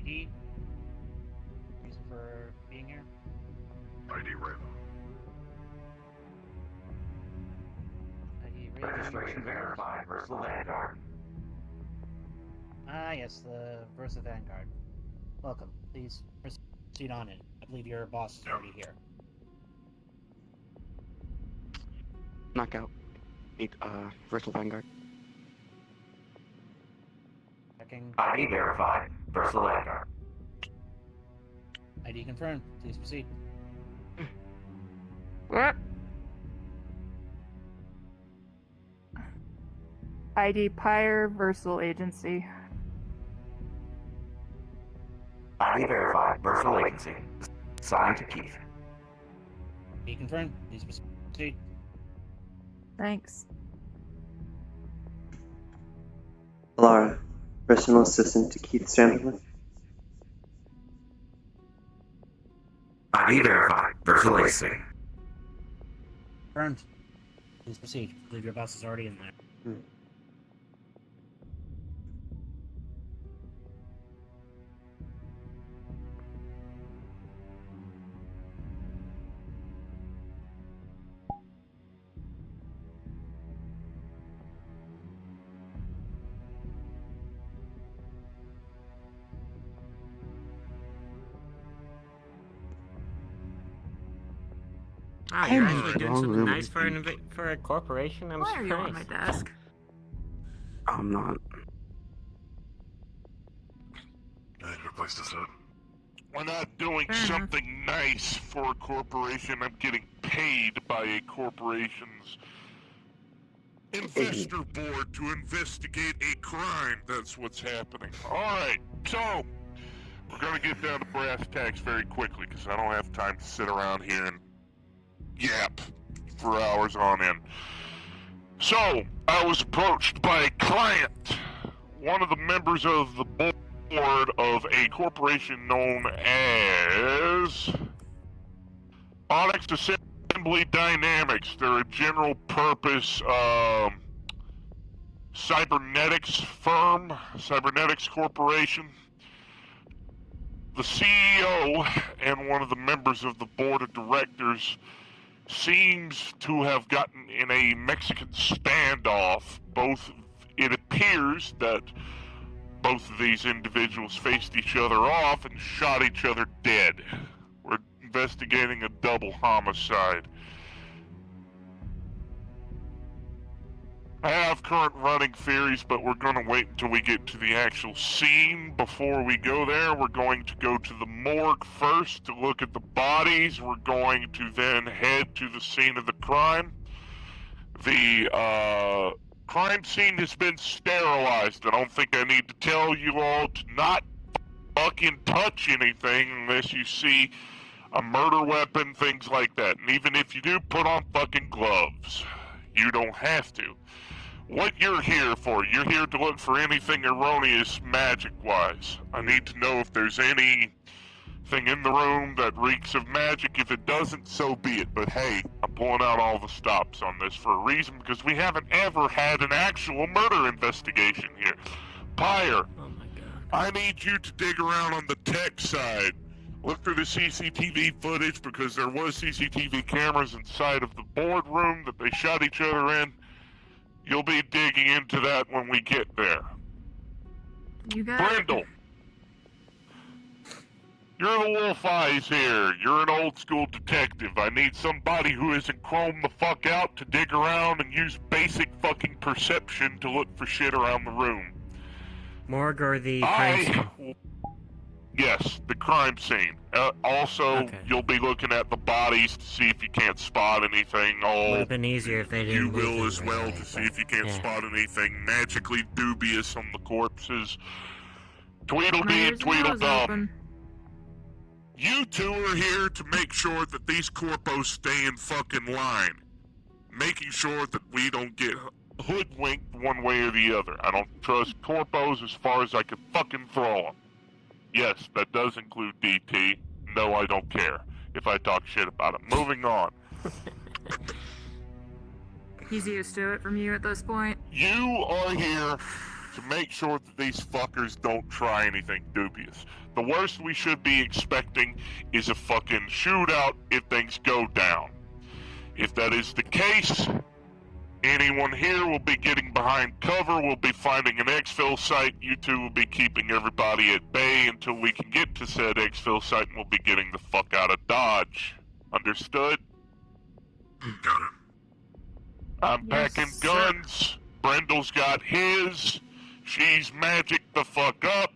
ID. Reason for being here? ID Raven. ID Raven. Registration verified. Versal Vanguard. Ah, yes, the Versal Vanguard. Welcome. Please proceed on in. I believe your boss is already here. Knockout. Versal Vanguard. Checking. ID verified. Versal Vanguard. ID confirmed. Please proceed. What? ID Pyre Versal Agency. ID verified. Versal Agency. Signed to Keith. ID confirmed. Please proceed. Thanks. Alara, personal assistant to Keith Sanderson. ID verified. Versal Agency. Confirmed. Please proceed. I believe your boss is already in there. Oh, you're I'm actually doing wrong something room. nice for a corporation? I'm Why are you on my surprised. desk? I'm not. Good place to sit. We're not doing Fair enough. something nice for a corporation. I'm getting paid by a corporation's investor board to investigate a crime. That's what's happening. Alright, so we're gonna get down to brass tacks very quickly because I don't have time to sit around here and yap for hours on end. So, I was approached by a client, one of the members of the board of a corporation known as Onyx Assembly Dynamics. They're a general purpose cybernetics firm, cybernetics corporation. The CEO and one of the members of the board of directors seems to have gotten in a Mexican standoff. It appears that both of these individuals faced each other off and shot each other dead. We're investigating a double homicide. I have current running theories, but we're going to wait until we get to the actual scene. Before we go there, we're going to go to the morgue first to look at the bodies. We're going to then head to the scene of the crime. The crime scene has been sterilized. I don't think I need to tell you all to not fucking touch anything unless you see a murder weapon, things like that. And even if you do, put on fucking gloves. You don't have to. What you're here for, you're here to look for anything erroneous magic-wise. I need to know if there's anything in the room that reeks of magic. If it doesn't, so be it. But hey, I'm pulling out all the stops on this for a reason, because we haven't ever had an actual murder investigation here. Pyre, Oh my god. I need you to dig around on the tech side. Look through the CCTV footage, because there was CCTV cameras inside of the boardroom that they shot each other in. You'll be digging into that when we get there. You got Brindle, you're the wolf eyes here. You're an old school detective. I need somebody who isn't chromed the fuck out to dig around and use basic fucking perception to look for shit around the room. Morgue or the crime scene? Yes, the crime scene. Also, Okay. you'll be looking at the bodies to see if you can't spot anything. Would have been easier if they didn't You move will them as right well away, to see but, if you can't yeah. spot anything magically dubious on the corpses. Tweedledee my and ears and nose Tweedledum. open. You two are here to make sure that these corpos stay in fucking line. Making sure that we don't get hoodwinked one way or the other. I don't trust corpos as far as I can fucking throw them. Yes, that does include DT. No, I don't care if I talk shit about him. Moving on. He's used to it from you at this point. You are here to make sure that these fuckers don't try anything dubious. The worst we should be expecting is a fucking shootout if things go down. If that is the case, anyone here will be getting behind cover, we'll be finding an exfil site, you two will be keeping everybody at bay until we can get to said exfil site, and we'll be getting the fuck out of Dodge. Understood? Got it. I'm Yes, packing sir. guns. Brendel's got his. She's magic the fuck up.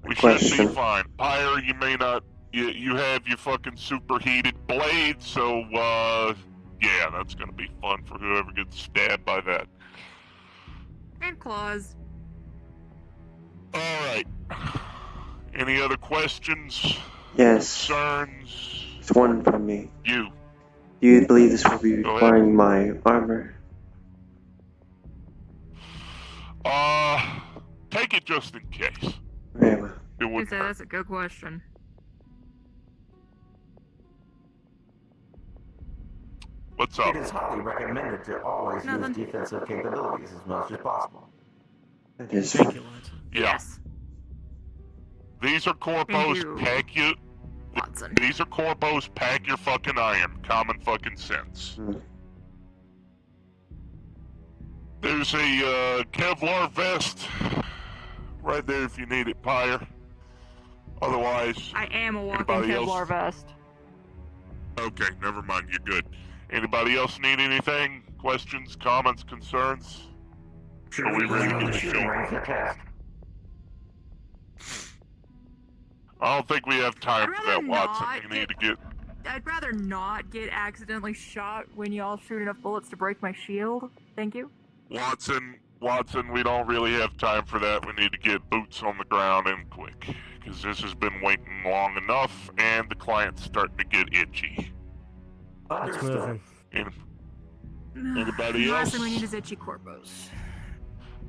We should be Question. fine. Pyre, you may not. You have your fucking superheated blade, so yeah, that's gonna be fun for whoever gets stabbed by that. And claws. All right. Any other questions? Yes, Concerns? it's one from me. You. Do you believe this will be Go ahead. requiring my armor? Take it just in case. Very well. It I'd would say hurt. that's a good question. What's It up? is highly recommended to always use Nothing. defensive capabilities as much as possible. That is Thank you, Watson. Yeah. Yes, These are Thank corpos. you. Pack you. Watson. These are corpos. Pack your fucking iron. Common fucking sense. Hmm. There's a Kevlar vest right there if you need it, Pyre. Otherwise, I am a walking Anybody else? Kevlar vest. okay, never mind. You're good. Anybody else need anything? Questions, comments, concerns? Should Are we ready to use get the the shooting show? range to test? I don't think we have time I'd for that, rather Watson. not We need to get. I'd rather not get accidentally shot when y'all shoot enough bullets to break my shield. Thank you. Watson, we don't really have time for that. We need to get boots on the ground and quick. Because this has been waiting long enough, and the client's starting to get itchy. It's Understood. moving. Anybody The last else? thing we need is itchy corpos.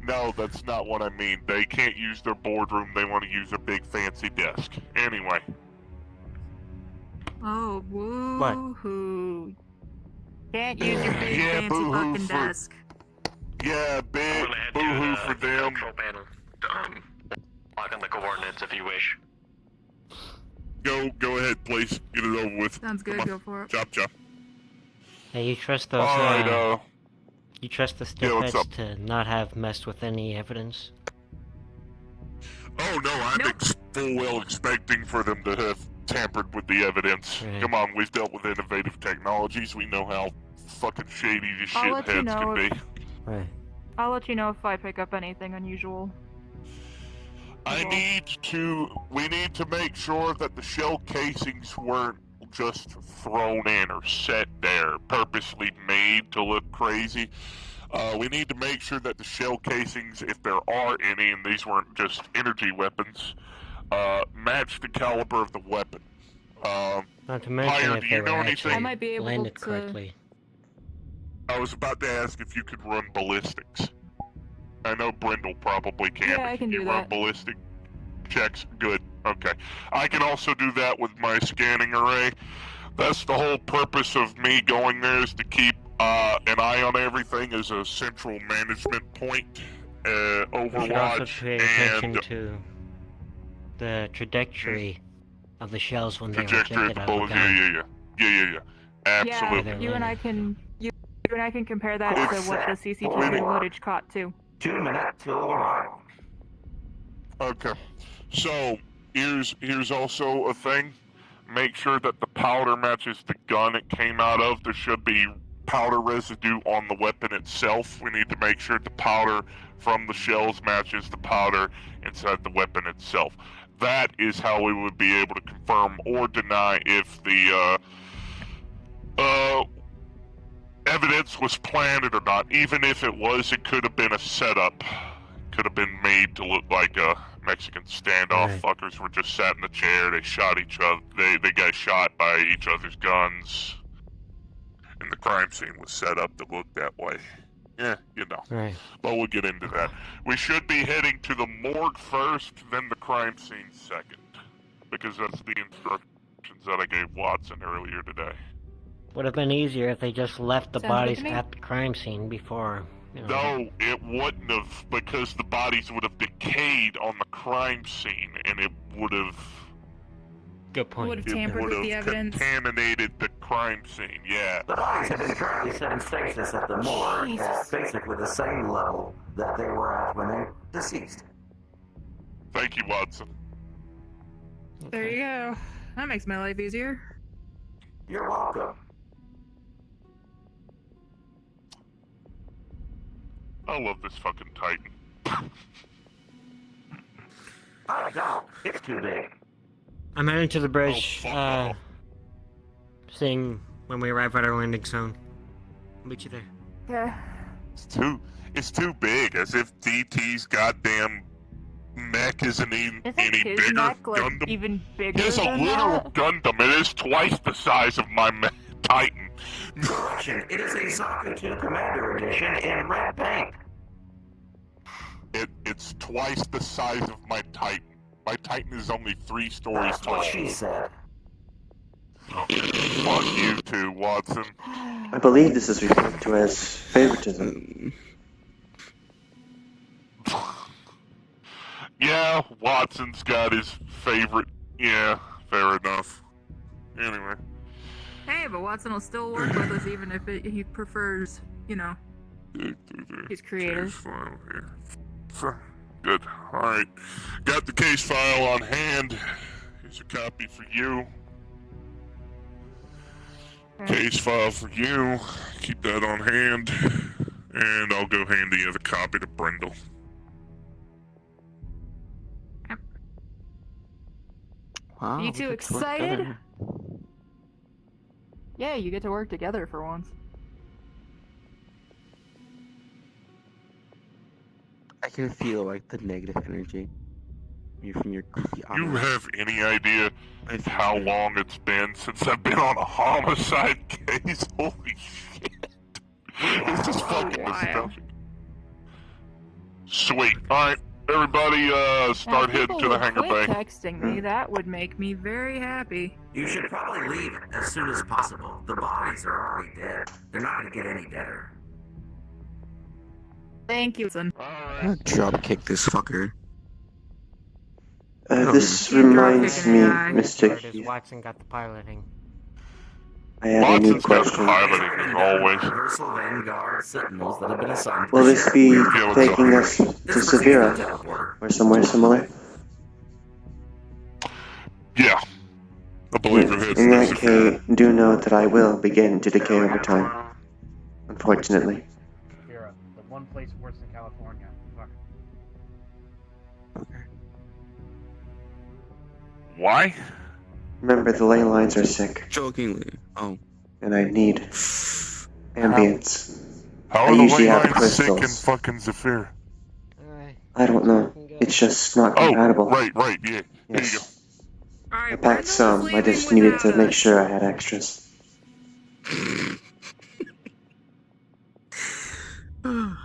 No, that's not what I mean. They can't use their boardroom. They want to use a big fancy desk. Anyway, Oh, What? woo-hoo. Can't use your big Yeah, fancy boo-hoo fucking for- desk. yeah, big boo-hoo for them. Control panel. Lock in the coordinates if you wish. Go ahead, please. Get it over with. Sounds good, Come on. go for it. Chop, chop. Hey, you trust those, All right, you trust the Yeah, what's stiffheads up? to not have messed with any evidence? oh no, I'm Nope. full well expecting for them to have tampered with the evidence. Right. Come on, we've dealt with innovative technologies. We know how fucking shady these I'll let you shitheads know can be. Right. I'll let you know if I pick up anything unusual. We need to make sure that the shell casings weren't just thrown in or set there, purposely made to look crazy. We need to make sure that the shell casings, if there are any, and these weren't just energy weapons, match the caliber of the weapon. Not to mention Pyre, if do they you were know anything? actually I might be able landed to- correctly. I was about to ask if you could run ballistics. I know Brindle probably can. Yeah, but I can you do run that. ballistic checks? Good. Okay. I can also do that with my scanning array. That's the whole purpose of me going there, is to keep an eye on everything as a central management point. You should also Overwatch pay attention and to the trajectory of the shells when they were trajectory of ejected the out of the bullets. gun. Yeah. Absolutely. Yeah. You and I can compare that to It's what the set. CCTV footage caught too. 2 minutes till arrival. Okay. So here's also a thing. Make sure that the powder matches the gun it came out of. There should be powder residue on the weapon itself. We need to make sure the powder from the shells matches the powder inside the weapon itself. That is how we would be able to confirm or deny if the evidence was planted or not. Even if it was, it could have been a setup. Could have been made to look like a Mexican standoff. Right. Fuckers were just sat in the chair. They shot each other. They got shot by each other's guns. And the crime scene was set up to look that way. Yeah, you know. Right. But we'll get into that. We should be heading to the morgue first, then the crime scene second. Because that's the instructions that I gave Watson earlier today. Would have been easier if they just left the Sounds good bodies to me. at the crime scene before No, it wouldn't have, because the bodies would have decayed on the crime scene, and it would have. Good point. Would have It tampered would with the have evidence. contaminated the crime scene. Yeah. The bodies have been currently set in stasis at the morgue at basically the same level that they were at when they deceased. Thank you, Watson. There you go. That makes my life easier. You're welcome. I love this fucking Titan. I don't. It's too big. I'm heading to the bridge, fuck off. seeing when we arrive at our landing zone. I'll meet you there. Yeah. It's too big, as if DT's goddamn mech isn't any Isn't his bigger. neck like Gundam. even bigger It is a than literal that? Gundam. It is twice the size of my Titan. Correction, it is a Sokka 2 Commander Edition in red paint. It's twice the size of my Titan. My Titan is only 3 stories That's tall. what she said. Fuck you too, Watson. I believe this is referred to as favoritism. Yeah, Watson's got his favorite. Yeah, fair enough. Anyway. Hey, but Watson will still work with us even if he prefers, he's creative. Case file here. Good. Alright. Got the case file on hand. Here's a copy for you. Case file for you. Keep that on hand. And I'll go hand the other copy to Brindle. Wow, You we two get to work excited? together. Yeah, you get to work together for once. I can feel like the negative energy. You're from your creepy You eyes. have any idea I feel how it. long it's been since I've been on a homicide case? Holy shit. This is fucking Wow. nostalgic. Sweet. Alright, everybody start heading to the hangar bay. Texting me, that would make me very happy. You should probably leave as soon as possible. The bodies are already dead. They're not going to get any deader. Thank you, son. I'm gonna drop kick this fucker. This You're reminds kicking me, the guy. Mr. There it is. Keith, Watson got the piloting. I have a new Watson's got the question. piloting as always. Versal Vanguard Sentinels that have been assigned. Will this be Yeah, what's taking up? us to This Severa, teleporter. or somewhere similar? Yeah. I believe it hits In that this. case, do know that I will begin to decay over time. Unfortunately. Vera, the one place worse than California. Fuck. Why? Remember, the ley lines are sick, Jokingly. Oh. and I need ambience. How I are the usually ley have lines sick in crystals. fucking Zephyr? Alright. I don't know. It's just not Oh, compatible. right, yeah. Here you go. Yes. I Alright, packed some. I just needed to make sure I had extras.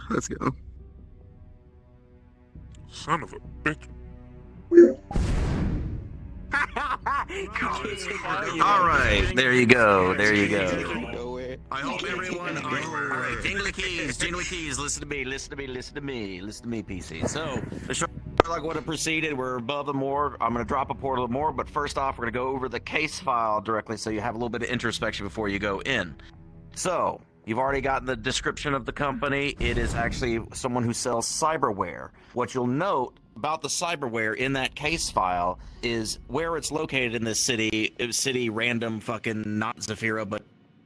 Let's go. Son of a bitch. Alright, there you go. There you go. Nowhere. I hope everyone. Alright, Jingly Keys, listen to me, PC. So, the show like would have proceeded. We're above the morgue. I'm going to drop a portal to the morgue, but first off, we're going to go over the case file directly so you have a little bit of introspection before you go in. So, you've already gotten the description of the company. It is actually someone who sells cyberware. What you'll note about the cyberware in that case file is where it's located in this city random fucking not Zafira, but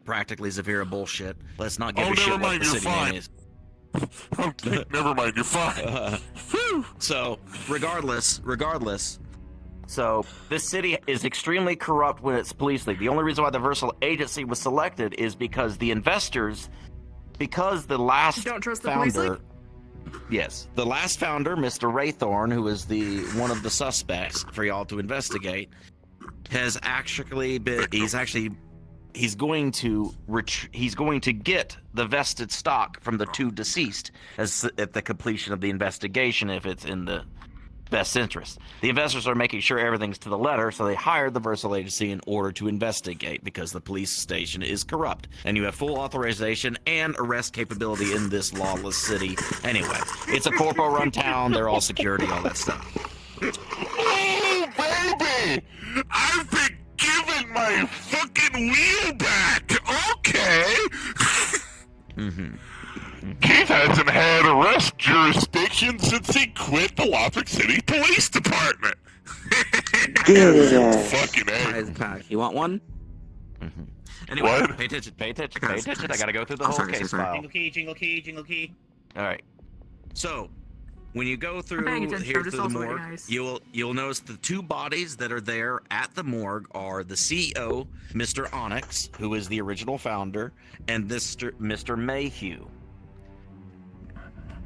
practically Zafira bullshit. Let's not give Oh, a shit never what mind, the you're city name fine. is. Okay, never mind, you're fine. So, regardless, so this city is extremely corrupt with its police league. The only reason why the Versal agency was selected is because the investors, because the last You don't trust the police founder, league? yes, the last founder, Mr. Raythorn, who is the one of the suspects for y'all to investigate, has actually been. He's going to get the vested stock from the two deceased at the completion of the investigation, if it's in the best interest. The investors are making sure everything's to the letter, so they hired the Versal agency in order to investigate because the police station is corrupt, and you have full authorization and arrest capability in this lawless city. Anyway, it's a corpo-run town. They're all security, all that stuff. Oh, baby! I've been given my fucking wheel back! Okay! Keith hasn't had arrest jurisdiction since he quit the Lothic City Police Department! Get it. Fucking A. Prize pack. You want one? Anyway, What? pay attention, pay attention, pay attention. I gotta go through the whole case file. Jingle key, jingle key, jingle key. All right. So, when you go through paying attention, here I'm just through the also morgue, nice. you'll notice the two bodies that are there at the morgue are the CEO, Mr. Onyx, who is the original founder, and Mr. Mayhew.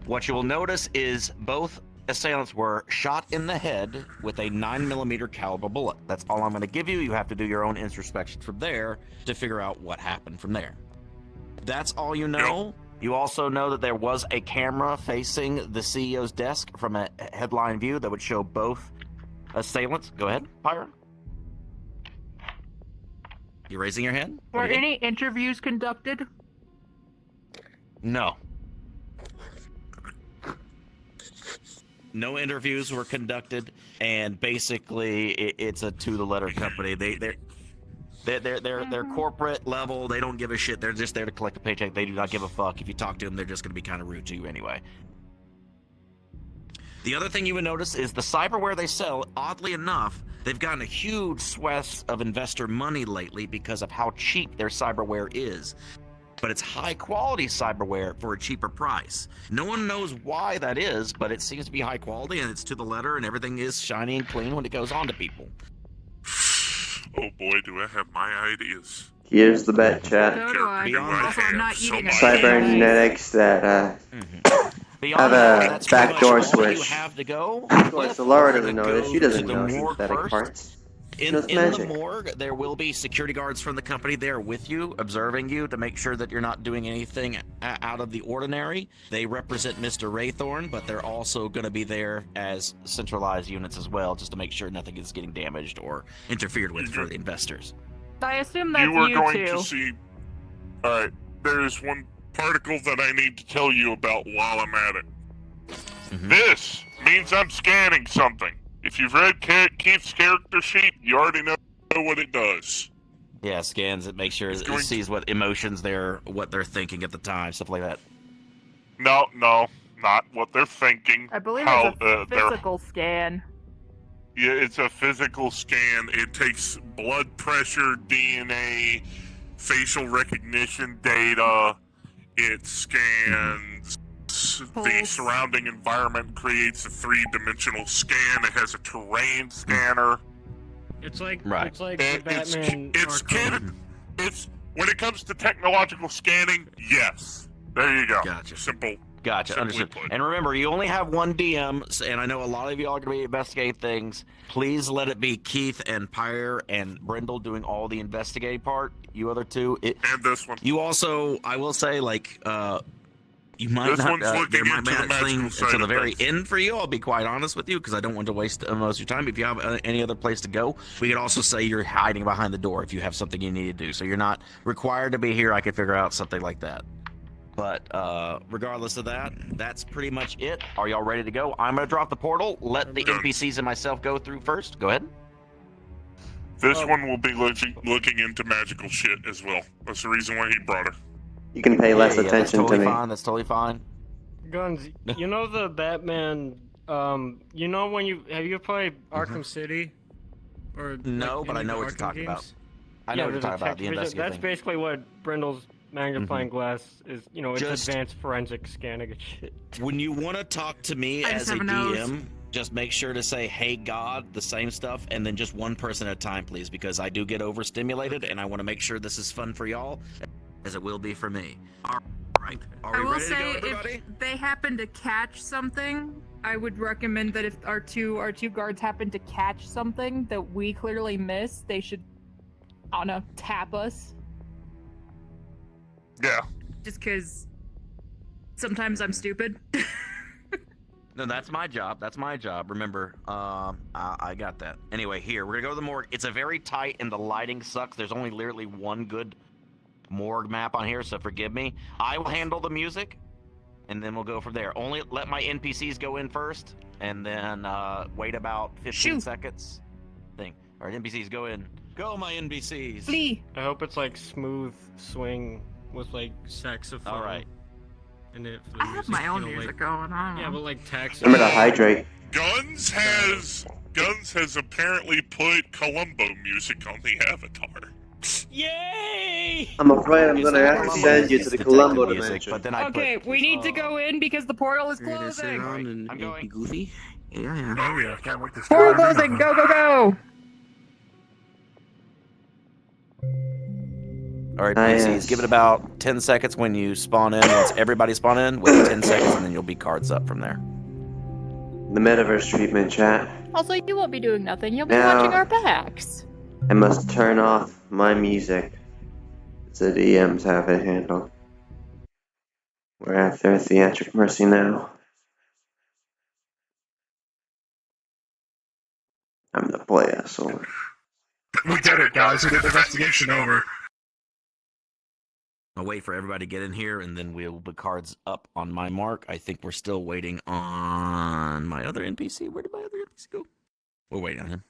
What you will notice is both assailants were shot in the head with a 9mm caliber bullet. That's all I'm going to give you. You have to do your own introspection from there to figure out what happened from there. That's all you know. You also know that there was a camera facing the CEO's desk from a headline view that would show both assailants. Go ahead, Pyra. You raising your hand? Were What do you- any interviews conducted? No. No interviews were conducted, and basically it's a to-the-letter company. They're corporate level. They don't give a shit. They're just there to collect a paycheck. They do not give a fuck. If you talk to them, they're just going to be kind of rude to you anyway. The other thing you would notice is the cyberware they sell, oddly enough, they've gotten a huge swath of investor money lately because of how cheap their cyberware is. But it's high quality cyberware for a cheaper price. No one knows why that is, but it seems to be high quality and it's to the letter and everything is shiny and clean when it goes on to people. Oh boy, do I have my ideas. Here's the bet, chat. So do I. Beyond Also, I'm not so eating much. it. Cybernetics that Beyond Have that, a that's pretty backdoor much all you switch. have to go. of course Alara doesn't know this. She Go doesn't to the know morgue synthetic first. parts. In knows the magic. morgue, there will be security guards from the company there with you, observing you to make sure that you're not doing anything out of the ordinary. They represent Mr. Raythorn, but they're also going to be there as centralized units as well, just to make sure nothing is getting damaged or interfered with for the investors. I assume that's You are going two. to see. Alright, there's one particle that I need to tell you about while I'm at it. This means I'm scanning something. If you've read Keith's character sheet, you already know what it does. Yeah, scans it, make sure it going sees what emotions what they're thinking at the time, stuff like that. No, not what they're thinking. I believe How, it's a they're- physical scan. Yeah, it's a physical scan. It takes blood pressure, DNA, facial recognition data. It scans the Pulse. surrounding environment, creates a three-dimensional scan. It has a terrain scanner. It's like Right. it's like the And Batman. it's Arkham. it's when it comes to technological scanning, yes. There you go. Gotcha. Simple. Gotcha, Simply understood. put. And remember, you only have one DM, and I know a lot of you all are going to be investigating things. Please let it be Keith and Pyre and Brindle doing all the investigating part. You other two, And this one. you also, I will say, like, you might This not. one's looking there might into be the that thing magical side to the of very things. end for you. I'll be quite honest with you because I don't want to waste most of your time. If you have any other place to go, we could also say you're hiding behind the door if you have something you need to do. So you're not required to be here. I could figure out something like that. But regardless of that, that's pretty much it. Are y'all ready to go? I'm going to drop the portal. Let the Done. NPCs and myself go through first. Go ahead. This one will be looking into magical shit as well. That's the reason why he brought her. You can pay less Yeah, that's attention totally to me. fine. That's totally fine. Guns. You know the Batman. You know when have you played Arkham City? Or No, like, but I any of know the what you're Arkham talking about. games? I know Yeah, what you're there's a talking about. The tech vision. investigating That's thing. basically what Brindle's magnifying glass is. You know, it's Just- advanced forensic scanning and shit. When you want to talk to me I as just a have a nose. DM, just make sure to say, hey, God, the same stuff, and then just one person at a time, please, because I do get overstimulated, and I want to make sure this is fun for y'all, as it will be for me. All right. Are I we will ready to go, say, everybody? if they happen to catch something, I would recommend that if our two guards happen to catch something that we clearly missed, they should, I don't know, tap us. Yeah. Just because sometimes I'm stupid. No, that's my job. That's my job. Remember, I got that. Anyway, here we're gonna go to the morgue. It's a very tight, and the lighting sucks. There's only literally one good morgue map on here, so forgive me. I will handle the music, and then we'll go from there. Only let my NPCs go in first, and then wait about 15 seconds. All right, NPCs go in. Go, my NPCs. Flee. I hope it's like smooth swing with like saxophone. All right. And it, I have my own music going on. Yeah, but like taxi. Remember to hydrate. Guns has apparently put Columbo music on the avatar. Yay! I'm afraid I'm It's gonna not have to Columbo send you music, to the it's Columbo detective music, dimension. but then I Okay, we need to go in because the portal is Ready to sit closing. around and I'm be going. goofy? Yeah, yeah. Oh yeah, can't wait to Portal start. closing. Go, go, go. All right, Ah, PCs, yes. give it about 10 seconds when you spawn in. Once everybody spawn in, wait 10 seconds, and then you'll be cards up from there. The Metaverse treatment, chat. Also, you won't be doing nothing. You'll be Now- watching our backs. I must turn off my music. The DMs have it handled. We're at their theatric mercy now. I'm the player, so We did it, guys. We did the investigation over. I'll wait for everybody to get in here, and then we'll put cards up on my mark. I think we're still waiting on my other NPC. Where did my other NPC go? We'll wait on him.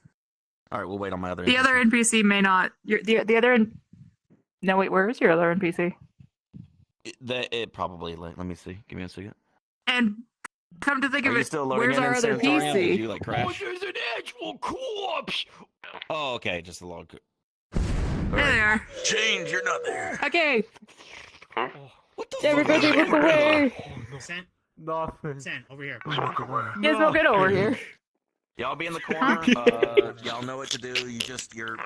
All right, we'll wait on my other The NPC. other NPC may not. The other. No, wait. Where is your other NPC? It probably, let me see. Give me a second. And come to think Are of you it, still loading where's in our other Sanatorium? Did PC? you, like, crash? Oh, there's an actual corpse! Oh, okay, just a log. There they are. Change, you're not there. Okay, What the everybody fuck? look away. Sen, Nothing. Sen, over here. Yes, we'll get over here. Y'all be in the corner. Y'all know what to do. You just your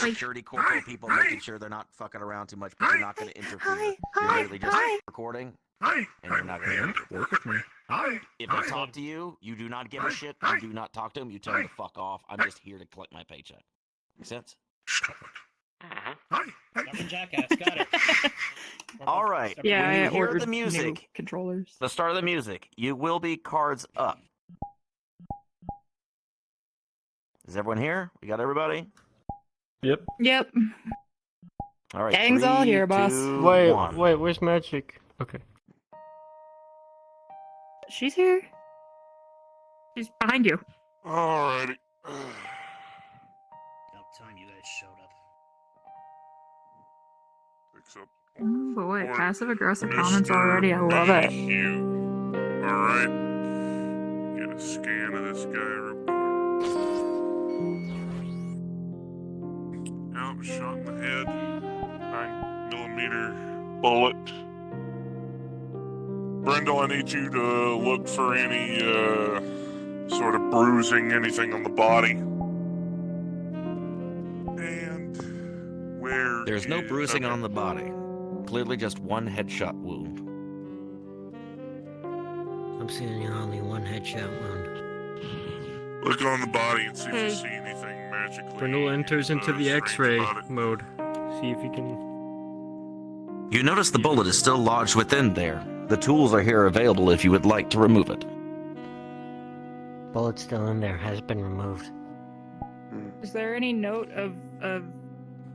security corporal people making sure they're not fucking around too much, but you're not going to interfere. You're literally just recording, and you're not going to interfere. Work with me. Hi. If they talk to you, you do not give a shit. You do not talk to them. You tell them to fuck off. I'm just here to collect my paycheck. Make sense? Stubborn jackass. Got it. All right. Yeah, When you I hear ordered the music, new controllers. the start of the music, you will be cards up. Is everyone here? We got everybody? Yep. Yep. All right. Gang's all 3, here, boss. 2, Wait, 1. wait, where's Magic? Okay. She's here. She's behind you. Alrighty. About time you guys showed up. Fix up. Oh boy, Or passive aggressive Mr. comments already. I love it. Mayhew. Alright. Get a scan of this guy real quick. Yep, shot in the head. 9mm bullet. Brendel, I need you to look for any sort of bruising, anything on the body. And where There's no is- bruising okay. on the body. Clearly just one headshot wound. I'm seeing only one headshot wound. Look on the body and see if Hey. you see anything magically. Brindle enters into the strange X-ray about it. mode. See if he can. You notice the bullet is still lodged within there. The tools are here available if you would like to remove it. Bullet's still in there. Has been removed. Is there any note of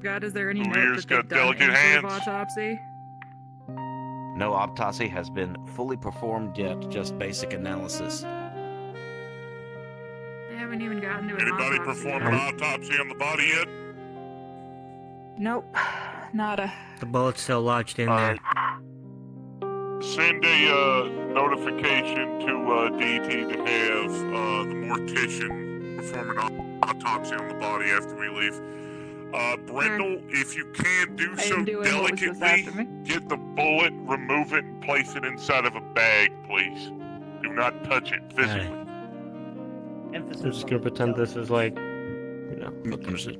God? Is there any Who note here's that they've got done delicate any sort of hands? autopsy? No autopsy has been fully performed yet, just basic analysis. They haven't even gotten to an Anybody autopsy perform yet. an autopsy on the body yet? Nope, nada. The bullet's still lodged in there. Alright. Send a notification to DT to have the mortician perform an autopsy on the body after we leave. Brendel, if you can do I so am doing what was just delicately, after me. get the bullet, remove it, and place it inside of a bag, please. Do not touch it physically. Emphasis I'm just on gonna the pretend this delicate. is like, you know. Understood.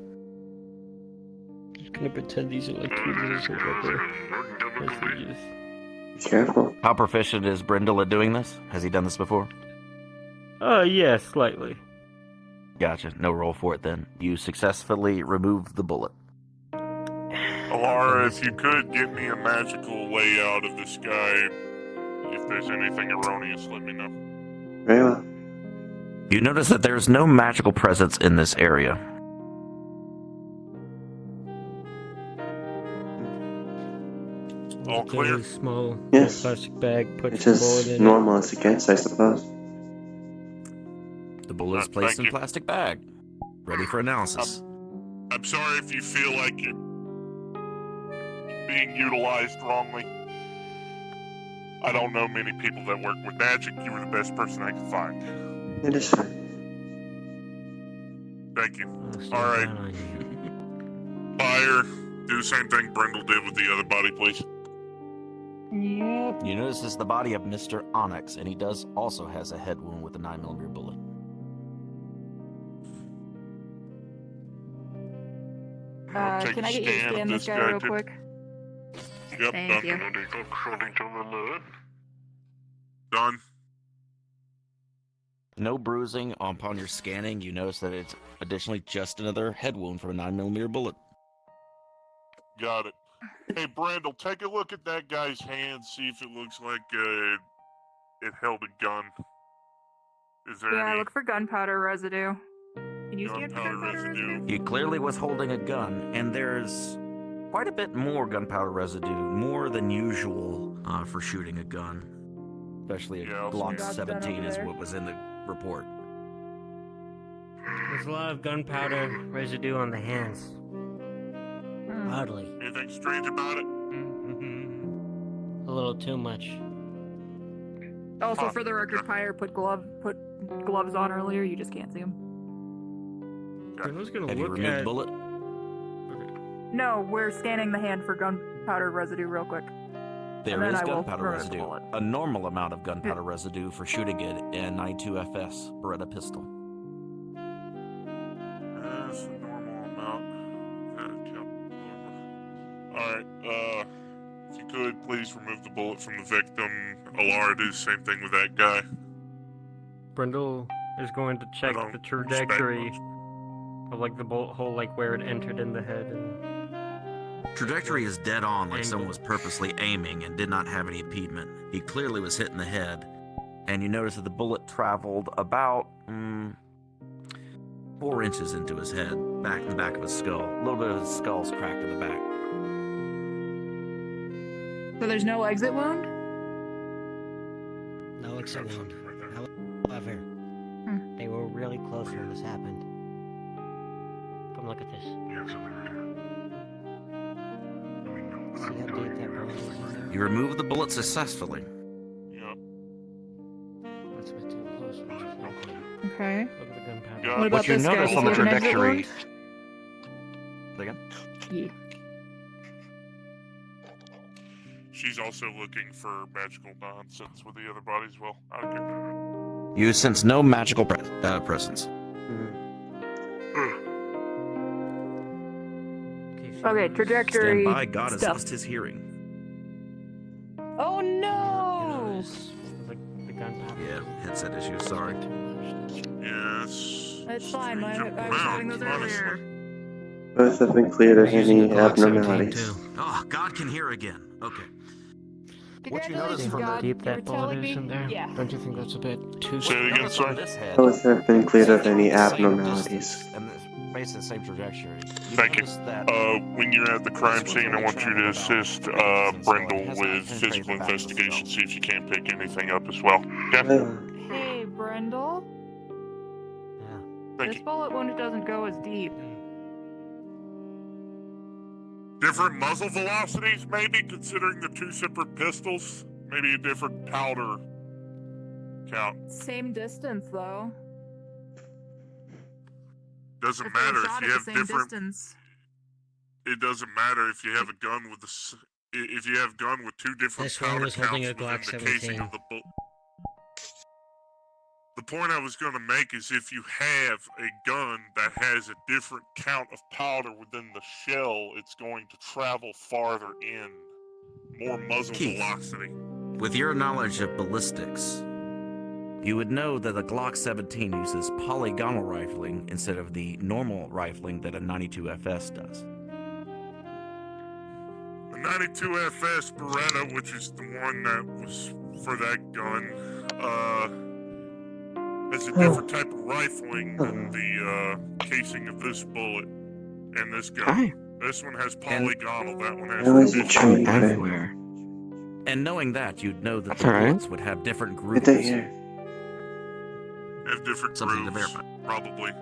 Just gonna pretend these are like tweezers or whatever. Messages. be careful. How proficient is Brindle at doing this? Has he done this before? Yeah, slightly. Gotcha. No roll for it then. You successfully removed the bullet. Alara, if you could get me a magical layout of this guy, if there's anything erroneous, let me know. Very well. You notice that there's no magical presence in this area. All clear? Very small Yes. plastic bag. Put It's the bullet as in normal as it gets, I suppose. The bullet is placed Thank in you. plastic bag, ready for analysis. I'm sorry if you feel like you're being utilized wrongly. I don't know many people that work with magic. You were the best person I could find. It is fine. Thank you. I'll slow All right. down on you. Fire. Do the same thing Brindle did with the other body, please. Yep. You notice this is the body of Mr. Onyx, and he also has a head wound with a 9mm bullet. Take Can a I get you to scan of scan this guy guy, real too. quick? Yep, Thank you. According to the alert. Done. No bruising upon your scanning. You notice that it's additionally just another head wound from a 9mm bullet. Got it. Hey, Brindle, take a look at that guy's hand. See if it looks like it held a gun. Is there Yeah, any look for gunpowder residue. Can you scan for gunpowder gunpowder residue? He clearly was holding a gun, and there's quite a bit more gunpowder residue, more than usual for shooting a gun. Especially a Yeah, I'll Glock scan. 17 is Over there. what was in the report. There's a lot of gunpowder residue on the hands. Hmm. Oddly. anything strange about it? A little too much. Also, Huh. for the record, Pyre put gloves on earlier. You just can't see them. Brindle's gonna Have you look removed at. the bullet? No, we're scanning the hand for gunpowder residue real quick. There And then is I will gunpowder remove the residue. bullet. A normal amount of gunpowder residue for shooting it in 92FS Beretta pistol. That's a normal amount. Alright, if you could, please remove the bullet from the victim. Alara, do the same thing with that guy. Brindle is going to check don't the expect trajectory much. of like the bullet hole, like where it entered in the head. And Trajectory is dead on, like Angle. someone was purposely aiming and did not have any impediment. He clearly was hit in the head, and you notice that the bullet traveled about 4 inches into his head, back in the back of his skull. A little bit of his skull's cracked in the back. So there's no exit wound? No exit wound. However, they were really close when this happened. Come look at this. See how deep that bullet is in there? You removed the bullet successfully. Yep. That's a bit too close. What do you think? Okay. look at the gunpowder. Got What it. about you this guy? notice Does on he the have an exit trajectory- wound? Say again? Yeah. She's also looking for magical nonsense with the other body as well. I don't care. You sense no magical presence. Okay, trajectory. Stand by, God has stuff. lost his hearing. Oh You no! Notice the gunpowder. Yeah, headset issue, sorry. Yes. It's fine. I strange was having those amount, earlier. honestly. Both have been cleared of Using any the Glock 17 abnormalities. too. Oh, God can hear again. Okay. What you notice Congratulations, from the God. Deep You that were bullet telling is me. in there. Yeah. Don't you think that's a bit too? Say it again, Notice on sir. this head, Both have been cleared of any the same abnormalities. distance and it's basically the same trajectory. Thank you. notice that When you're at the crime scene, I want you to assist Brindle with physical investigation. See if you can't pick anything up as well. Okay? Hey, Brindle. Yeah. Thank This you. bullet wound doesn't go as deep. Different muzzle velocities, maybe, considering the two separate pistols. Maybe a different powder count. Same distance, though. Doesn't If they were matter shot if you at have the same different. distance. It doesn't matter if you have a gun with if you have gun with two different This one powder was holding counts a Glock within the casing 17. of the bullet. The point I was going to make is if you have a gun that has a different count of powder within the shell, it's going to travel farther in, more muzzle Keith. velocity. with your knowledge of ballistics, you would know that the Glock 17 uses polygonal rifling instead of the normal rifling that a 92FS does. The 92FS Beretta, which is the one that was for that gun, has a different type of rifling than the casing of this bullet and this gun. Hi. This one has polygonal, that one has How is it traditional. true? Everywhere. And knowing that, you'd know that That's the alright. bullets would have different Get grooves. that here. Have different Something to grooves, verify.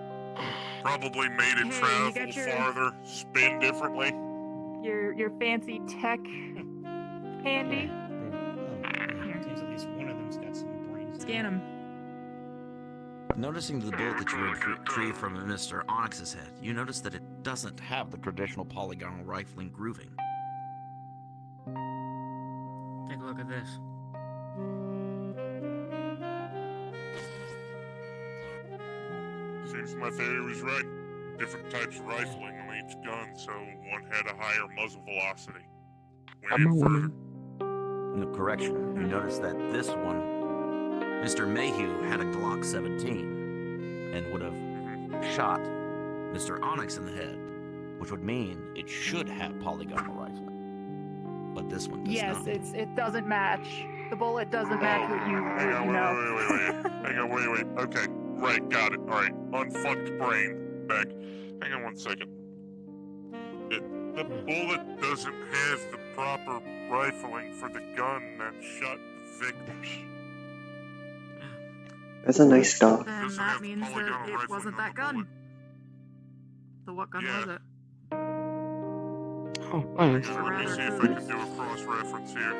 probably made it Hey, you travel got your- farther, spin differently. Your fancy tech handy. Seems at least one of them's got some brains. Scan them. Noticing the bullet that you retrieved from Mr. Onyx's head, you notice that it doesn't have the traditional polygonal rifling grooving. Take a look at this. Seems my theory was right. Different types of rifling on each gun, so one had a higher muzzle velocity. Went I'm a in further. woman. No, correction. You notice that this one, Mr. Mayhew had a Glock 17 and would have shot Mr. Onyx in the head, which would mean it should have polygonal rifling. But this one does Yes, not. it doesn't match. The bullet doesn't match what you Hang on, know. Hang on, wait. Okay, right, got it. Alright, unfucked brain. Back. Hang on 1 second. The bullet doesn't have the proper rifling for the gun that shot the victims. That's a nice dog. Then Doesn't that have means that polygonal it rifling wasn't on that the gun. bullet. So what gun Yeah. was it? Oh, nice. Hang on, let me see if I can do a cross-reference here.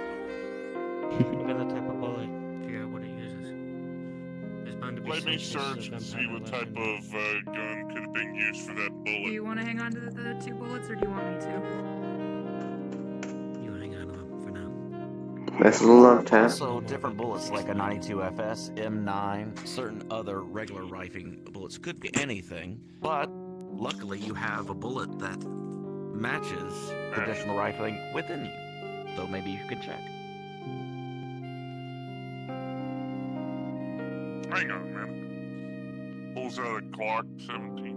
Look at the type of bullet. Figure out what it uses. There's bound to be Let me some search pieces and of see gunpowder what left type in there. of gun could have been used for that Do bullet. you want to hang on to the 2 bullets, or do you want me to? You hang on to them for now. Nice little love tap. Also, different bullets like a 92 FS, M9, certain other regular rifling bullets could be anything, but luckily you have a bullet that matches traditional rifling within you. So maybe you could check. Hang on, man. Pulls out a Glock 17.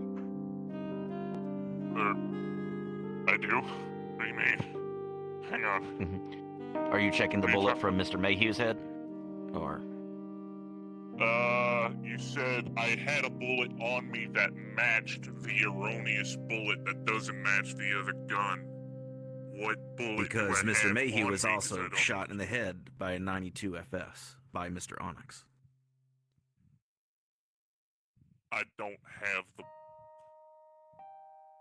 I do? What do you mean? Hang on. Are you checking the What are you bullet talking- from Mr. Mayhew's head? Or You said I had a bullet on me that matched the erroneous bullet that doesn't match the other gun. What bullet do because I Mr. have Mayhew on was me? 'Cause I also don't- shot in the head by a 92 FS by Mr. Onyx. I don't have the...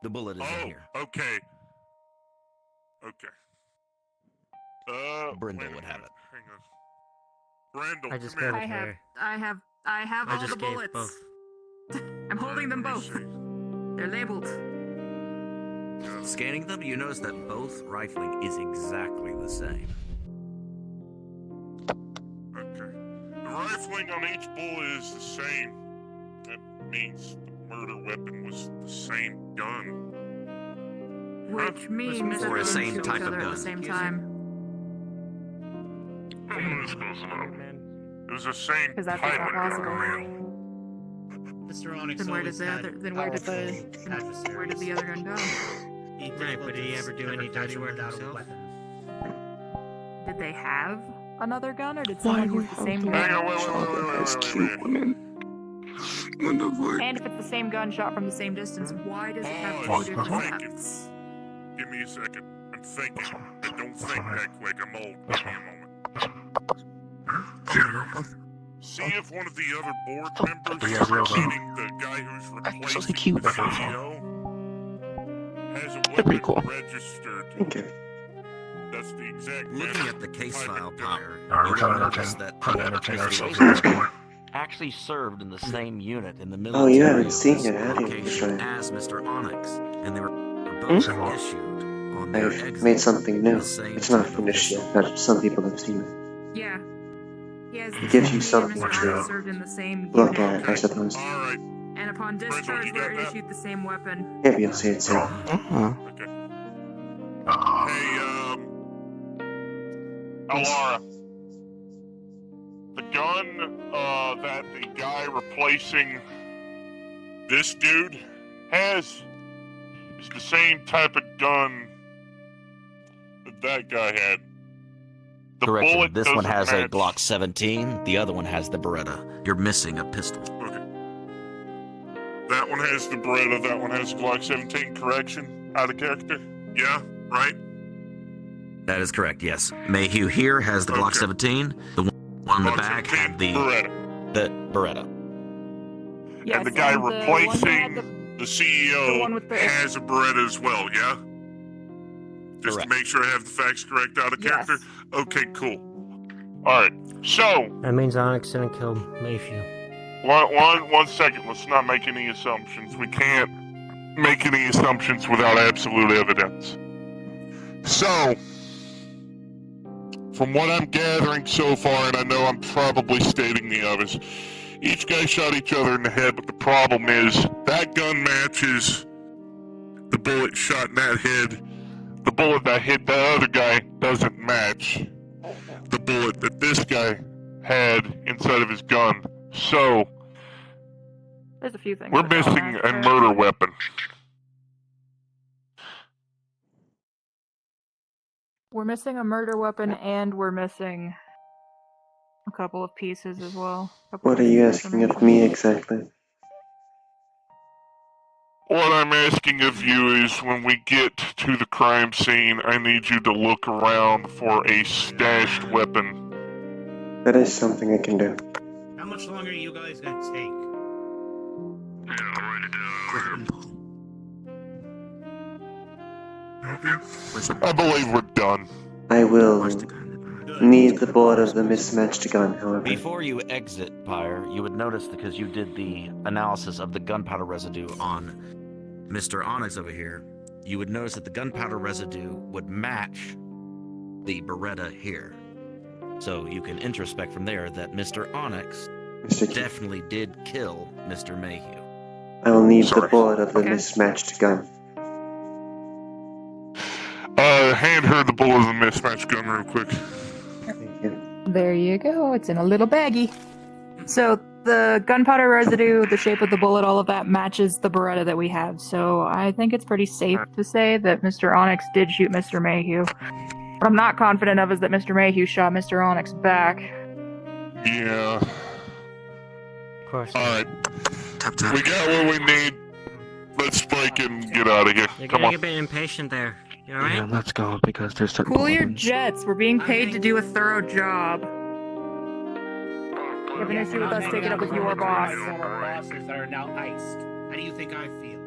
The bullet is in Oh, here. okay. Okay. Brindle wait a would have minute. it. Hang on. Brindle, I just come here. got I it have, here. I have I all just the gave bullets. both. I'm holding them Let me both. see. They're labeled. Scanning them, you notice that both rifling is exactly the same. Okay. The rifling on each bullet is the same. That means the murder weapon was the same gun. Which means that Or they the didn't same kill type each of other at gun. the same time. I'm supposed to know. It was the same 'Cause that's type not of possible. gun. Mr. Onyx Then where did always the had other? Then where did the? powerful adversaries. Where did the other gun go? Right, but did he ever do any dirty work himself? Did they have another gun, or did Why someone do use we the have same to Hang gun? on, wait. As cute women. And I'm like, And if it's the same gun shot from the same distance, why does it have Oh, two I'm different thinking. shots? Give me a second. I'm thinking. I don't think that quick. I'm old. Give me a moment. See if one of the other board members, meaning the guy who's replacing cute. the CEO, has a They're pretty weapon cool. registered. Thank you. That's the exact Looking match at the case type of file, gun. Pyre, you notice that Mr. actually served in the same unit in the military. Oh, you haven't of seen this it, have you, location Mr. as Mr. Onyx, and they were both issued on their I've exit made something new. the same It's not type of finished pistol. yet, but some people have seen it. Yeah. He has. It gives you he and something Mr. to Onyx served in the same look unit, at, I suppose. Alright, and upon discharge, you were got that? issued the same weapon. Maybe you'll see it soon. uh-huh. okay. Hey, Alara. The gun, that the guy replacing this dude has is the same type of gun that guy had. The Correction, bullet this one doesn't has a match. Glock 17, the other one has the Beretta. You're missing a pistol. Okay. that one has the Beretta, that one has the Glock 17. Correction, out of character. Yeah, right. That is correct. Yes, Mayhew here has the Glock Okay. 17. The one in the Glock back 17, had the Beretta. Yes, and the guy one who replacing had the CEO the one with the- has a Beretta as well. Yeah. Just Correct. to make sure I have the facts correct, out of character. Yes. Okay, cool. All right. So That means Onyx didn't kill Mayhew. one second. Let's not make any assumptions. We can't make any assumptions without absolute evidence. So, from what I'm gathering so far, and I know I'm probably stating the obvious, each guy shot each other in the head, but the problem is that gun matches the bullet shot in that head. The bullet that hit the other guy doesn't match the bullet that this guy had inside of his gun. So, There's a few things. we're that don't missing match a there. murder weapon. We're missing a murder weapon, and we're missing a couple of pieces as well. What are you asking of me exactly? What I'm asking of you is when we get to the crime scene, I need you to look around for a stashed weapon. That is something I can do. How much longer are you guys gonna take? I believe we're done. I will need the bullet of the mismatched gun, however. Before you exit, Pyre, you would notice, because you did the analysis of the gunpowder residue on Mr. Onyx over here, you would notice that the gunpowder residue would match the Beretta here. So you can introspect from there that Mr. Onyx Mr. Keith, definitely did kill Mr. Mayhew. I will need the Sorry. bullet of the Okay. mismatched gun. Hand her the bullet of the mismatched gun real quick. Thank you. There you go. It's in a little baggie. So the gunpowder residue, the shape of the bullet, all of that matches the Beretta that we have. So I think it's pretty safe to say that Mr. Onyx did shoot Mr. Mayhew. What I'm not confident of is that Mr. Mayhew shot Mr. Onyx back. Yeah. Of course. Alright. We got what we need. Let's spike and get out of here. You're Come getting a on. bit impatient there. You Yeah, alright? let's go because there's certain Cool your weapons. jets. We're being paid to do a thorough job. You have an issue with us taking it up with your boss. Former bosses that are now iced. How do you think I feel?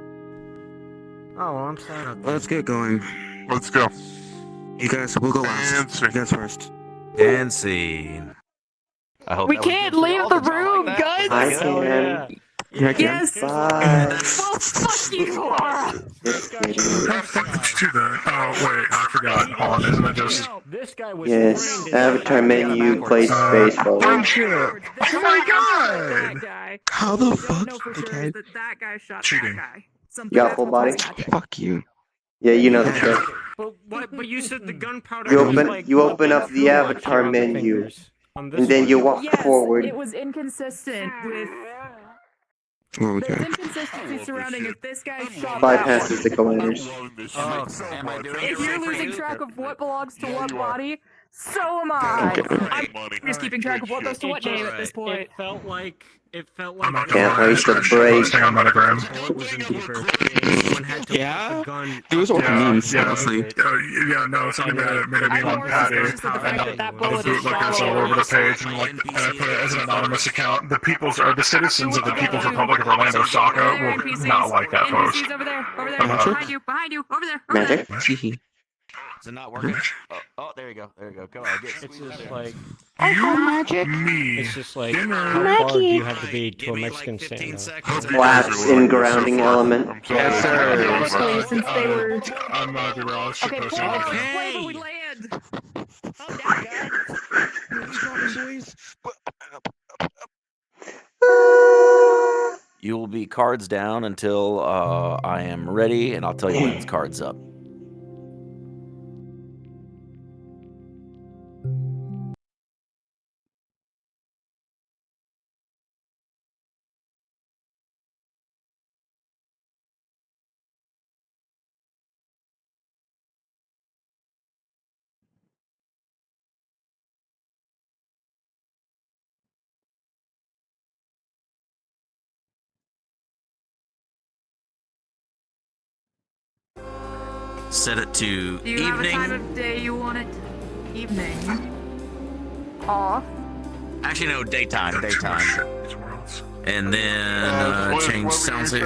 Oh, well, I'm sorry about that. Let's get going. Let's go. You guys, we'll go last. Fancy. You guys first. And scene. I hope We that was can't good for leave y'all. the Did y'all room, like that? guys! I Was that good? can. Yeah, I can. Yes! Bye. Well, fuck you, Alara! Just kidding. How the fuck did you do that? Oh, wait, I forgot. Hold on, isn't it just... This guy was Yes, trained in avatar menu, backwards. play space forward. Friendship! That's Oh my that god! guy. How the What we don't fuck? know for sure Okay. is that guy shot Cheating. that guy. Something You got that's full what body? was magic. Fuck you. Yeah, you know the trick. But what? But you said the gunpowder You was open- like you open up the fluid avatar on the menu, fingers. On this And then one. you walk Yes, forward. it was inconsistent with... Oh, There's okay. inconsistency surrounding if this guy shot that Bypasses one. the commanders. Oh, am I doing If it you're right for losing you? track of what belongs to Yeah, what you are. body, so am I. Okay. I'm just keeping track of what goes to what name at this point. It felt like Can't wait to break. bullet was in deeper. Someone had to Yeah? put the gun. It was what Yeah, it means, yeah. honestly. Yeah, no, something made it I'm more suspicious of the fact that that bullet is shallow. page and I put it as an anonymous account. The citizens of the People's Republic of Orlando, Over Saka, there, will NPCs. not like that post. NPCs over there, over there, Magic? behind you, over there, over there. Magic? Hee. Is it not working? Oh, there you go. There you go. Go on. Get It's squeezed just there. like Magic. Me. it's just like Dinner. how far do you have to Alright, be give to a me Mexican like 15 stand? seconds. Collapse in grounding element. I'm sorry. Yes, sir. Actually, since they were... I'm gonna be real. Okay, pull out, Okay. play when we land. Calm down, guys. You will be cards down until I am ready, and I'll tell you when it's cards up. set it to Do you have a time evening. of day you want it? Evening. Off. Actually, no, daytime. And then change sound save.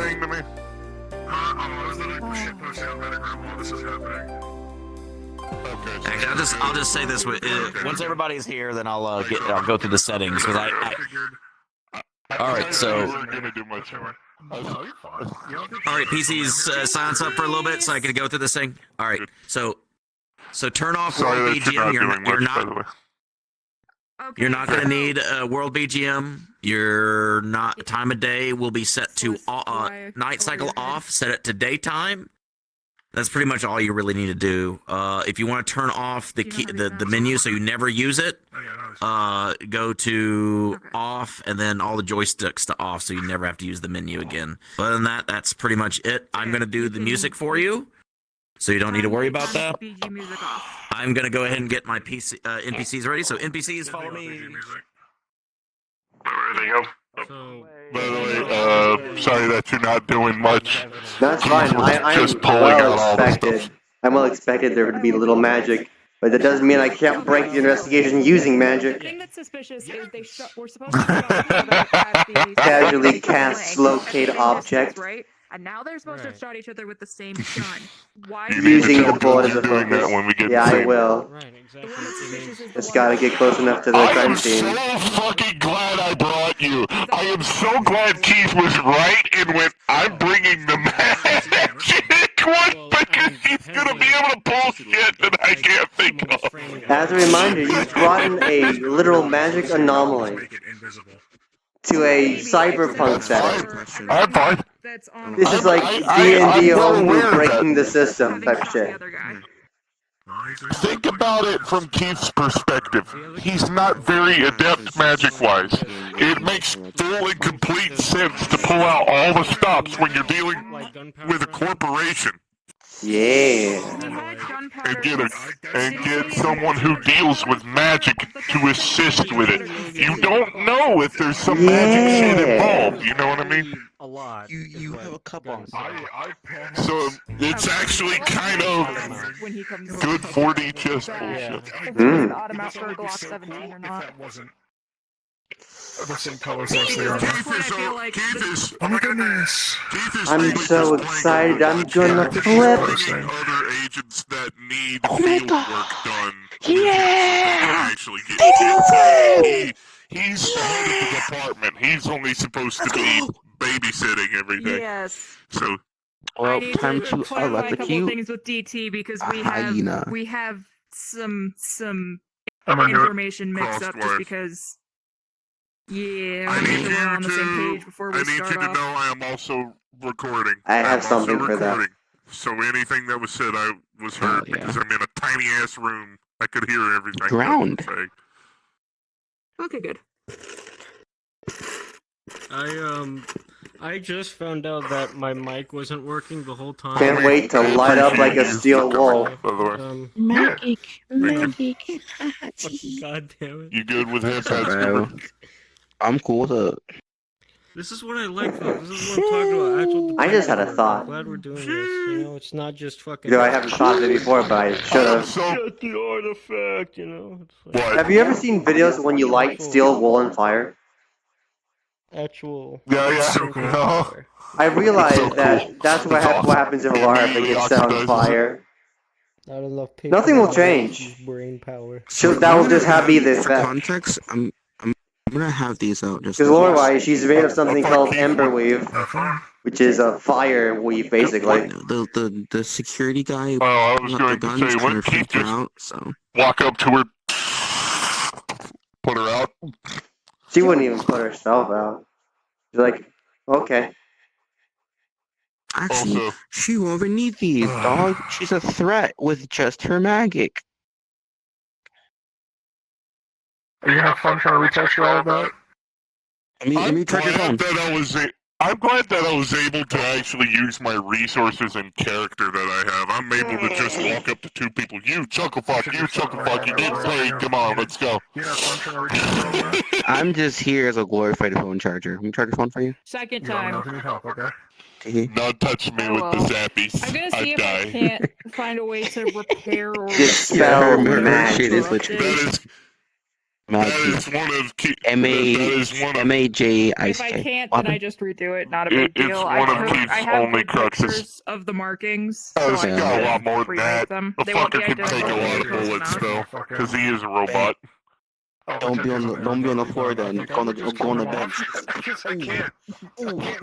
Actually, I'll just say this: once everybody's here, then I'll go through the settings because All right, so. All right, PC's silence up for a little bit so I can go through this thing. All right, so turn off World BGM. You're not going to need World BGM. Your time of day will be set to night cycle off. Set it to daytime. That's pretty much all you really need to do. If you want to turn off the menu so you never use it, go to off and then all the joysticks to off so you never have to use the menu again. Other than that, that's pretty much it. I'm going to do the music for you, so you don't need to worry about that. I'm going to go ahead and get my NPCs ready. So NPCs, follow me. There they go. By the way, sorry that you're not doing much. That's fine. I'm well expected there to be a little magic, but that doesn't mean I can't break the investigation using magic. The thing that's suspicious is we're supposed to Casually cast locate object. Right? And now they're supposed to shot each other with the same gun. Why? Using the bullet as a focus. Yeah, I will. Right, exactly. Just gotta get close enough to the crime scene. I am so fucking glad I brought you. I am so glad Keith was right and went, I'm bringing the magic one because he's gonna be able to pull shit that I can't think of. As a reminder, you've brought in a literal magic anomaly to a cyberpunk setting. I'm fine. This is like D&D homebrew breaking the system type shit. Think about it from Keith's perspective. He's not very adept magic-wise. It makes full and complete sense to pull out all the stops when you're dealing with a corporation. Yeah. And get someone who deals with magic to assist with it. You don't know if there's some magic shit involved, you know what I mean? A lot. You have a cup on. So it's actually kind of good 4D chess bullshit. Oh my goodness! I'm so excited. I'm gonna flip. Other agents that need field work done. Yeah! Actually get he's the head of the department. He's only supposed to be babysitting everything. Yes. So. Well, time to clarify a couple things with DT because we have some information mixed up just because. Yeah, I need we're on the same page before we I need start you to off. know I am also recording. I have I'm also something for that. recording. So anything that was said, I was heard because I'm in a tiny ass room. I could hear everything. Ground. Okay, good. I just found out that my mic wasn't working the whole time. Can't wait to light up like a steel wall. Magic. God damn it. You good with him, I'm cool with it. This is what I like, though. This is what I'm talking about. Actual I just had a thought. I'm glad we're doing this. You know, it's not just fucking. Though I haven't thought of it before, but I should have. Get the artifact, you know. It's like Have you ever seen videos when you light steel wool on fire? actual. Yeah. I realized that that's what happens in Alara if it gets set on fire. Not enough Nothing will change. Brain power. So that will just have be the For effect. context, I'm gonna have these out just. Because lore-wise, she's made of something called ember weave, which is a fire weave, basically. The security guy. Well, I was got going the to gun, say, is when kinda Keith freaked just out, so. walk up to her, put her out. She wouldn't even put herself out. She's like, okay. Actually, Also- she won't even need these, dog. She's a threat with just her magic. Are you gonna have fun trying to retouch all of that? Let me I'm charge your phone. glad that I was I'm glad that I was able to actually use my resources and character that I have. I'm able to just walk up to two people. You chuckle fuck, you get paid. Come on, let's go. I'm just here as a glorified phone charger. Can we charge your phone for you? Second time. Not touch me with the zappies. I'm gonna see I if I die. can't find a way to repair or Dispel her shit is corrupted. That is one of Keith. M-A-J-I-C-K. If I can't, then I just redo it. Not a big It's deal. one of Keith's I have only good cruxes. pictures of the markings. Oh, so he I got a can lot more than remake that. them. The They won't be fucker can take a identical, lot of but close bullets enough. though, because he is a robot. Don't be on the floor then. Go on the bed.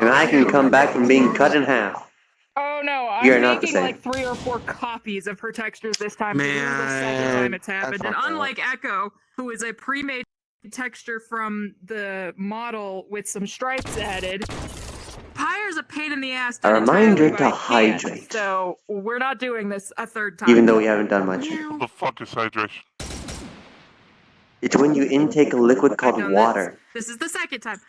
And I can come back from being cut in half. Oh no, You're I'm not the making same. like 3 or 4 copies of her textures this time. Man, This is the second time it's happened. that's And fucked up. unlike Echo, who is a pre-made texture from the model with some stripes added, Pyre's a pain in the ass. A done reminder entirely to by hand, hydrate. So we're not doing this a third time. Even though we haven't done much. What the fuck is hydration? It's when you intake a liquid called done water. This is the second time.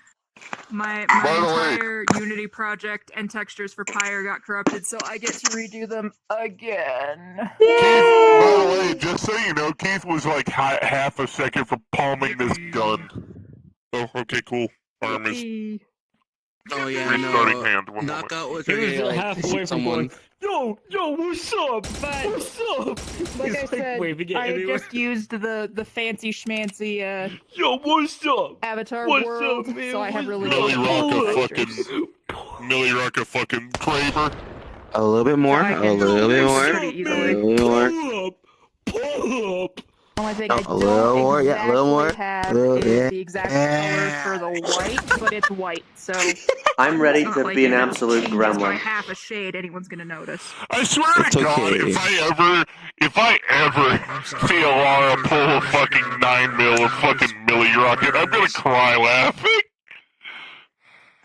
My By the way- entire Unity project and textures for Pyre got corrupted, so I get to redo them again. Keith, by the way, just so you know, Keith was like half a second from palming this gun. Oh, okay, cool. Arm is Oh yeah, restarting no. hand. One moment. Knockout was He was ready to like, halfway shoot from someone. going, yo, what's up? But What's up? like He's I said, waving it I everywhere. just used the fancy schmancy Yo, what's up? avatar What's world, up, man? so I have really Millie good Rock a textures. Millie Rock a fucking Craver. A little bit more. I A can little bit do more. pretty A easily. little bit more. Pull up. Pull up. Only thing Oh, I a little more, don't yeah, a little more. exactly have Little- is yeah. the exact color for the white, but it's white, so I'm ready it's not to like be an if it absolute changes by gremlin. half a shade, anyone's gonna notice. I swear It's to God, okay. if I ever see Alara pull a fucking 9mm of fucking Millie Rocket, I'm gonna cry laughing.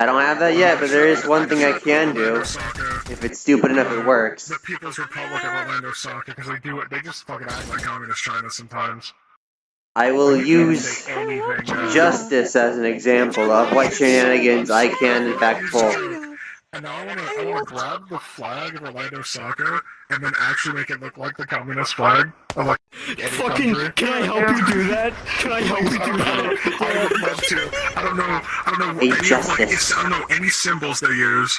I don't have that yet, but there is one thing I can do. If it's stupid enough, it works. The People's Republic of Orlando suck because they do it. They just fucking act like communist China sometimes. I will You can't use say anything. justice as an example of what shenanigans I can in fact pull. And now I wanna grab the flag of Orlando soccer and then actually make it look like the communist flag of like any Fucking, country. can I help you do that? Can I help you do that? I would love to. I don't know A any of, like, justice. I don't know any symbols they use.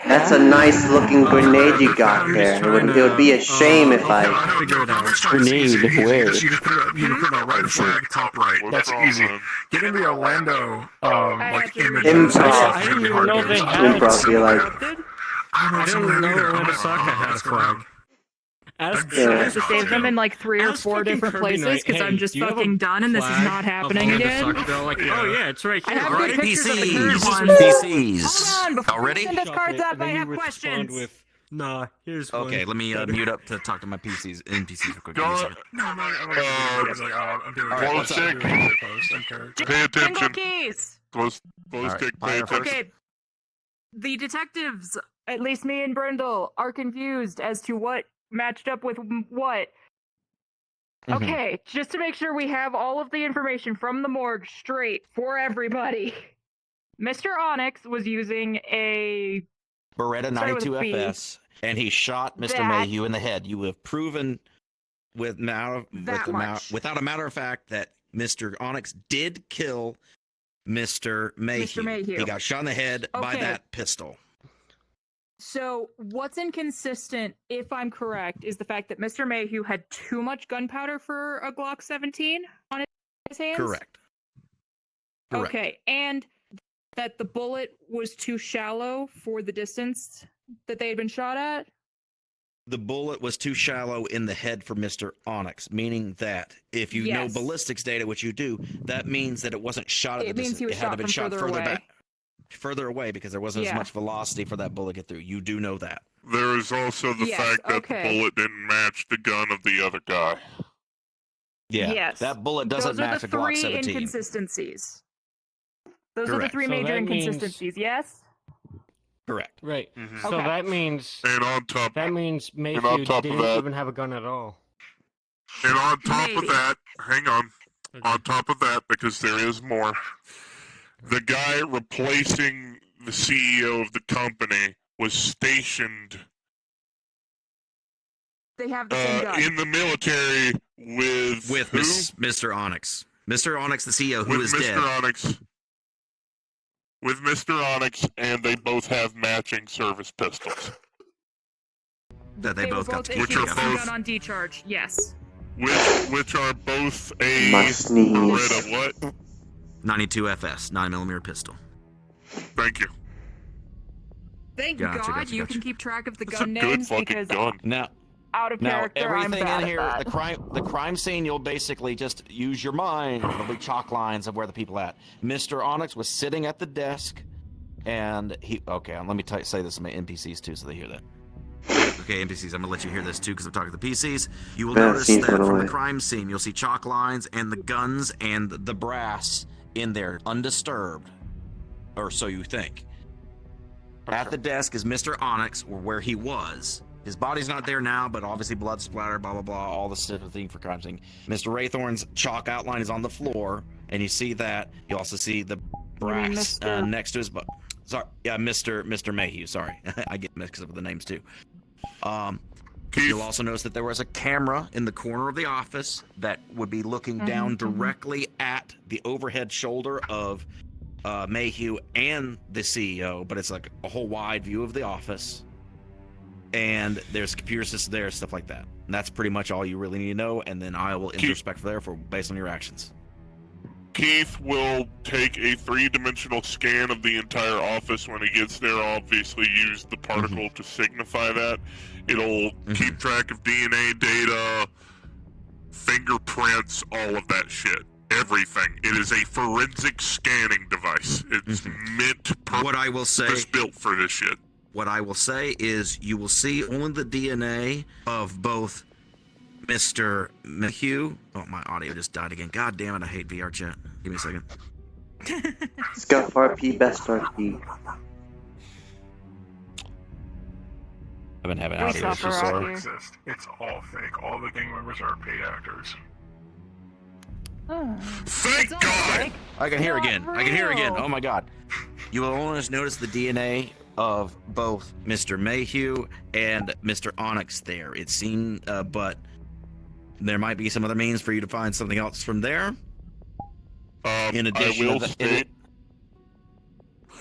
That's a nice looking grenade you got there. It would be a shame if I... I figure it out. Grenade, where? You just put it on right flag, top right. That's easy. Getting the Orlando like image. Improv. I didn't even know they had Improv, be like... I didn't even know Orlando Soccer had a flag. Ask, Yeah. I have to save them in like 3 or ask 4 fucking different Kirby places Knight, because hey, I'm just do you have a fucking done and this is flag not of happening Orlando again. Soccer? They're like, oh yeah, it's right I here. have All good right, pictures of the PCs. current ones. PCs. Hold on, before Y'all ready? you send us cards up, I have questions. With, nah, here's one. Okay, let me mute up to talk to my PCs, NPCs real quick. Go- Give me a second. No, I'm doing All right, it. what's up? I'm doing it post and character. Pay Jingle attention. keys! Close Alright, stick, pay fire first. attention. Okay. The detectives, at least me and Brindle, are confused as to what matched up with what. Mhm. Okay, just to make sure we have all of the information from the morgue straight for everybody. Mr. Onyx was using a Beretta Started with a B. 92FS, and he shot Mr. That- Mayhew in the head. You have proven without much. a matter of fact that Mr. Onyx did kill Mr. Mayhew. Mayhew. He got shot in the head by Okay. that pistol. So, what's inconsistent, if I'm correct, is the fact that Mr. Mayhew had too much gunpowder for a Glock 17 on his hands? Correct. Correct. Okay, and that the bullet was too shallow for the distance that they had been shot at? The bullet was too shallow in the head for Mr. Onyx, meaning that if you know Yes. ballistics data, which you do, that means that it wasn't shot at It the means distance. he was It had to shot been from shot further further away. back. Further away because there wasn't as Yeah. much velocity for that bullet to get through. You do know that. There is also the Yes, fact that okay. the bullet didn't match the gun of the other guy. Yeah. Yes. That bullet doesn't Those are match the a Glock 3 17. inconsistencies. Those are the Correct. 3 So major that means- inconsistencies, yes? Correct. Right. Mhm. So Okay. that means And on top Mayhew top of didn't that- even have a gun at all. And on top Maybe. of that, hang on. On top of that, because there is more, the guy replacing the CEO of the company, was stationed They have the same gun. in the military with who? Mr. Onyx. Mr. Onyx, the CEO, who With is Mr. dead. Onyx. With Mr. Onyx, and they both have matching service pistols. That they both got to issued keep. Which are the same both- gun on decharge. Yes. Which are both a Must sneeze. Beretta what? 92 FS, 9mm pistol. Thank you. Thank Gotcha, God gotcha, you gotcha. can keep track of the It's a gun good names fucking because gun. Now, out of character, I'm everything bad in here, at that. the crime scene, you'll basically just use your mind. There'll be chalk lines of where the people at. Mr. Onyx was sitting at the desk, and he. Okay, let me say this to my NPCs too, so they hear that. Okay, NPCs, I'm gonna let you hear this too because I'm talking to the PCs. You will That notice scene's that went from the away. crime scene, you'll see chalk lines and the guns and the brass in there, undisturbed, or so you think. At the desk is Mr. Onyx, or where he was. His body's not there now, but obviously blood splatter, blah, blah, blah, all the stuff thing for crime scene. Mr. Raythorn's chalk outline is on the floor, and you see that. You also see the brass next to his butt. Sorry, yeah, Mr. Mayhew, sorry. I get mixed up with the names too. You'll also notice that there was a camera in the corner of the office that would be looking down directly at the overhead shoulder of Mayhew and the CEO, but it's like a whole wide view of the office. And there's computer systems there, stuff like that. And that's pretty much all you really need to know, and then I will introspect from there based on your actions. Keith will take a 3-dimensional scan of the entire office when he gets there. Obviously, use the particle to signify that. It'll keep track of DNA data, fingerprints, all of that shit. Everything. It is a forensic scanning device. It's meant What I will say, built for this shit. What I will say is you will see only the DNA of both Mr. Mayhew. Oh, my audio just died again. God damn it, I hate VRChat. Give me a second. Scuff RP, best RP. I've been having We audio suffer issues, out so... here. Exist. It's all fake. All the gang members are paid actors. Thank God! I can hear Not again. I can hear again. real. Oh my God. You will almost notice the DNA of both Mr. Mayhew and Mr. Onyx there. It's seen, but there might be some other means for you to find something else from there. In addition, I will state,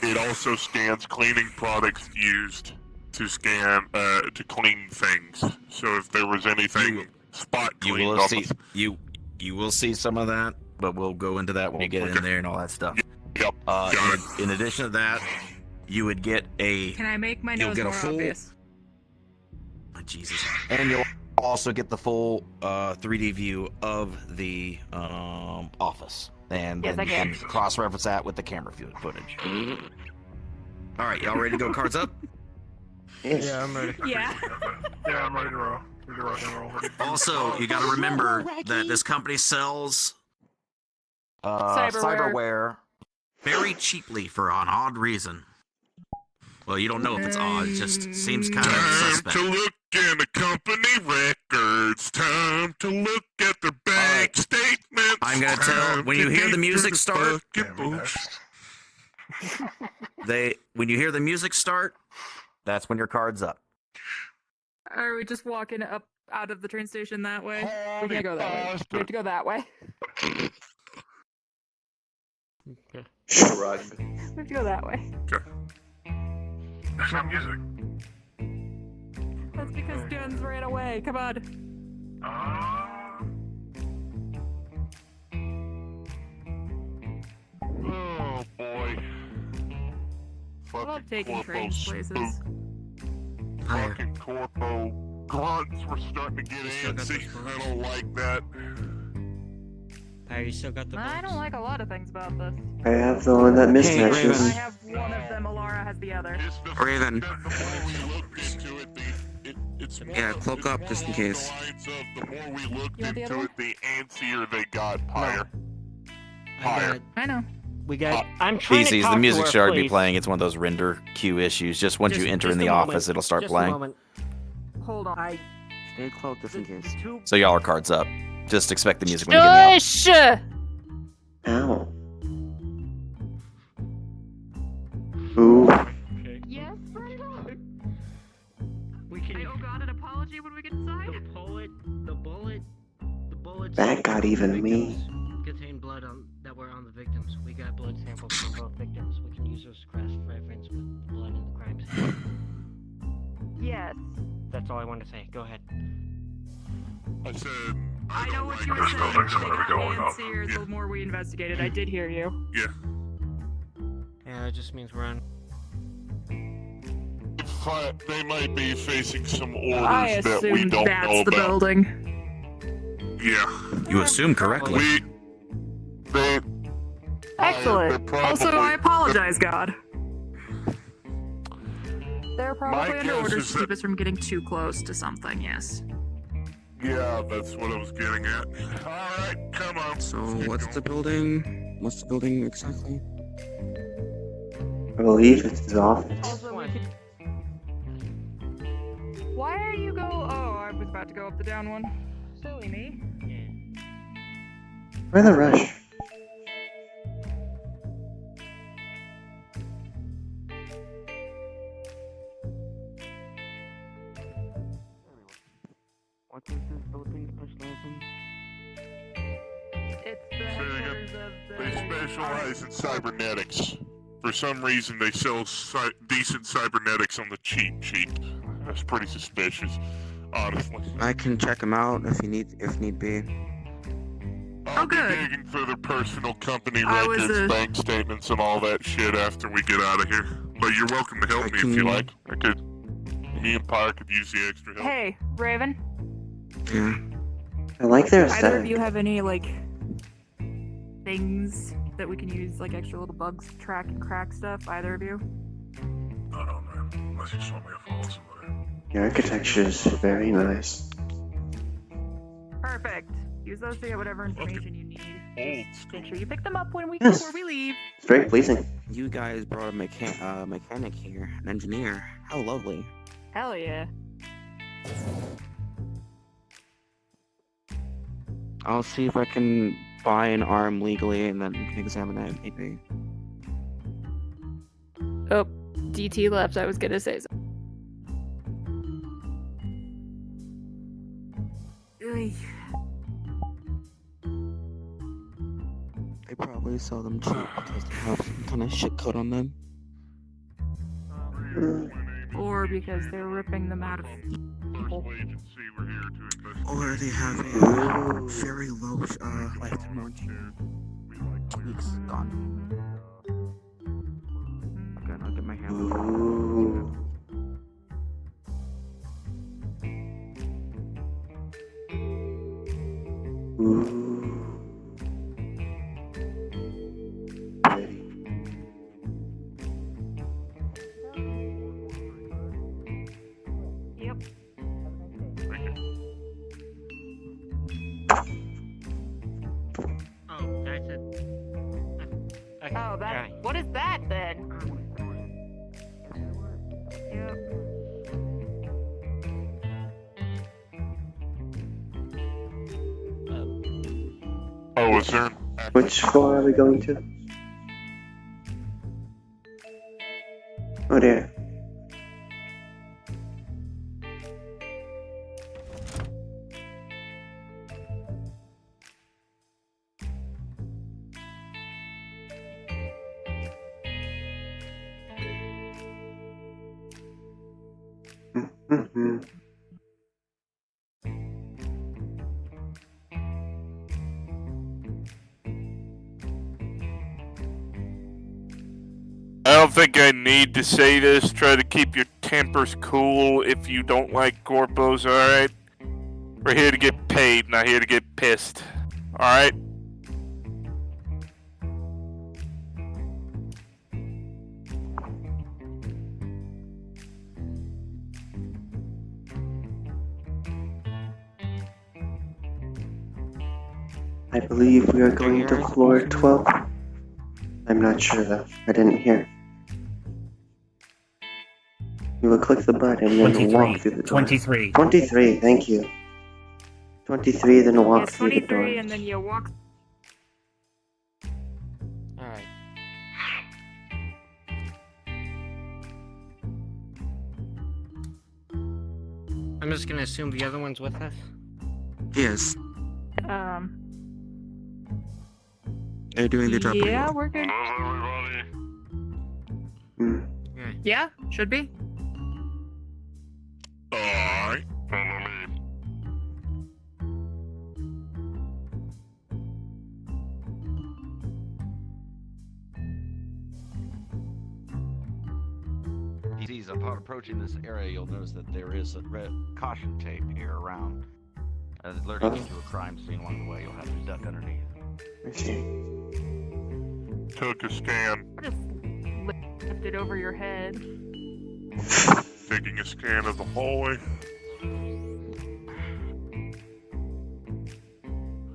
it also scans cleaning products used to scan, to clean things. So if there was anything spot you cleaned will on see the... you will see some of that, but we'll go into that when we get in there and all that stuff. Yep. In addition to that, you would get a. Can I make my You'll nose get a more full- obvious? Oh, Jesus. And you'll also get the full 3D view of the office. And Yes, then I you can. can cross-reference that with the camera footage. All right, y'all ready to go? Cards up? Yes. Yeah, I'm ready. Yeah. Yeah, I'm ready to roll. Ready to rock and roll. Also, you got to remember that this company sells cyberware very cheaply for an odd reason. Well, you don't know if it's odd. It just seems kind of Time suspect. to look in the company records. Time to look at their bank statements. I'm gonna tell Time when you to hear the dig music through start. fucking books. When you hear the music start, that's when your card's up. Are we just walking up out of the train station that way? We can't go that way. We have to go that way. Shrug. We have to go that way. There's no music. That's because Duns ran away. Come on. Oh boy. I love Fucking taking corpo trains places. spook. Fucking corpo grunts were starting to get Still got antsy. those I don't like that. You still got the I don't like a lot of things about this. I have the one that Hey, I mismatches. have one of them. Alara has the other. It's the Raven. fact that the more we looked into it, it's more Yeah, of- cloak it's up more just in along case. the lines of the more we looked You want the into other it, the antsier they got higher. Higher. I know. We got. I'm trying to PCs, talk the to music her, should already be please. playing. It's one of those render queue issues. Just once you enter in the a moment. office, it'll start Just a playing. moment. Hold on. Stay cloaked just in case. So y'all are cards up. Just expect the music when you get me out. Ow. Ooh. We can. I owe God an apology when we get inside. The bullets. That got even me. Contain blood that were on the victims. We got blood samples from both victims. We can use those to cross reference with blood in the crime scene. Yes. That's all I wanted to say. Go ahead. I said. I know what you were saying. They got fancier the more we investigated. I did hear you. Yeah. Yeah, that just means we're on. They might be facing some I orders that we assume don't that's know the about. building. Yeah. You assume correctly. They. Excellent. they're Also, probably- I apologize, God. They're My probably under guess orders is to keep that- us from getting too close to something, yes. Yeah, that's what I was getting at. Alright, come on. So what's the building? What's the building exactly? I believe it's his office. Also, we could... Why are you Oh, I was about to go up the down one. Silly me. Why the rush? What does this building specialize in? It's the Say it again. headquarters of the... They specialize in cybernetics. For some reason, they sell decent cybernetics on the cheap. That's pretty suspicious, honestly. I can check them out if need be. I'll be good. digging for their personal company I was, records, bank statements, and all that shit after we get out of here. But you're welcome to help I me if you can- like. Me and Pyre could use the extra help. Hey, Raven. Yeah. I like their Either of aesthetic. you have any, like, things that we can use, like extra little bugs to track and crack stuff? Either of you? I don't know, unless you just want me to follow somebody. The architecture is very nice. Perfect. Use those to get whatever information you need. Old Just school. make sure you pick them up Yes. before we leave. It's very pleasing. You guys brought a mechanic here, an engineer. How lovely. Hell yeah. I'll see if I can buy an arm legally and then we can examine it maybe. Oh, DT left. I was gonna say something. They probably sell them cheap because they have some kind of shit coat on them. Or because they're ripping them out of people. Agency, we're here to investigate. Or they have a very low lifetime warranty. Tweaks gone. Okay, I'll get my hand. Ooh. Ooh. Pretty. Yep. Oh, that's it. Okay. Oh, that. Alright. What is that then? Yep. Oh, is there an Which floor are we going to? Oh dear. Mm-hmm. I don't think I need to say this. Try to keep your tempers cool if you don't like corpos, alright? We're here to get paid, not here to get pissed. Alright? I believe we are going to floor 12. I'm not sure though. I didn't hear. You will click the button and then walk through the door. 23. 23, thank you. 23, then walk Yeah, through the 23, door. and then you walk. Alright. I'm just gonna assume the other one's with us. Yes, Um, they're doing their job. yeah, we're good. Hmm. Okay. Yeah, should be. Alright. Follow me. PCs, upon approaching this area, you'll notice that there is a red caution tape here around. Alerting you to a crime scene along the way, you'll have to duck underneath. I see. Took a scan. Just lift it over your head. Taking a scan of the hallway.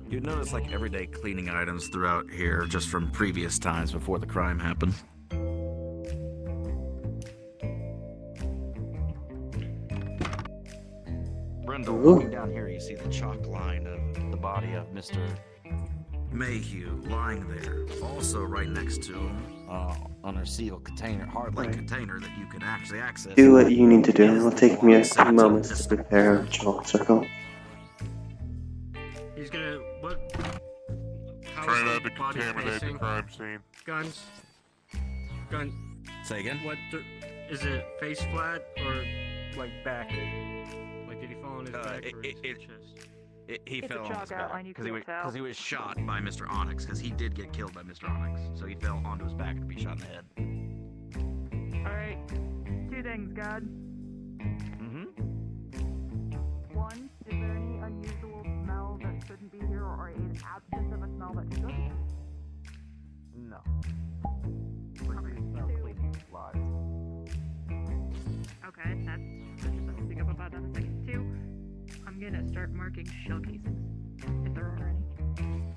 You'd notice like everyday cleaning items throughout here just from previous times before the crime happened. Brenda, looking down here, you see the chalk line of the body of Mr. Mayhew lying there. Also right next to him, on a sealed container, hard-link container that you can actually access. Do what you need to do. It'll take me a few moments to prepare a ritual circle. He's gonna what? How Try is not the to body contaminate the facing? crime scene. Guns. Gun. Say again? What? Is it face flat or like back? Like did he fall on his back or his chest? He It's fell a on chalk his back outline, you because can't tell. he was shot by Mr. Onyx, because he did get killed by Mr. Onyx, so he fell onto his back to be shot in the head. Alright, two things, God. Mm-hmm. One, is there any unusual smell that shouldn't be here or an absence of a smell that should? No. Okay, that's just something to think about that in a second. Two, I'm gonna start marking shell casings, if there are any.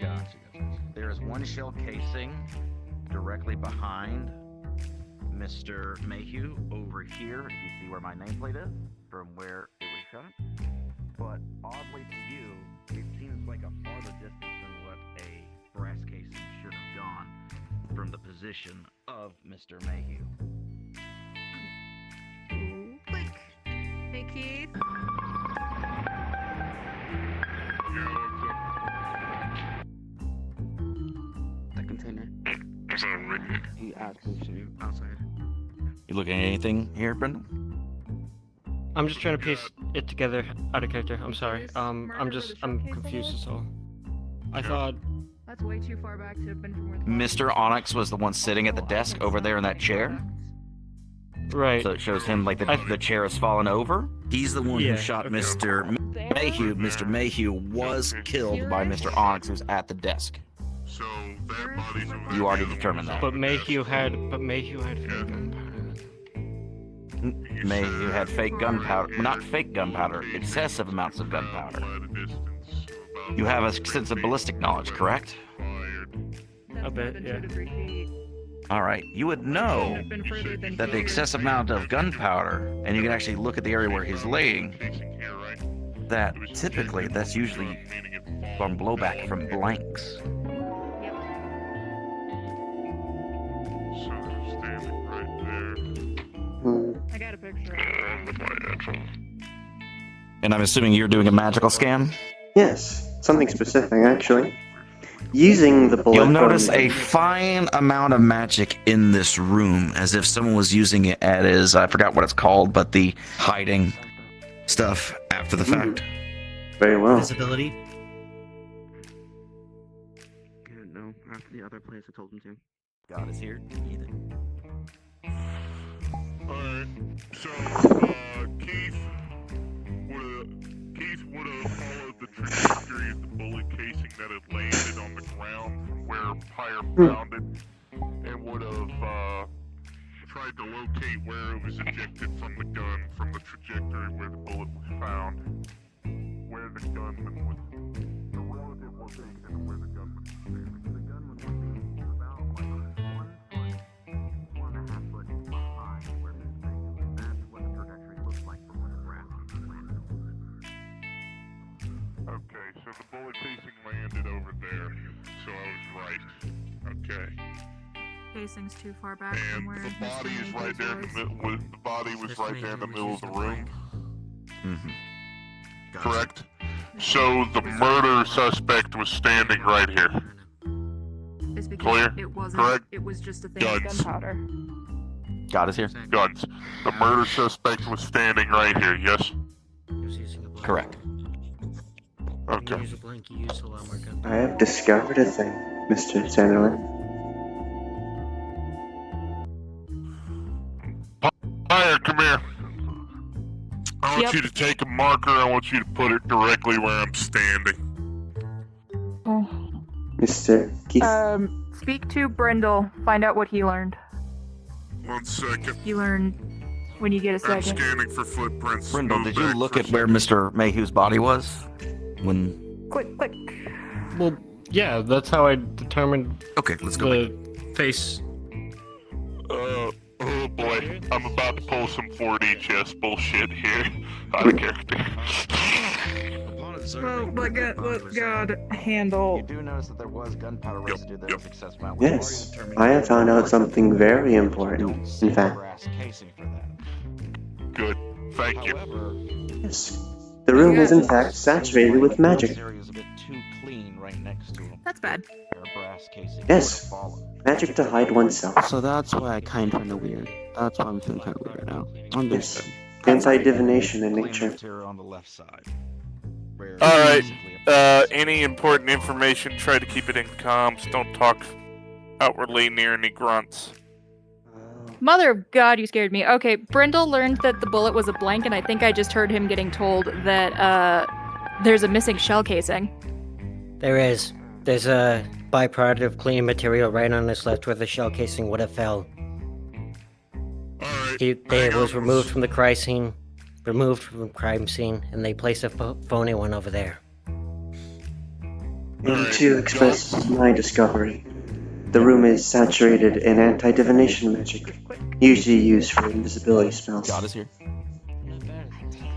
Gotcha. There is one shell casing directly behind Mr. Mayhew over here, if you see where my nameplate is, from where it was shot. But oddly to you, it seems like a farther distance than what a brass casing should have gone from the position of Mr. Mayhew. Click. Hey, Keith. The container. He asked me to outside. You looking at anything here, Brendan? I'm just trying to piece it together out of character. I'm sorry. I'm confused as all. I thought That's way too far back to have been from where the Mr. Onyx was the one sitting at the desk over there in that chair. right. So it shows him like the chair has fallen over. He's the one Yeah, who shot okay. Mr. Mayhew. Mr. Mayhew was killed by Mr. Onyx, who's at the desk. So that body's over there. You already determined that. But Mayhew had fake gunpowder. Mayhew had fake gunpowder. Well, not fake gunpowder, excessive amounts of gunpowder. You have extensive ballistic knowledge, correct? I bet, yeah. Alright, you would know that the excessive amount of gunpowder, and you can actually look at the area where he's laying, that typically that's usually from blowback from blanks. So they're standing right there. I got a picture. And I'm assuming you're doing a magical scan? Yes, something specific actually. Using the bullet. You'll notice a fine amount of magic in this room, as if someone was using it as, I forgot what it's called, but the hiding stuff after the fact. Very well. Visibility. No, after the other place I told him to. God is here. Alright, so Keith would have followed the trajectory of the bullet casing that had landed on the ground from where Pyre found it, and would have tried to locate where it was ejected from the gun, from the trajectory where the bullet was found, where the gunman was, the relative location of where the gunman was standing. The gunman was about like 1.5 foot behind where Miss Mayhew was. That's what the trajectory looks like from where the grass landed. Okay, so the bullet casing landed over there, so I was right. Okay. Casing's too far back from And where the body Mr. is right there in the Mayhew's middle. The body was right there in the middle of the room. Mm-hmm. Correct? So the murder suspect was standing right here. It's because Clear? it wasn't. Correct? It was just a thing Guns. of gunpowder. God is here? Guns. The murder suspect was standing right here, yes? He was using a blank. Correct. When Okay. you use a blank, you use a lot more gun. I have discovered a thing, Mr. Sanderlin. Fire, come here. I want Yep. you to take a marker. I want you to put it directly where I'm standing. Mr. Keith. Speak to Brindle. Find out what he learned. 1 second. He learned when you get a I'm second. scanning for footprints. Brindle, Move did you back look for a at where second. Mr. Mayhew's body was? When... Quick, quick. Well, yeah, that's how I determined Okay, let's go. the face. Oh boy, I'm about to pull some 4D chess bullshit here. Out of character. Well, let God handle. You do notice that there was gunpowder residue that yep. was accessible. Yes, I have found out something very important, in fact. Good. Thank you. However, Yes. The room is in fact saturated with magic. this area is a bit too clean right next to him. That's bad. Brass casing Yes. would have fallen. Magic to hide oneself. So that's why I kind of weird. That's why I'm feeling kind of weird right now. Yes. Understood. Anti-divination in Clean nature. material on the left side. Where Alright, basically a- any important information, try to keep it in comms. Don't talk outwardly near any grunts. Mother of God, you scared me. Okay, Brindle learned that the bullet was a blank, and I think I just heard him getting told that there's a missing shell casing. There is. There's a byproduct of clean material right on this left where the shell casing would have fell. Alright. It was removed from the crime scene, and they placed a phony one over there. And to express my discovery, the room is saturated in anti-divination magic, usually used for invisibility spells. God is here.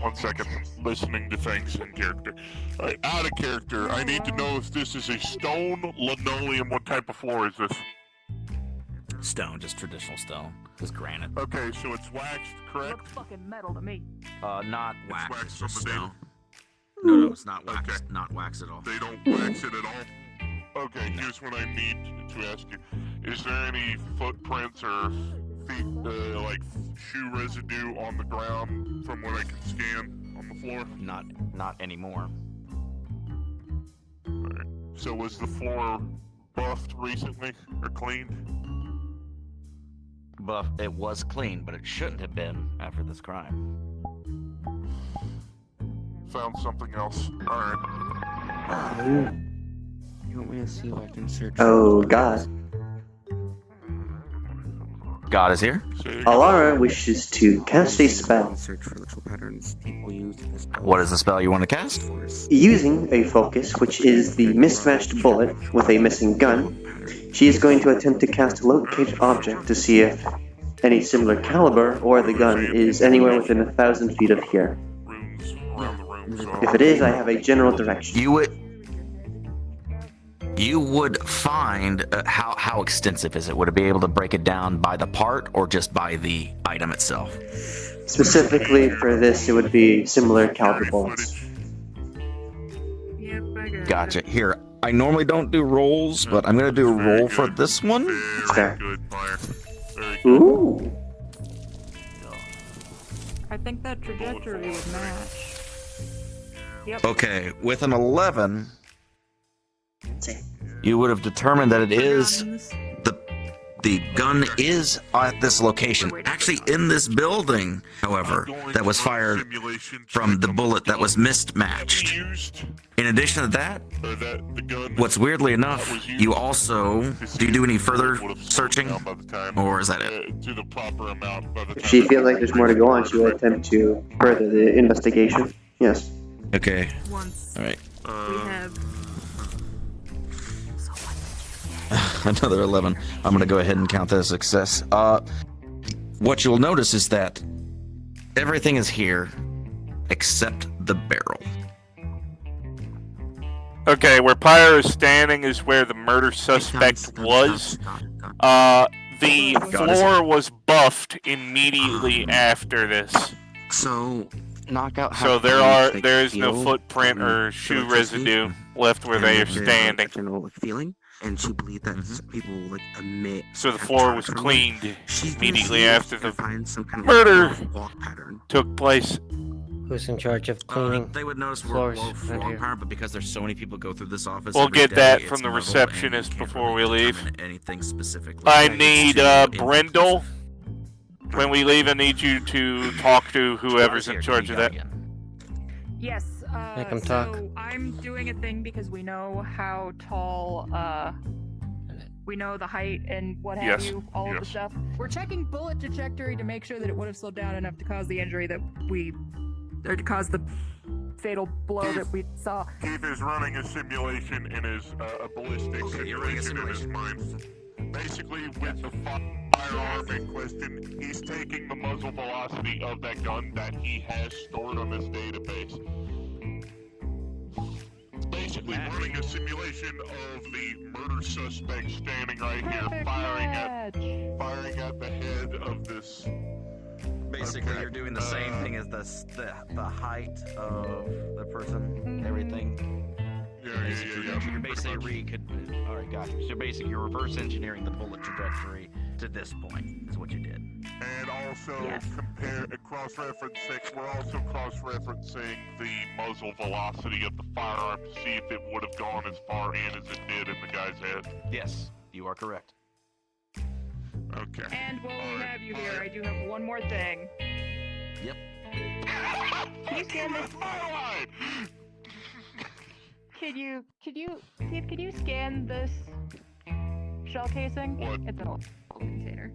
1 second. Listening to things in character. Alright, out of character. I need to know if this is a stone, linoleum, what type of floor is this? Stone, just traditional stone. Just granite. Okay, so it's waxed, correct? Looks fucking metal to me. Not It's wax, waxed it's from just the stone. data. No, it's not wax. Okay. Not wax at all. They don't wax it at all? Okay, here's what I need to ask you. Is there any footprints or feet, like shoe residue on the ground from what I can scan on the floor? Not anymore. Alright. So was the floor buffed recently or cleaned? Buff, it was clean, but it shouldn't have been after this crime. Found something else. Alright. You want me to see if I can search? Oh God. God is here. So you go. Alara wishes to cast a spell Search for literal patterns people use in this spell. What is the spell you want to cast? using a focus, which is the mismatched bullet with a missing gun. She is going to attempt to cast a located object to see if any similar caliber or the gun is anywhere within 1,000 feet of here. Rooms around the room. So If it is, I have a general direction. You would find how extensive is it? Would it be able to break it down by the part or just by the item itself? Specifically for this, it would be similar caliber bullets. Yep, I got Gotcha. Here, I normally don't do rolls, but I'm gonna do a roll for this one. Fair. Very good, Fire. Very good. Ooh. I think that trajectory would match. Yep. Okay, with an 11, you would have determined that it is the gun is at this location. Actually, in this building, however, that was fired from the bullet that was mismatched. In addition to that, what's weirdly enough, you also do you do any further searching, or is that it? To the proper amount by the If time she feels like there's more to go on, she will attempt to further the investigation. Yes. Okay. Once All right. we have. Another 11. I'm going to go ahead and count that as a success. What you'll notice is that everything is here except the barrel. Okay, where Pyre is standing is where the murder suspect was. The floor was buffed immediately after this. So, knockout. So have there is no feel, footprint or shoe residue left where and they are there's a standing. general feeling, and she believed that people emit. So the floor was cleaned She's immediately after the find some kind of murder walk pattern. took place. Who's in charge of cleaning? They would notice we're floors low around floor here? power, but because there's so many people go through this office, We'll every get day, that it's from the muddled, receptionist and you can't before we really leave. determine anything specifically. I It's need too Brindle. When we leave, I need you to talk to whoever's in charge of that. Yes, Make 'em talk. so I'm doing a thing because we know how tall, we know the height and what have Yes, you, all of the yes. stuff. We're checking bullet trajectory to make sure that it would have slowed down enough to cause the injury that or to cause the fatal blow that we saw. Keith is running a simulation in his a ballistic you're running a simulation in his mind. Basically, with the firearm in question, he's taking the muzzle velocity of that gun that he has stored on his database. Basically, running a simulation of the murder suspect standing right here, firing at the head of this. Basically, Okay, you're doing the same thing as the height of the person, everything. You're basically alright, got you. So basically, you're reverse engineering the bullet trajectory to this point, is what you did. And also we're also cross-referencing the muzzle velocity of the firearm to see if it would have gone as far in as it did in the guy's head. Yes, you are correct. Okay. And while we have you here, I do have one more thing. Yep. Can you scan this? Could you scan this shell casing? What? It's an old container.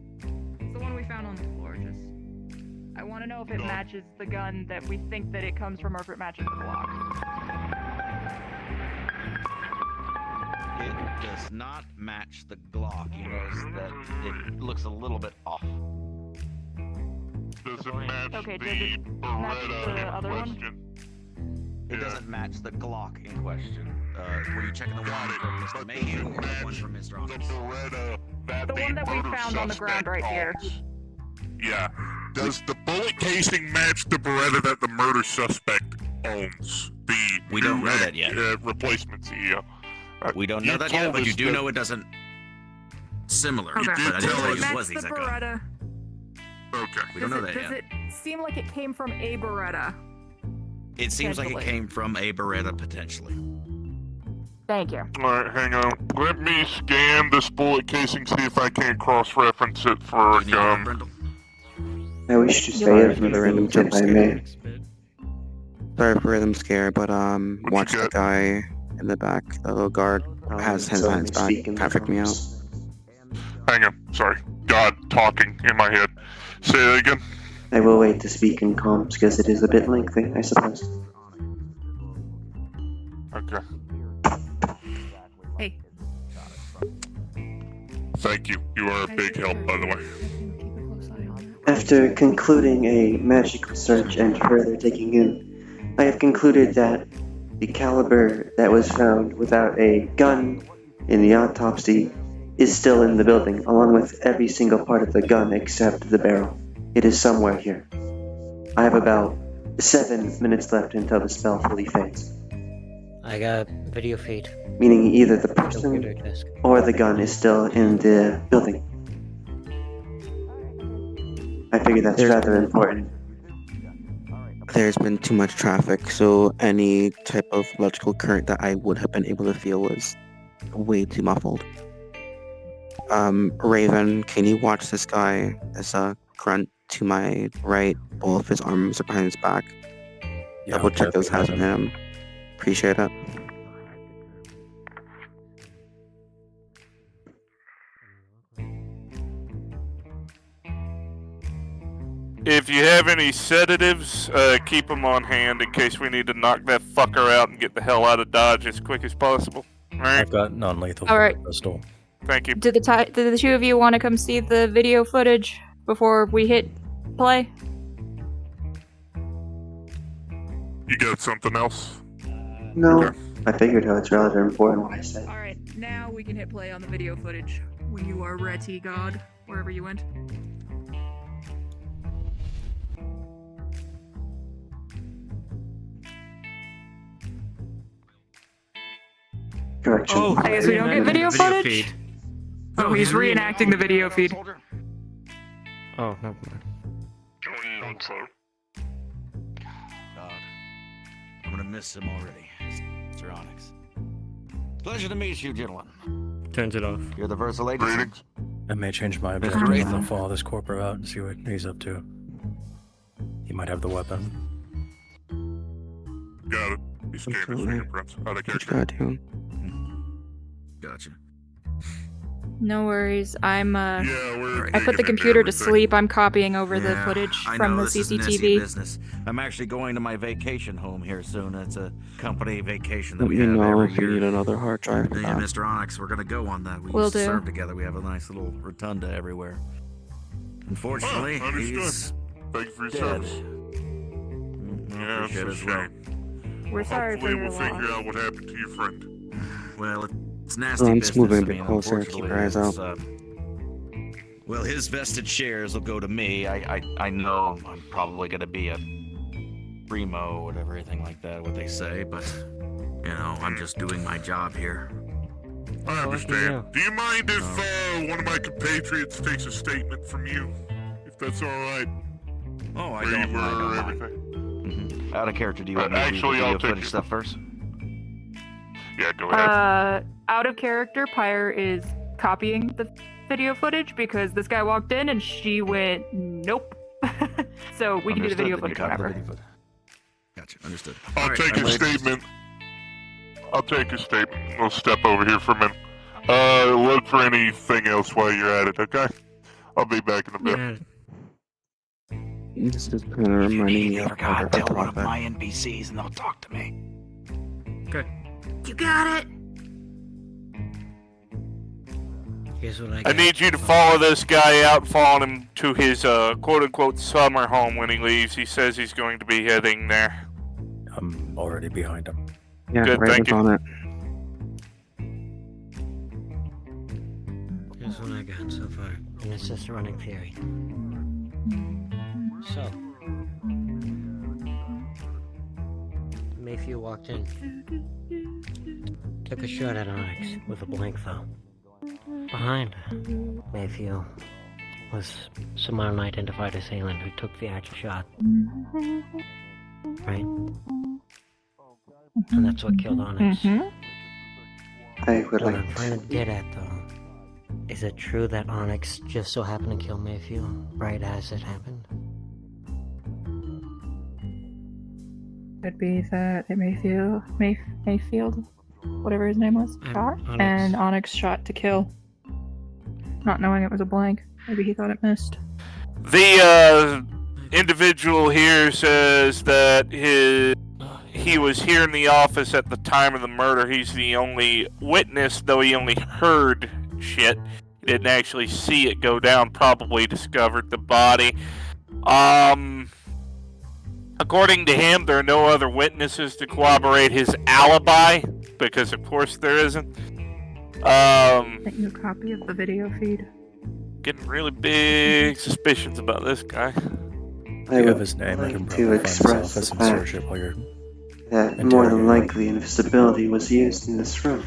It's the one we found on the floor. I want to know if it matches the gun that we think that it comes from, or if it matches the block. It does not match the Glock. You notice that it looks a little bit off. Does it match Okay, the does it match the Beretta other in one? question? It doesn't match the Glock in question. Were you checking the one from Mr. Mayhew or the one from Mr. The Onyx? Beretta that The one that we murder found on the ground suspect right here. owns. Yeah. Does the bullet casing match the Beretta that the murder suspect owns? We don't know that yet. Replacement CEO. We don't know that yet, but you do know it doesn't. Similar, Okay. but I didn't tell you Match it was the the exact gun. Beretta. Okay. We don't know that Does yet. it seem like it came from a Beretta? It seems like it potentially? came from a Beretta potentially. Thank you. Alright, hang on. Let me scan this bullet casing, see if I can cross-reference it for a Do you need help, gun. Brindle? I wish to say another random tip I may. Sorry for random scare, but What watch you the got? guy in the back, the little guard has his so hands back, speak in kind of freaked me out. comms. Hang on. Sorry. God talking in my head. Say that again. I will wait to speak in comms because it is a bit lengthy, I suppose. Okay. Hey. Thank you. You are a big help, by the way. After concluding a magical search and further digging in, I have concluded that the caliber that was found without a gun in the autopsy is still in the building, along with every single part of the gun except the barrel. It is somewhere here. I have about 7 minutes left until the spell fully fades, I got video feed. meaning either the Computer person desk. or the gun is still in the building. I figure that's rather important. There's been too much traffic, so any type of electrical current that I would have been able to feel was way too muffled. Raven, can you watch this guy as a grunt to my right? Both of his arms are behind his back. Double check those hands on him. Appreciate it. If you have any sedatives, keep them on hand in case we need to knock that fucker out and get the hell out of Dodge as quick as possible. Alright? I've got non-lethal All right. pistol. Thank you. Did the two of you want to come see the video footage before we hit play? You got something else? No, I figured how it's rather important what I said. Alright, now we can hit play on the video footage when you are ready, God, wherever you went. Correction. Oh, I guess we don't get video footage? feed. Oh, he's reenacting the video feed. Oh, never mind. God, I'm gonna miss him already, Mr. Onyx. Pleasure to meet you, gentlemen. Turns it off. You're the Versal agency. I may change my Mr. objective Wraith. and follow this corporate out and see what he's up to. He might have the weapon. Got it. He scanned his Absolutely. fingerprints. Out of What you character. gotta do? Gotcha. No worries. I'm Yeah, we're I put the digging into computer to everything. sleep. I'm copying over the Yeah, footage I from know, the this is messy CCTV. business. I'm actually going to my vacation home here soon. It's a company vacation that Let we me have know every if you year. need another hard drive for Me and that. Mr. Onyx, we're gonna go on that. We Will used to do. serve together. We have a nice little rotunda everywhere. Unfortunately, Oh, understood. he's Thank you for your dead. service. I Yeah, appreciate it it's a as well. shame. We're sorry for Hopefully your we'll figure loss. out what happened to your friend. Well, it's nasty I'm business. just moving a I bit mean, closer. Keep unfortunately, your eyes it's, out. well, his vested shares will go to me. I know I'm probably gonna be a primo, whatever, anything like that, what they say, but you know, I'm just doing my job here. I understand. Do you mind if No. one of my compatriots takes a statement from you? If that's alright. Oh, I Where don't you were mind. or I don't mind. everything. Out of character, do you want me to do the actually, video I'll take footage it. stuff first? Yeah, go ahead. Out of character, Pyre is copying the video footage because this guy walked in and she went, nope. So we can do the Understood, video then you footage copy the whenever. video footage. Gotcha, understood. I'll All right, take my a ladies. statement. I'll take a statement. We'll step over here for a minute. Look for anything else while you're at it, okay? I'll be back in a bit. Yeah. This is kind of reminding me of God, tell one of Alara. my NPCs and they'll talk to me. Okay. You got it. Here's what I I got. need you to follow this guy out, follow him to his quote-unquote summer home when he leaves. He says he's going to be heading there. I'm already behind him. Yeah, Good, right thank is you. on it. Here's what I got so far. And it's just a running theory. So. Mayfield walked in. Took a shot at Onyx with a blank thumb. Behind Mayfield was some unidentified assailant who took the actual shot. Right? And that's what killed Onyx. I would What like I'm trying to get at, though, is it true that Onyx just so happened to kill Mayfield right as it happened? Could be that it Mayfield, whatever his name was, shot, Onyx. and Onyx shot to kill. Not knowing it was a blank. Maybe he thought it missed. The individual here says that he was here in the office at the time of the murder. He's the only witness, though he only heard shit. He didn't actually see it go down, probably discovered the body. According to him, there are no other witnesses to corroborate his alibi, because of course there isn't. Sent you a copy of the video feed. Getting really big suspicions about this guy. You I have would his name. I like can to probably find his express office the and search fact it while you're. that more than likely invisibility was used in this room.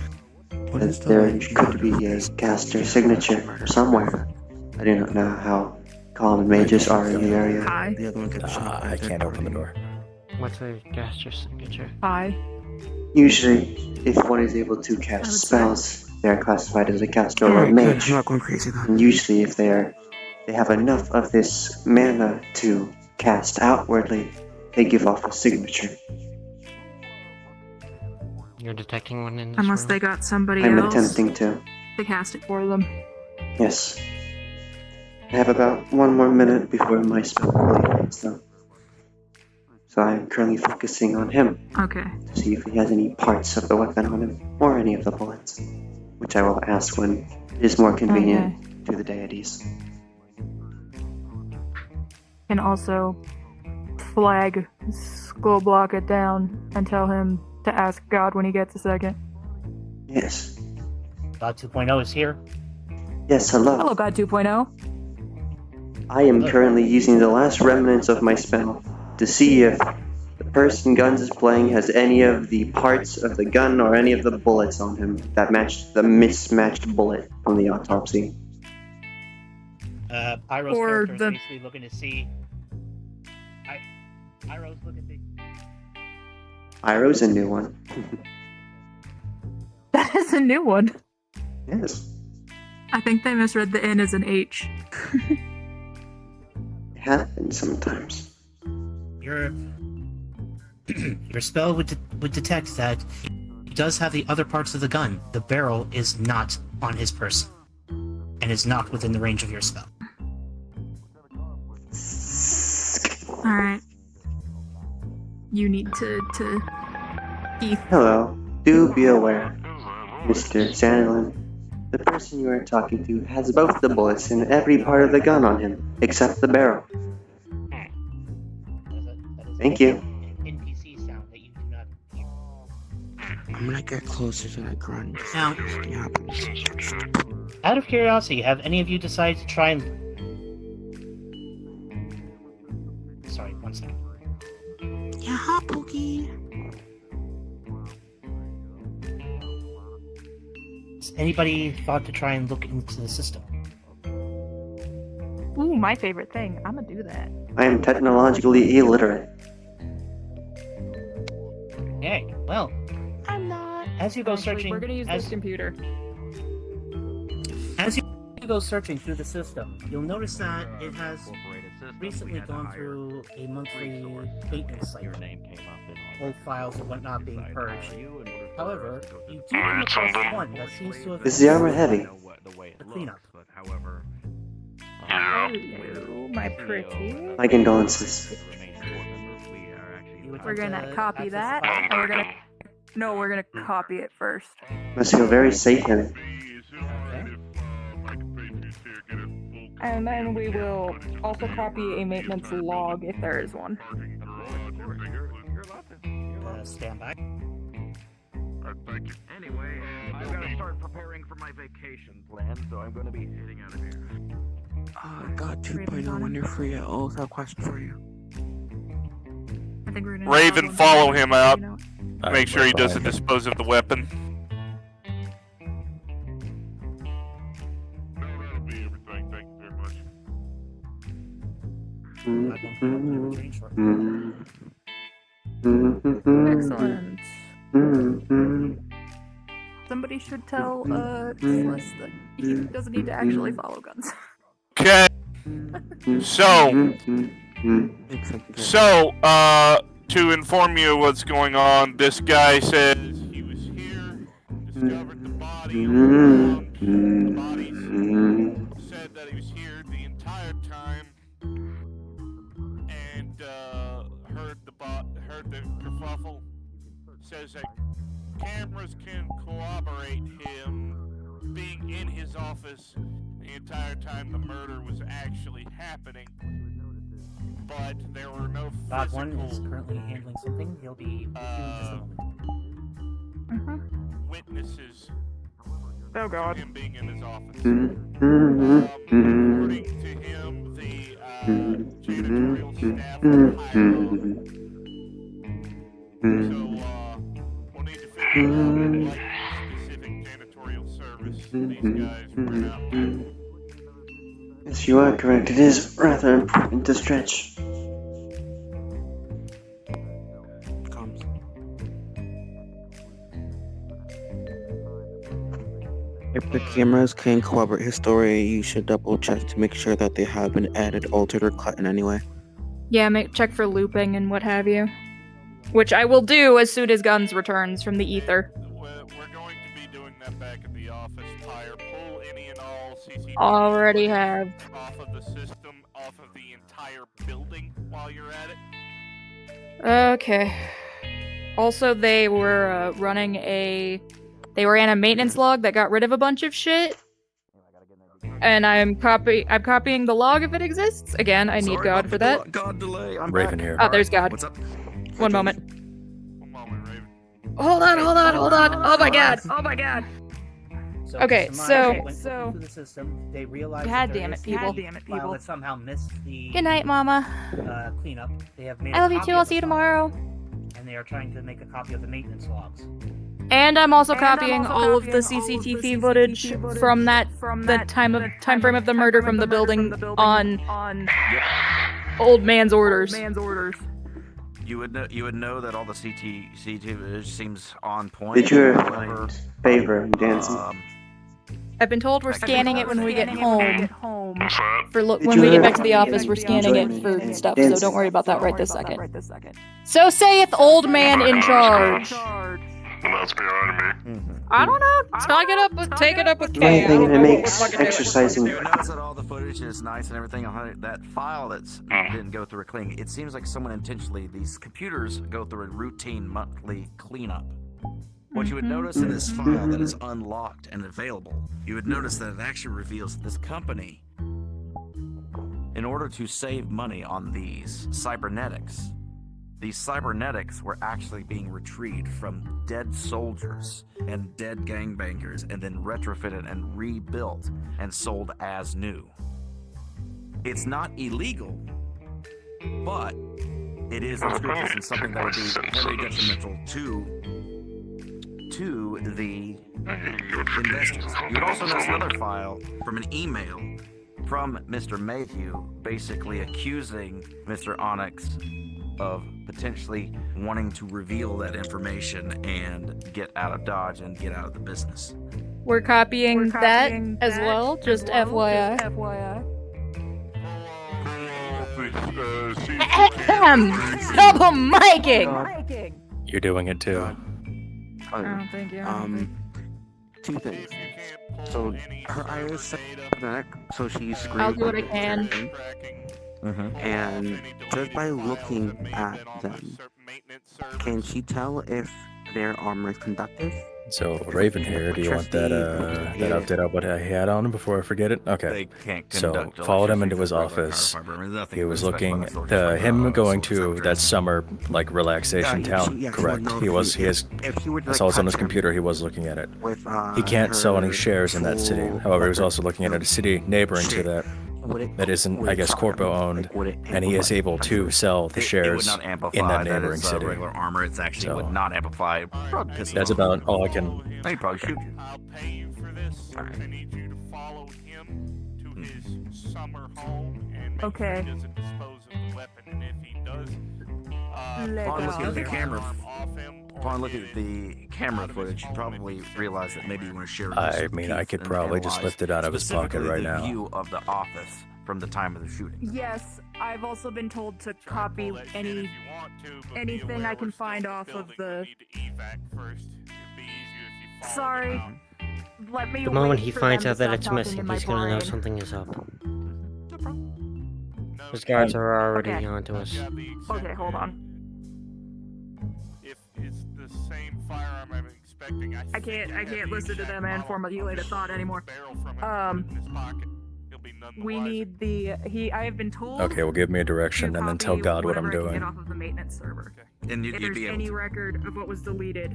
That there could be a caster signature somewhere. I do not know how common mages are in the area. Hi. The other one kept shot. I can't open the door. What's a caster signature? Hi. Usually, if one is able to I would cast say- spells, they are classified as a caster or a Alright, good. mage. I'm not going crazy then. And usually, if they have enough of this mana to cast outwardly, they give off a signature. You're detecting one in this Unless room? they got somebody I'm else attempting to. to cast it for them. Yes. I have about 1 more minute before my spell ends, though. So I am currently focusing on him Okay. to see if he has any parts of the weapon on him, or any of the bullets, which I will ask when it is more convenient to the deities. Can also flag skull block it down and tell him to ask God when he gets a second. Yes. God 2.0 is here. Yes, hello. Hello, God 2.0. I am currently using the last remnants of my spell to see if person Guns is playing has any of the parts of the gun or any of the bullets on him that matched the mismatched bullet from the autopsy. Iroh's Or character is the- basically looking to see. Iroh's looking to. Iroh's a new one. That is a new one. Yes. I think they misread the N as an H. It happens sometimes. Your spell would detect that he does have the other parts of the gun. The barrel is not on his person, and is not within the range of your spell. Alright. You need to Keith. Hello. Do be aware, Mr. Sandlin. The person you are talking to has both the bullets and every part of the gun on him, except the barrel. Thank you. An NPC sound that you do not hear. I'm gonna get closer to that grunt. Now, Something happens. out of curiosity, have any of you decided to try and... Sorry, one second. Yeah, Pokey. Has anybody thought to try and look into the system? Ooh, my favorite thing. I'm gonna do that. I am technologically illiterate. Okay, well, I'm not. as you go Actually, searching... we're gonna use as, this computer. As you go searching through the system, you'll notice that it has recently gone through a monthly maintenance cycle. Old files and whatnot being purged. However, you do come across one that seems to have... Is the armor heavy? The cleanup. Hello, my pretty. My condolences. You would We're attempt gonna to copy access that, the file. and we're gonna... No, we're gonna copy it first. Must feel very safe in it. And then we will also copy a maintenance log if there is one. Stand by. Anyway, I've got to start preparing for my vacation plan, so I'm going to be heading out of here. God 2.0 when you're free, I also have a question for you. I think we're gonna Raven, follow him out. You know. Make sure he doesn't dispose of the weapon. That'll be everything. Thank you very much. I won't be able to retrain shortly. Excellent. Somebody should tell Celeste that he doesn't need to actually follow Guns. Okay. So, to inform you what's going on, this guy says he was here, discovered the body, the bodies, said that he was here the entire time, and heard the kerfuffle. Says that cameras can corroborate him being in his office the entire time the murder was actually happening, but there were no God one is physical currently handling something. He'll be with you in just a moment. witnesses Oh to god. him being in his office. According to him, the janitorial staff were hired. So, we'll need to figure out what specific janitorial service these guys were out to. Yes, you are correct. It is rather important to stretch. Comes. If the cameras can corroborate his story, you should double check to make sure that they have been added, altered, or cut in any way. Yeah, check for looping and what have you. Which I will do as soon as Guns returns from the ether. We're going to be doing that back at the office. Pyre, pull any and all CCTV Already have. off of the system, off of the entire building while you're at it. Okay. Also, they were running a... They ran a maintenance log that got rid of a bunch of shit. And I'm copying the log if it exists. Again, I need God for that. God delay. I'm Raven back. here. Oh, there's God. What's up? One moment. One moment, Raven. Hold on. Oh my god. So Okay, Samaya so- went so- through the system. They realized God that there damn is it, people. a file that somehow missed the Good night, Mama. cleanup. They have made I a love you copy too. I'll of see you the file. tomorrow. they are trying to make a copy of the maintenance logs. And I'm also copying all of the CCTV footage from the time frame of the murder from the building on old man's orders. You would know that all the CCTV seems on point. Did your However, mind favor dancing? I've been told we're scanning it when we get home. For Did when you we get ever back to the office, we're scanning it for stuff, so don't worry about that right this second. So saith old man in charge. That's beyond me. I don't know. Take it up with My Kay. I thing, don't it know makes what we're fucking exercising. You notice that all the footage is nice and everything. That file that's didn't go through a cleaning. It seems like someone intentionally. These computers go through a routine monthly cleanup. What you would notice in this file that is unlocked and available, you would notice that it actually reveals that this company, in order to save money on these cybernetics were actually being retrieved from dead soldiers and dead gangbangers and then retrofitted and rebuilt and sold as new. It's not illegal, but it is unscrupulous and something that would be very detrimental to the investors. You would also notice another file from an email from Mr. Mayhew, basically accusing Mr. Onyx of potentially wanting to reveal that information and get out of Dodge and get out of the business. We're copying that as well, just FYI. Double miking! You're doing it too. Oh, thank you. Two things. So her eye is cybernetic, so she's screaming. I'll do what I can. And just by looking at them, can she tell if their armor is conductive? So Raven here, do you want that that update of what I had on him before I forget it? Okay. So followed him into his office. He was looking him going to that summer like relaxation town. Correct. I saw it on his computer. He was looking at it. He can't sell any shares in that city. However, he was also looking at a city neighboring to that. That isn't, I guess, corpo owned, and he is able to sell the shares in that neighboring city. Regular armor, it's actually would not amplify. That's about all I can. I'd probably shoot you. I'll pay you for this. I need you to follow him to his summer home and make sure he doesn't dispose of the weapon. And if he does, upon looking at the camera, upon looking at the camera footage, you probably realize that maybe you want to share. I mean, I could probably just lift it out of his pocket right now. The view of the office from the time of the shooting. Yes, I've also been told to copy anything I can find off of the. Sorry. Let me. The moment he finds out that it's missing, he's gonna know something is up. His guards are already onto us. Okay, hold on. If it's the same firearm I'm expecting, I can't listen to them and formulate a thought anymore. We need I have been told. Okay, well, give me a direction and then tell God what I'm doing. Get off of the maintenance server. And if there's any record of what was deleted,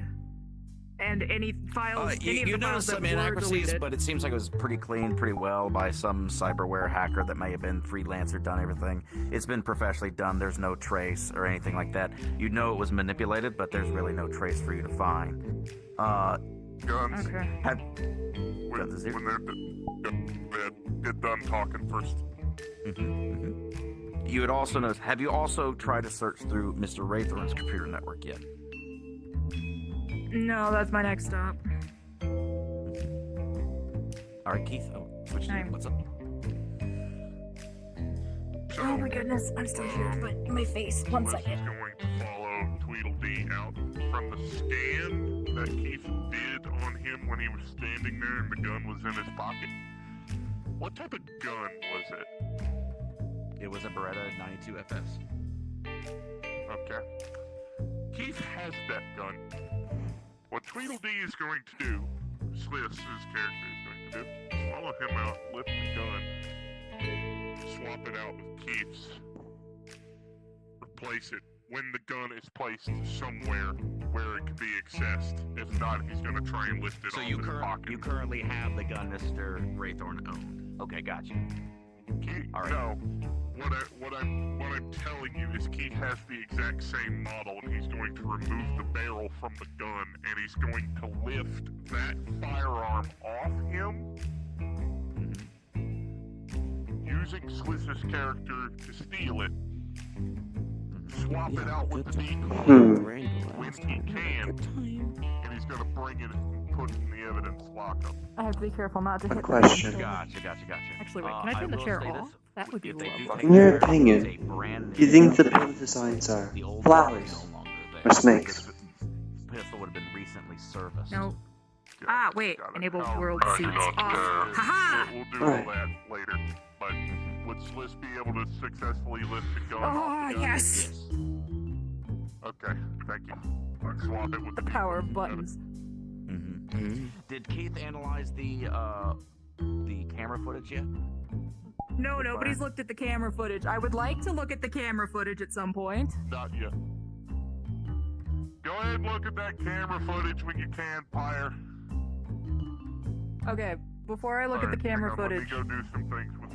and any files. You noticed some inaccuracies, but it seems like it was pretty clean, pretty well by some cyberware hacker that may have been freelancer, done everything. It's been professionally done. There's no trace or anything like that. You know it was manipulated, but there's really no trace for you to find. Guns. Okay. When they're get done talking first. You would also notice. Have you also tried to search through Mr. Raythorn's computer network yet? No, that's my next stop. All right, Keith. Oh, switch to you. What's up? Oh my goodness, I'm still here, but my face. One second. Is going to follow Tweedledee out from the scan that Keith did on him when he was standing there and the gun was in his pocket. What type of gun was it? It was a Beretta 92 FS. Okay. Keith has that gun. What Tweedledee is going to do, Sliss's character is going to do, is follow him out, lift the gun, swap it out with Keith's, replace it when the gun is placed somewhere where it can be accessed. If not, he's going to try and lift it off his pocket. You currently have the gun Mr. Raythorn owned. Okay, gotcha. Keith, all right. No. What I'm telling you is Keith has the exact same model, and he's going to remove the barrel from the gun, and he's going to lift that firearm off him, using Swiss's character to steal it, swap it out with the decoy when he can, and he's going to bring it and put it in the evidence lockup. I have to be careful not to hit the question. Gotcha. Actually, wait, can I turn the chair off? That would be lovely. In your opinion, do you think the build designs are flowers or snakes? Pistol would have been recently serviced. No. Ah, wait. Enable world seats off. Haha! We'll do all that later. But would Sliss be able to successfully lift the gun off the gun? Yes! Okay, thank you. I'll swap it with The power of buttons. Did Keith analyze the camera footage yet? No, nobody's looked at the camera footage. I would like to look at the camera footage at some point. Not yet. Go ahead and look at that camera footage when you can, Pyre. Okay, before I look at the camera footage, Let me go do some things with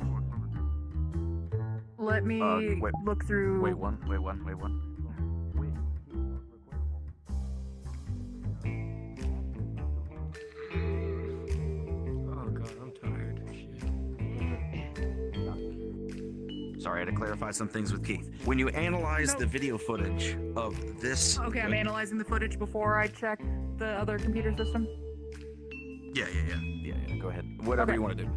let me look through... Wait one. Oh god, I'm tired. Shit. Sorry, I had to clarify some things with Keith. When you analyze the video footage of this... Okay, I'm analyzing the footage before I check the other computer system. Yeah. Go ahead. Whatever you want to do.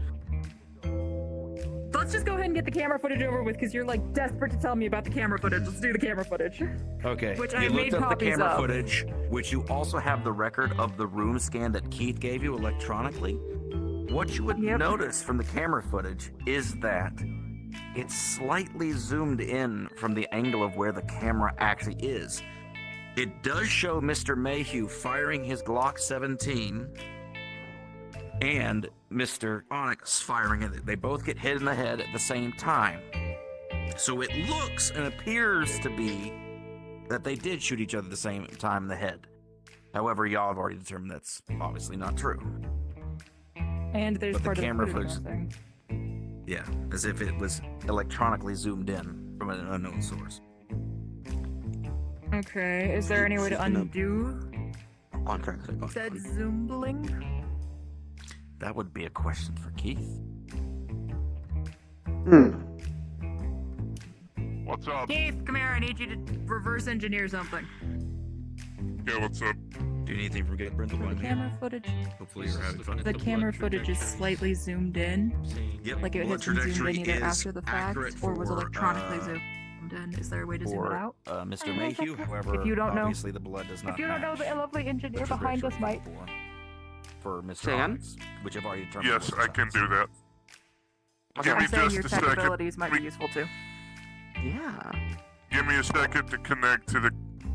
Let's just go ahead and get the camera footage over with, because you're like desperate to tell me about the camera footage. Let's do the camera footage. Okay. Which you I made looked up the copies camera of. footage, which you also have the record of the room scan that Keith gave you electronically. What you would notice from the camera footage is that it's slightly zoomed in from the angle of where the camera actually is. It does show Mr. Mayhew firing his Glock 17 and Mr. Onyx firing it. They both get hit in the head at the same time. So it looks and appears to be that they did shoot each other at the same time in the head. However, y'all have already determined that's obviously not true. And there's But part the camera of the footage, thing. yeah, as if it was electronically zoomed in from an unknown source. Okay, is there any way to undo On said zoomling? That would be a question for Keith. What's up? Keith, come here. I need you to reverse engineer something. Yeah, what's up? Do you need anything from Get Brindle The on here? camera footage. Hopefully you're having fun. The camera footage is slightly zoomed in. Yep. Like it blood has been zoomed in trajectory either is after the fact accurate or was for, electronically zoomed in. Is there a way to zoom it out? Mr. Mayhew, however, If you don't know- obviously the blood does not If you don't know, match the lovely engineer the behind us trajectory might. for Mr. Say again? Onyx, which I've already determined. Yes, was I can do that. Give I'm me saying just your a tech second. abilities might be useful too. Yeah. Give me a second to connect to the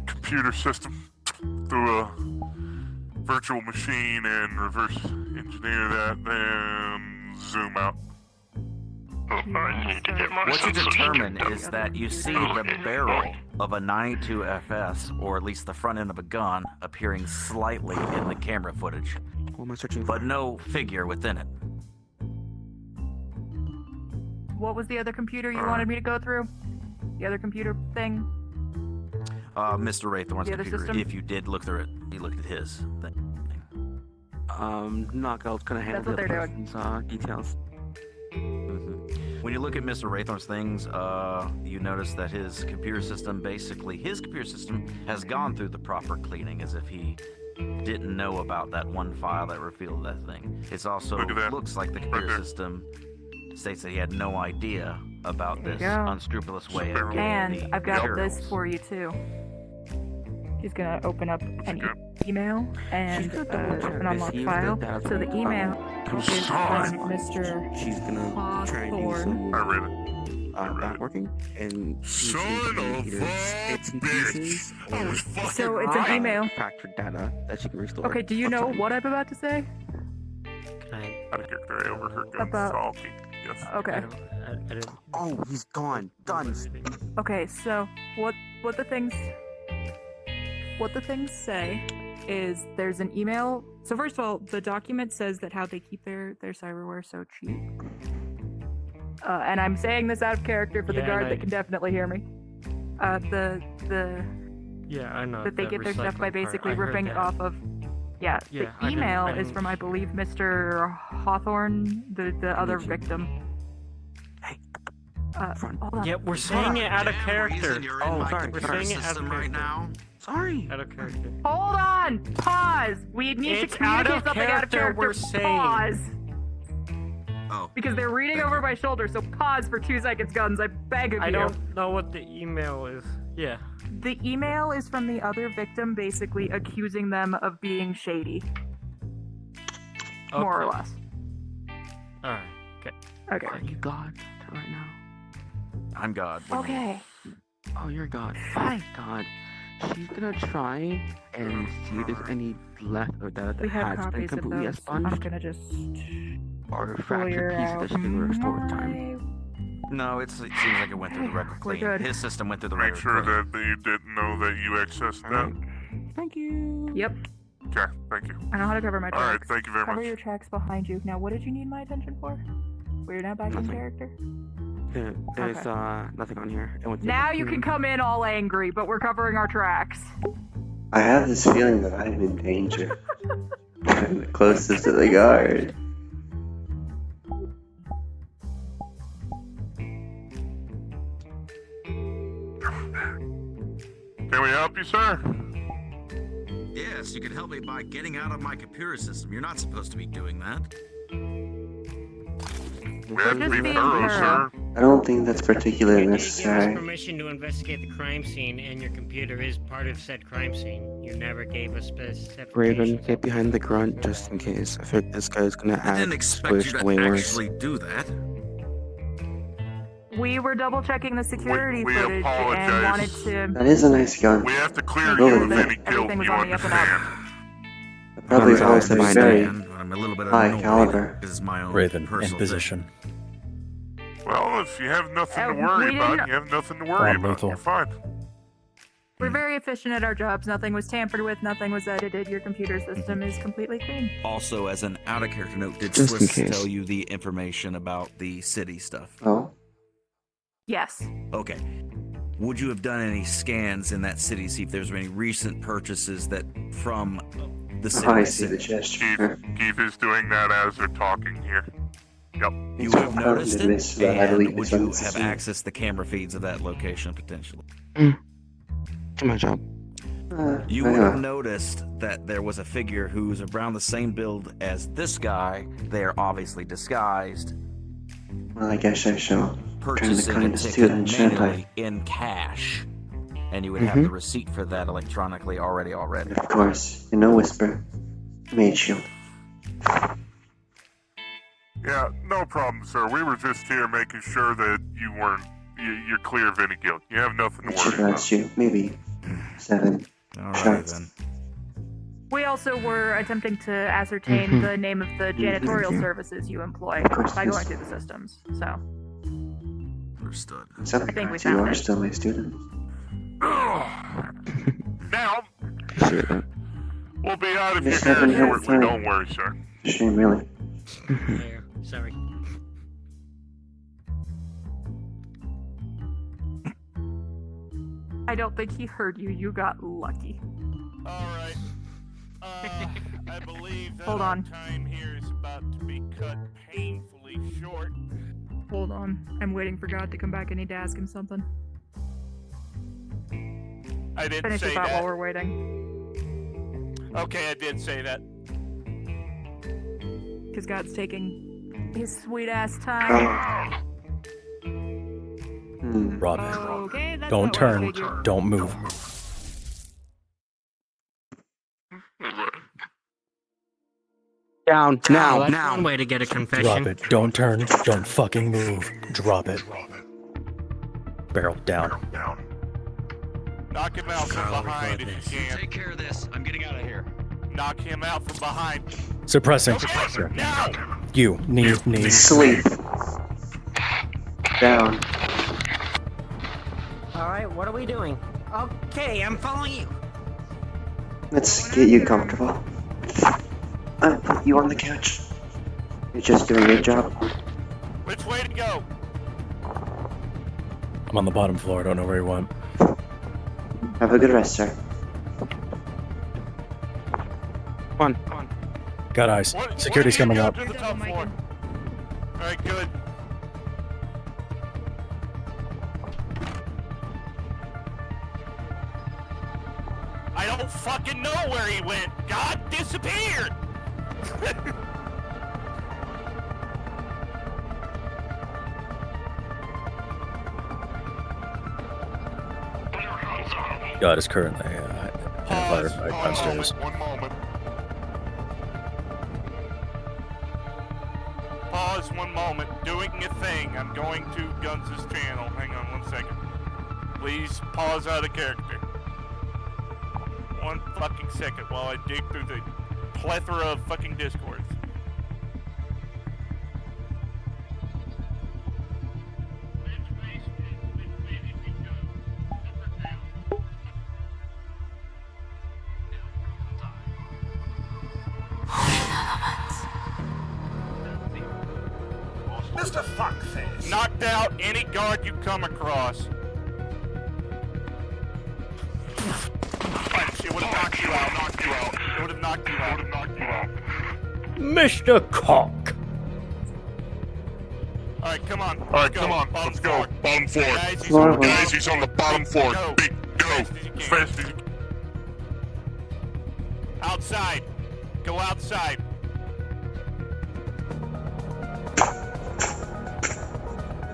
computer system through a virtual machine and reverse engineer that, then zoom out. I need to get my What you senses determine checked out. is that you see the barrel of a 92 FS, or at least the front end of a gun, appearing slightly in the camera footage, What am I searching for? but no figure within it. What was the other computer you wanted me to go through? The other computer thing? Mr. Raythorn's The other computer, system? if you did look through it, you looked at his thing. Knockout's gonna handle That's what the they're doing. person's details. When you look at Mr. Raythorn's things, you notice that his computer system has gone through the proper cleaning, as if he didn't know about that one file that revealed that thing. It's also Look at that. looks like the computer Right there. system states that he had no idea about There you this go. unscrupulous way of getting And the I've got materials. this for you too. He's gonna open up an got? email and She's gonna double check an to unlocked see if file. the data's So the email is from Mr. She's gonna try and do Hawthorne. I some read it. that working and see if Son she can of either a bits and bitch. pieces I or was fucking So it's an right. email. factored data that she can restore. Okay, do you know what I'm about to say? Can I? I think I overheard guns About- talking. Yes. Okay. I don't. Oh, he's gone. Done. Okay, so what the things say is there's an email. So first of all, the document says that how they keep their cyberware so cheap. and I'm saying this out of character for the Yeah, guard and that can definitely hear me. The Yeah, I know. that they get their stuff by recycling part. basically I heard ripping it that. off of. Yeah, Yeah, the email I is didn't- from, I believe, Mr. Hawthorne, the other victim. Hold on. Yeah, we're saying it out of character. Oh, sorry. We're saying it out of right character. now. Sorry. Out of character. Hold on! Pause! We need It's to communicate out of something out of character, character. we're saying. Pause! Oh. Because they're reading over my shoulder, so pause for 2 seconds, Guns. I beg of you. I don't know what the email is. Yeah. The email is from the other victim, basically accusing them of being shady. More or Okay. less. Alright. Okay. Okay. Are you God right now? I'm God. Okay. Oh, you're God. Fine, God. She's gonna try and see if there's any left of that We have has been copies of completely those. I'm expunged gonna just or clear fractured pieces out that she can restore with time. No, it seems like it went through the record We're clean. good. His system went through the Make record sure clean. that you didn't know that you accessed that. Thank you. Yep. Okay, thank you. I know how to cover my tracks. All right, thank you very Cover much. your tracks behind you. Now, what did you need my attention for? We're now back in Nothing. character. There's Okay. nothing on here. It went through Now the you can clean. come in all angry, but we're covering our tracks. I have this feeling that I'm in danger. I'm the closest to the guard. Can we help you, sir? Yes, you can help me by getting out of my computer system. You're not supposed to be doing that. We have to Just be being thorough, thorough. sir. I don't think that's particularly You need to give us necessary. permission to investigate the crime scene, and your computer is part of said crime scene. You never gave us specifications. Raven, get behind the grunt just in case. I think this guy's gonna I didn't act expect you switched to way worse. actually do that. We were double checking the security We footage apologize. and wanted to. That is a nice gun. We have to clear Make you sure of that any guilt, everything was you on the up and up. understand? Probably I'm also behind very him. I'm a little bit high annoyed. caliber. This is my own Raven, in personal position. Well, if you have nothing to we worry about, didn't- you have nothing to worry about. lethal. You're fine. We're very efficient at our jobs. Nothing was tampered with. Nothing was edited. Your computer system is completely clean. Also, as an out-of-character note, did Just in Sliss case. tell you the information about the city stuff? Oh, Yes. Okay. Would you have done any scans in that city, see if there's any recent purchases that from the city? I see the gesture. Keith is doing that as they're talking here. Yep. You It's would have noticed founded in it, this, but I believe and would this you one is have the same. accessed the camera feeds of that location potentially? Do my job. You would have noticed that there was a figure who's around the same build as this guy. They are obviously disguised, Well, I guess I shall. purchasing a kindness to ticket them, shan't I? manually in cash, and you would have the receipt for that electronically already. Of course, in no whisper. Mage shield. Yeah, no problem, sir. We were just here making sure that you weren't. You're clear of any guilt. You have nothing to It should worry last about. you maybe 7 Alright shots. then. We also were attempting to ascertain Mhm. the name of the janitorial you. services you employ course, by yes. going through the systems. So, Understood. Some I think we guards, you found are it. still my student. Now, Appreciate that. we'll be out of your Just hair having a hard shortly. time. Don't worry, sir. Shame, really. There. Sorry. I don't think he heard you. You got lucky. Alright. I believe that Hold our on. time here is about to be cut painfully short. Hold on. I'm waiting for God to come back. I need to ask him something. I didn't Finish say your thought that. while we're waiting. Okay, I did say that. Because God's taking his sweet ass time. Robin, Okay, that's don't not what I turn, figured. don't move. Down, now, Well, that's now. one way to get a Drop confession. it. Don't turn. Don't fucking move. Drop it. Barrel down. Knock him out from I'll behind record if you can. Take care of this. I'm getting out of here. Knock him out from behind. Suppressing. Now! You knee. Sleep. Down. Alright, what are we doing? Okay, I'm following you. Let's get you comfortable. I'll put you on the couch. You're just doing your job. Which way to go? I'm on the bottom floor. I don't know where he went. Have a good rest, sir. Come on. Got eyes. What- Security's what do coming you up. do to the top floor? Alright, good. I don't fucking know where he went. God disappeared. God is currently Pause. identified downstairs. One moment. Pause 1 moment. Doing a thing. I'm going to Guns' channel. Hang on 1 second. Please pause out of character. 1 fucking second while I dig through the plethora of fucking discords. Mr. Fuckface. Knocked out any guard you come across. Punch, it would have knocked you out. It would have knocked you out. Mr. Cock. Alright, come on. Alright, come on. Let's go. Bottom floor. Guys, he's on the bottom floor. Go. As fast as you can. Outside. Go outside.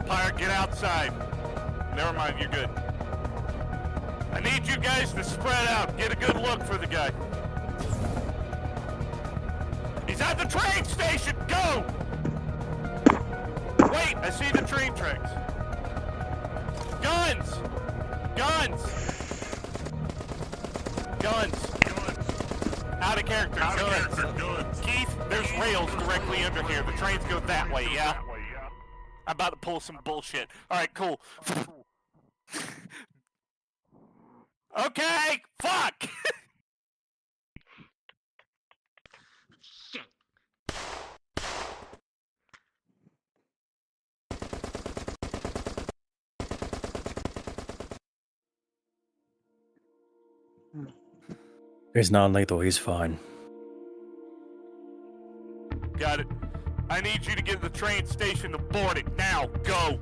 Pirate, get outside. Never mind, you're good. I need you guys to spread out. Get a good look for the guy. He's at the train station. Go! Wait, I see the train tracks. Guns! Guns! Guns! Out of character. Guns. Keith, there's rails directly under here. The trains go that way, yeah? I'm about to pull some bullshit. Alright, cool. Okay! Fuck! He's non-lethal. He's fine. Got it. I need you to get to the train station to board it. Now, go!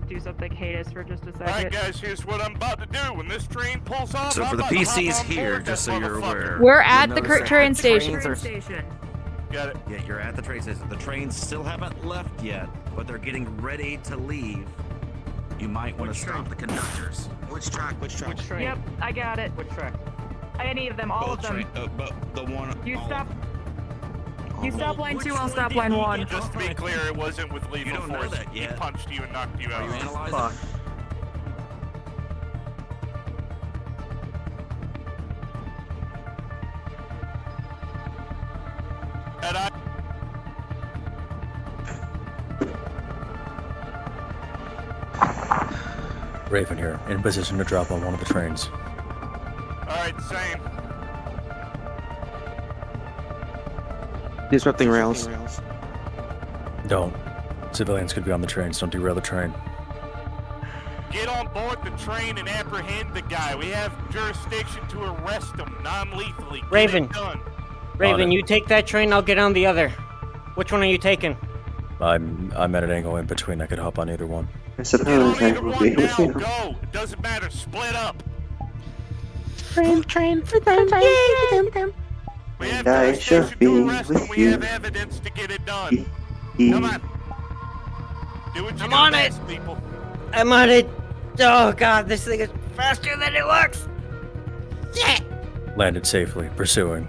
Do something heinous for just a second. Alright guys, here's what I'm about to do. When this train pulls off, So I'm for the about to hop PCs on here, board just that so you're motherfucker. aware. We're at you'll the notice that train the station. trains Got it. Yeah, you're at the train station. The trains still haven't left yet, but they're getting ready to leave. You might want to stop the conductors. Which track? Which track? Which train? Yep, I got it. Which track? Any of them, all of them. But the one. You all stop. of- You all stop of- line which 2, I'll one stop did line you 1. get Just to be off? clear, it wasn't with lethal don't know force. that He yet. punched you and knocked you Are you out. analyzing? Fuck. And I Raven here, in position to drop on one of the trains. Alright, same. Disrupting rails. Don't. Civilians could be on the trains. Don't derail the train. Get on board the train and apprehend the guy. We have jurisdiction to arrest him non-lethally. Get Raven. it done. Raven, it. you take that train, I'll get on the other. Which one are you taking? I'm at an angle in between. I could hop on either one. I Get suppose on I either will one be with now. you. Go. It doesn't matter. Split up. Train for them. We have And I shall jurisdiction be to arrest with him. We you. have evidence to get it done. E- Come on. Do what you I'm do on best, people. I'm on it. Oh god, this thing is faster than it looks. Shit! Landed safely. Pursuing.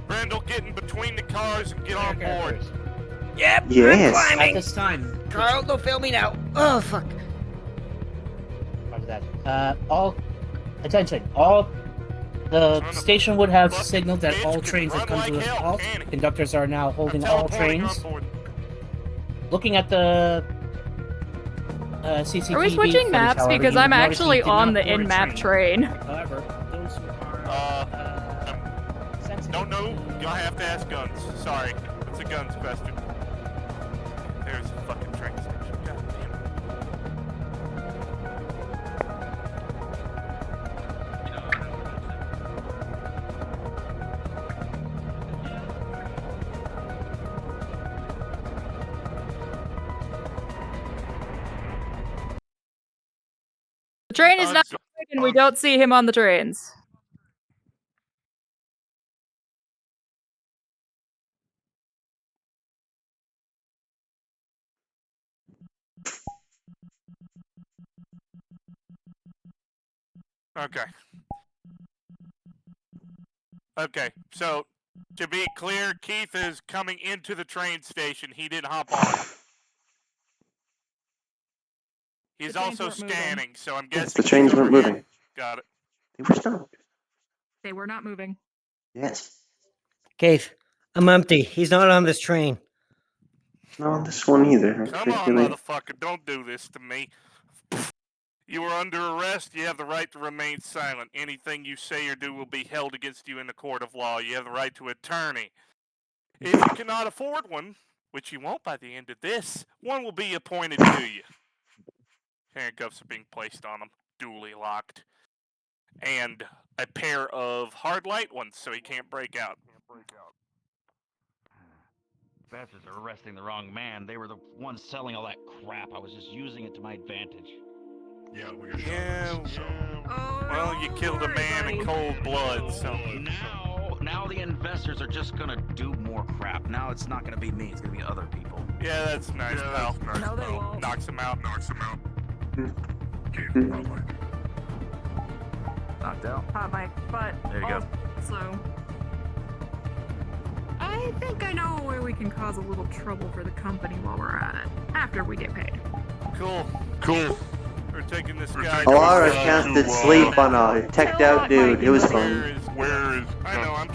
Brandel, get in between the cars and get on board. Yep, Yes. I'm climbing. At this time, Carl, don't fail me now. Oh fuck. Roger that. All attention. All the station would have signaled that all trains have come to a halt. Conductors are now holding all trains. Looking at the CCTV. Are we switching footage, maps? however, Because you I'm notice actually he did on not the board a in-map train. However, those who are sensitive Don't know. to- You'll have to ask Guns. Sorry. It's a guns, Buster. There's a fucking train station. God damn it. The train is not moving. We don't see him on the trains. Okay. Okay, so to be clear, Keith is coming into the train station. He didn't hop on. He's The trains also weren't moving. scanning, so I'm Yes, guessing the trains he's weren't over here. moving. Got it. They were stopped. They were not moving. Yes. Keith, I'm empty. He's not on this train. Not on this one either. Come on, particularly. motherfucker, don't do this to me. You are under arrest. You have the right to remain silent. Anything you say or do will be held against you in the court of law. You have the right to an attorney. If you cannot afford one, which you won't by the end of this, one will be appointed to you. Handcuffs are being placed on him, duly locked. And a pair of hard light ones so he can't break out. Bastards are arresting the wrong man. They were the ones selling all that crap. I was just using it to my advantage. Yeah, well, you killed a man in cold blood, so... Now the investors are just gonna do more crap. Now it's not gonna be me, it's gonna be other people. Yeah, that's nice, pal. No, they won't. Knocks him out. Knocked out. Hot mic, but There you go. also, I think I know where we can cause a little trouble for the company while we're at it. After we get paid. Cool. We're taking this guy... Alara casted sleep on a teched out dude. It was fun. Where is... I know, I'm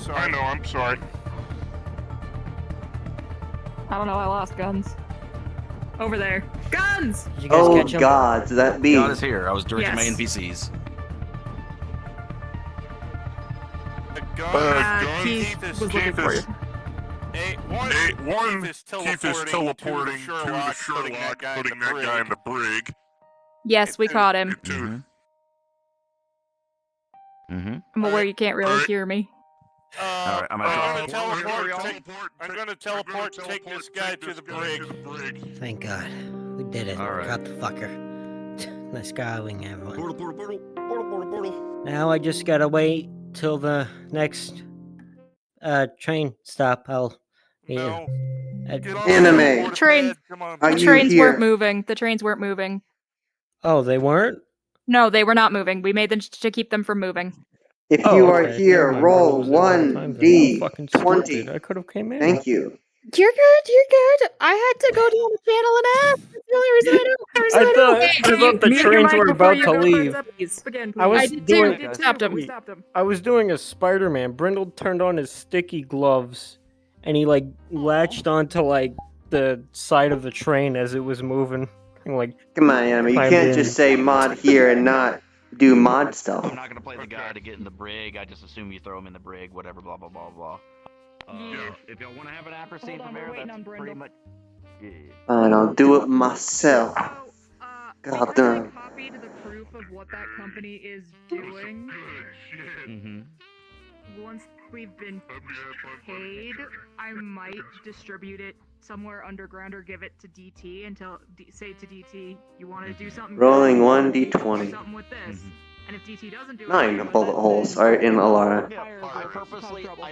sorry. I don't know, I lost guns. Over there. Guns! Did you guys Oh catch him? God, that be? God is here. I was directing my Yes. NPCs. The gun, Keith is was looking for you. One, Keith is teleporting to the Sherlock, putting that guy in the brig. Yes, we caught him. Mm-hmm. I'm aware you can't really hear me. Alright, I'm I'm gonna gonna teleport, take this guy to the brig. Thank God. We did it. All right. Got the fucker. Nice going, everyone. Portal. Now I just gotta wait till the next train stop. I'll No. Get on Anime. the board, Train- Ted, come on. Are The you trains here? weren't moving. The trains weren't moving. Oh, they weren't? No, they were not moving. We made them to keep them from moving. If Oh, you are okay. here, Never mind. roll I was there all the time then. I'm fucking stupid. 1d20. I could have came in. Thank you. You're good. I had to go down the channel and ask. That's the only reason I know. I thought the trains were about to leave. I was did doing- too. Stopped him. Wait. I was doing a Spider-Man. Brindle turned on his sticky gloves, and he like latched onto like the side of the train as it was moving. And, like, Come on, Anime. You climbed can't in. just say mod here and not do mod I'm stuff. not gonna play the guy to get in the brig. I just assume you throw him in the brig, whatever, blah blah blah blah. If y'all want to have an after scene from there, that's pretty much. Yeah. And I'll do it myself. God God damn. I copied the proof of what that company is doing. Mm-hmm. Once we've been paid, I might distribute it somewhere underground or give it to DT until say to DT, you want to do something. Rolling good, 1d20. do something with this. And if DT doesn't do it, 9 bullet holes are in Alara. I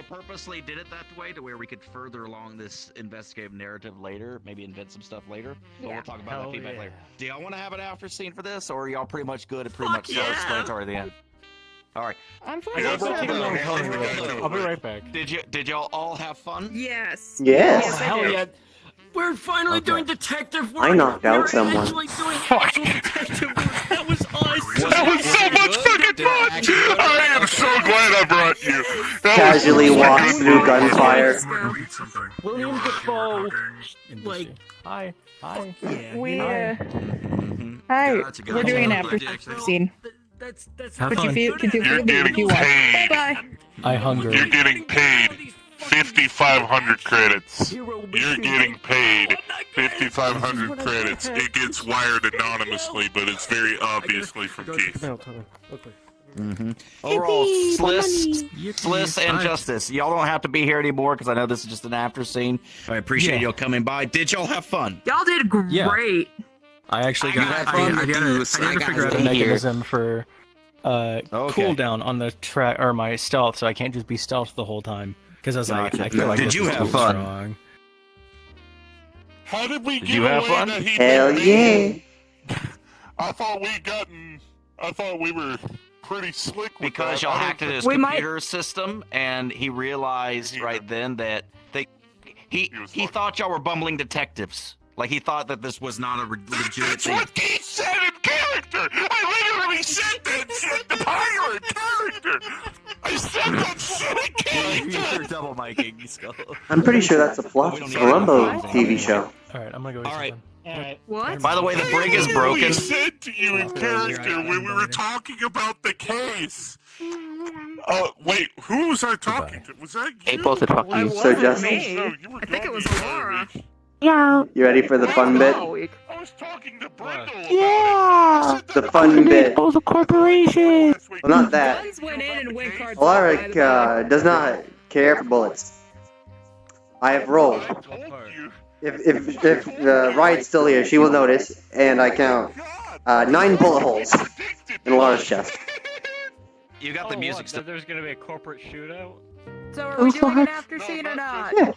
purposely did it that way to where we could further along this investigative narrative later, maybe invent some stuff later. But we'll talk about that feedback later. Do y'all want to have an after scene for this, or are y'all pretty much good and pretty much self-explanatory at the end? All right. I'm fine. I'll be right back. Did y'all all have fun? Yes. Yes. Hell yeah. We're finally doing detective I knocked out someone. doing actual detective work. That was awesome. That was so much fucking fun! I am so glad I brought you. That Casually was so walks fucking through fun. gunfire. William Dafoe, like, Hi. We Mm-hmm. hi. Gotcha, We're doing an gotcha. after scene. That's Have Could you fun. feel? Could you You're feel? getting You want? paid. Bye bye. I hunger. You're getting paid. 5,500 credits. You're getting paid 5,500 credits. It gets wired anonymously, but it's very obviously from Keith. Overall, Sliss and Justice, y'all don't have to be here anymore because I know this is just an after scene. I appreciate y'all coming by. Did y'all have fun? Y'all did great. I actually got. I I gotta figure out a mechanism for cooldown on the track or my stealth, so I can't just be stealth the whole time. Because I was like, I feel like Did this you is have too fun? strong. How did we Did get you have away fun? that he Hell did yeah. I thought we were pretty slick with Because that. y'all I don't hacked think- his computer system, and he realized right then that he thought y'all were bumbling detectives. Like he thought that this was not a legit That's thing. what Keith said in character! I literally said that shit to Pyro in character! I said that shit in character! You're double miking, Skull. I'm pretty sure that's a plot We don't from need a Rumbo to- TV show. Alright, I'm gonna go eat something. What? By the way, the brig is I broken. literally said to you in character when we were talking about the case. Wait, who was I talking to? Was that you? Hey, both fuck you. So just, No, you were I think it was talking to Alara. me. Yeah. you ready for the fun bit? I was talking to Brindle about Yeah! The fun bit. Oh, the corporation! Well, not that. Guns went in and went cards. Alaric does not care for bullets. I have rolled. I told you. If Riot's still here, she will notice, and I count 9 bullet holes in Alara's chest. You got the music That stuff. there's gonna be a corporate shootout? So are we doing an after scene or not? Yeah.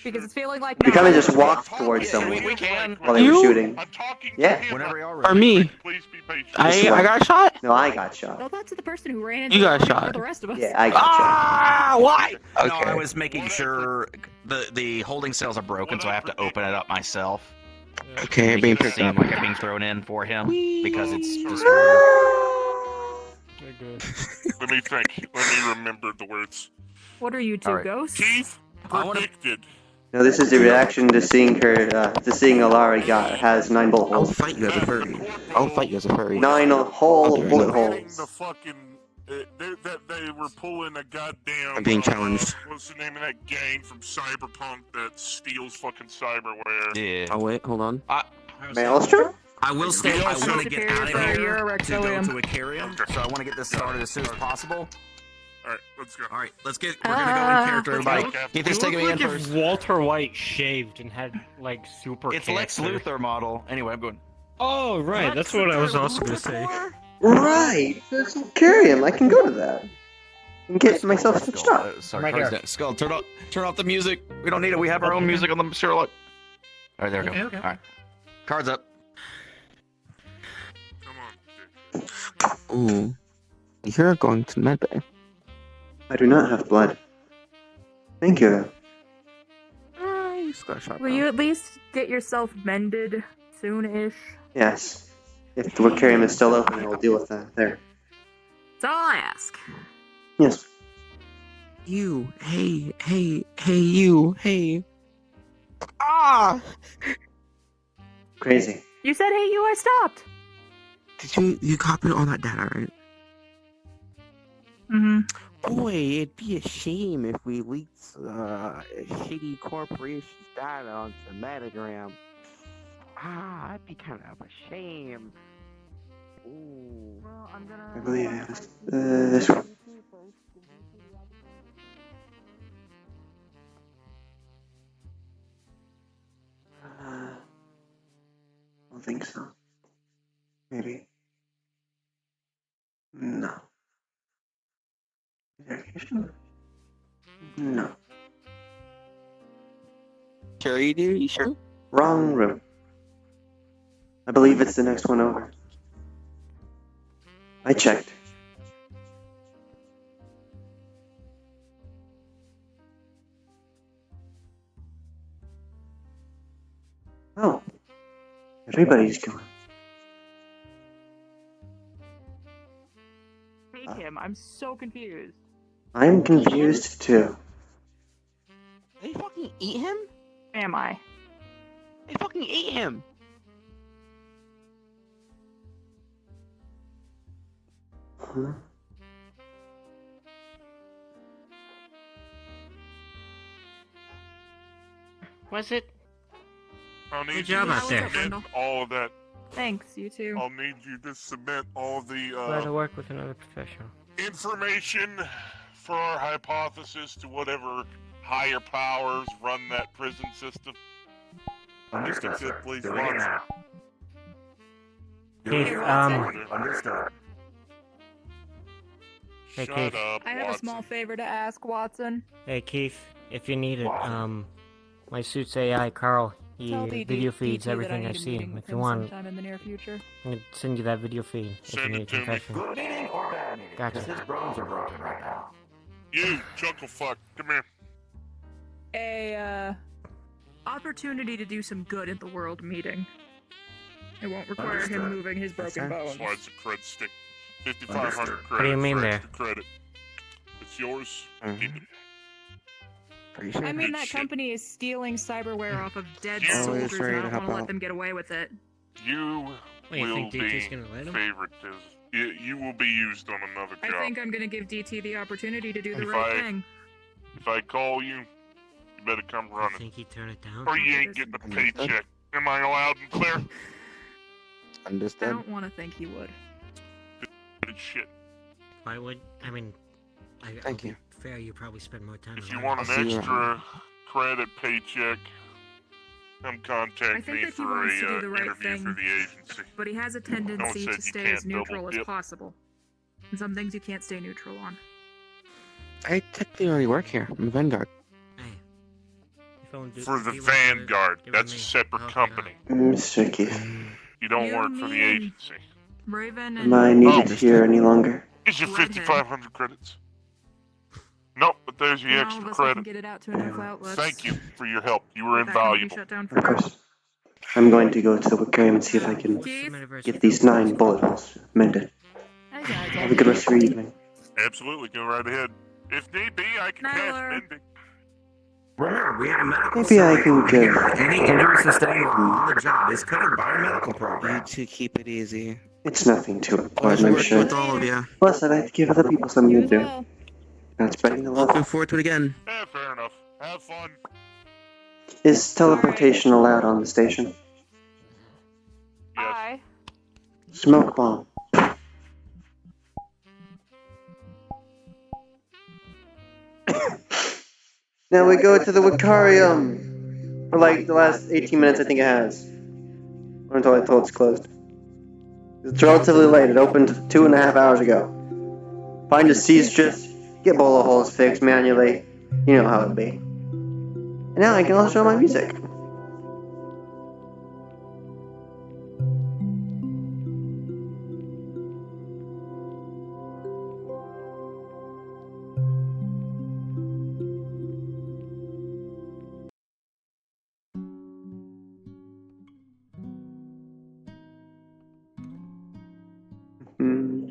Because it's feeling like We kind of not. just walked towards someone We can. while they were shooting. I'm talking to Yeah. him. Whenever y'all Or ready. me. Please be patient. I got shot? No, I got shot. Tell that to the person who ran into You got the shot. for the rest of us. Yeah, I got shot. Ah, why? No, I Okay. was making sure the holding cells are broken, so I have to open it up myself. Okay, being Keep the picked stuff on. like I'm being thrown in for him because it's just. Let me think. Let me remember the words. What are you two, Alright. ghosts? Keith I wanna- predicted. No, this is the reaction to seeing her, to seeing Alara has 9 bullet I'll holes. fight you as a furry. I'll fight you as a furry. 9 whole Okay. bullet Getting holes. the fucking. That they were pulling a goddamn. I'm being challenged. What's the name of that gang from Cyberpunk that steals fucking cyberware? Yeah. Oh, wait, hold on. Maelstrom? I will say I want to get Superior out of for here Euro to go Rectilium. to Icarium, so I want to get this started as soon as possible. Alright, let's go. All right, we're gonna go in character, everybody. Keith is It taking me in looked like first. if Walter White shaved and had like super. It's Lex cancer. Luthor model. Anyway, I'm going. Oh right, that's what I was also gonna say. Right! There's Curium, I can go to that. And get myself some Skull, stuff. sorry, Right cards here. down. Skull, turn off the music. We don't need it. We have our own music on the Sherlock. All right, there we go. Okay. All right, cards up. Come on. Ooh. You're going to medbay. I do not have blood. Thank you. You just got shot. Will you at least get yourself mended soon-ish? Yes. If the Wicarium is still open, I will deal with that. There. That's all I ask. Yes. You. Hey, you. Hey. Ah! Crazy. You said, hey, you, I stopped. Did you copied all that data, right? Mm-hmm. Boy, it'd be a shame if we leaked a shady corporation's data onto Metagram. Ah, that'd be kind of a shame. Ooh. Well, I'm gonna... I believe I have this one. I don't think so. Maybe. No. Verification? No. Sure you do? You sure? Wrong room. I believe it's the next one over. I checked. Oh. Everybody's going. Hey, Kim, I'm so confused. I'm confused too. They fucking eat him? Am I? They fucking ate him! Huh? Was it? I'll need Good job you to out there. submit all of that. Thanks, you too. I'll need you to submit all the Glad to work with another professional. information for our hypothesis to whatever higher powers run that prison system. Understood, Just sir. please Doing run it now. Keith, Understood. Hey, Shut Keith. up, I have a Watson. small favor to ask, Watson. Hey, Keith, if you need it, my suit's AI, Carl. He Tell DT video feeds that I everything need I a see. meeting with If you him want, sometime in the near future. I'm gonna send you that video feed if you Send need it to me. confession. Good eating or bad eating? Gotcha. Because his bones are broken right now. You, chuckle fuck, come here. A, opportunity to do some good in the world meeting. It won't require Understood. him moving his broken bones. Slides of cred stick. 5,500 Understood. credits What do you mean for there? extra credit. It's yours. Keep it. Pretty sure. I mean, Good that shit. company is stealing cyberware off of dead You- soldiers, and ready I to don't help want to let out. them get away with it. You Wait, you will think DT's be gonna let him? favorite. You will be used on another I job. think I'm gonna give DT the opportunity to do the If right I- thing. If I call you, you better come You running. think he'd turn it down? Or you ain't getting a paycheck. Am I loud and clear? I Understood. don't want to think he would. Good shit. I would. I mean, Thank I'll you. be fair. You probably spend more time. If you around. want I'll an see you extra credit paycheck, come I contact think me that he for wants to a do the right interview thing. for the agency. But he has a tendency said to you stay can't as neutral double as dip. possible. And some things you can't stay neutral on. I technically already work here. I'm a Vanguard. Hey, if I want to For do- the if you want to do it, Vanguard, give it that's to a me. separate I'll help company. you Mr. Keith, You don't You, work for the me, and- agency. Raven am I and needed here any longer? Here's your Redhead. 5,500 credits. Nope, but there's your all extra of us that can credit. get it out to enough outlets. Thank you for your help. You were That company invaluable. shut down Of for course. I'm going to go to the aquarium and see if I What's can the Keith? Metaverse get you these built? 9 bullet holes mended. Hey guys, Have a good rest of your evening. Absolutely, go right ahead. If need be, I can cast Nyla. mending. Remember, we had a medical Maybe I side can over here. give- Any injury sustained on the job is covered by our medical You program. two keep it easy. It's nothing too important, Pleasure I'm working sure. with all of you. Plus, I'd like to give other people something You to as do. well. Not spreading the Looking love. forward to it again. Yeah, fair enough. Have fun. Is teleportation allowed on the station? Yes. Smoke bomb. Now we go to the Wicarium for like the last 18 minutes, I think it has. Or until I told it's closed. It's relatively late. It opened 2.5 hours ago. Find a seamstress, get bullet holes fixed manually. You know how it'd be. And now I can also show my music. Hmm.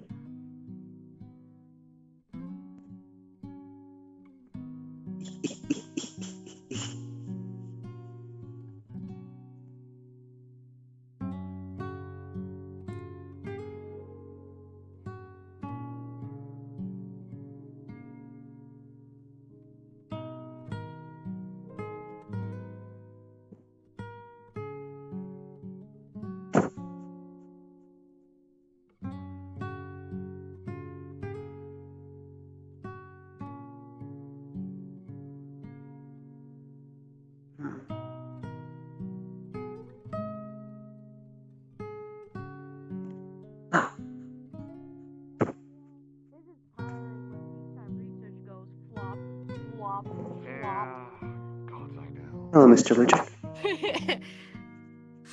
Hello, Mr. Legend.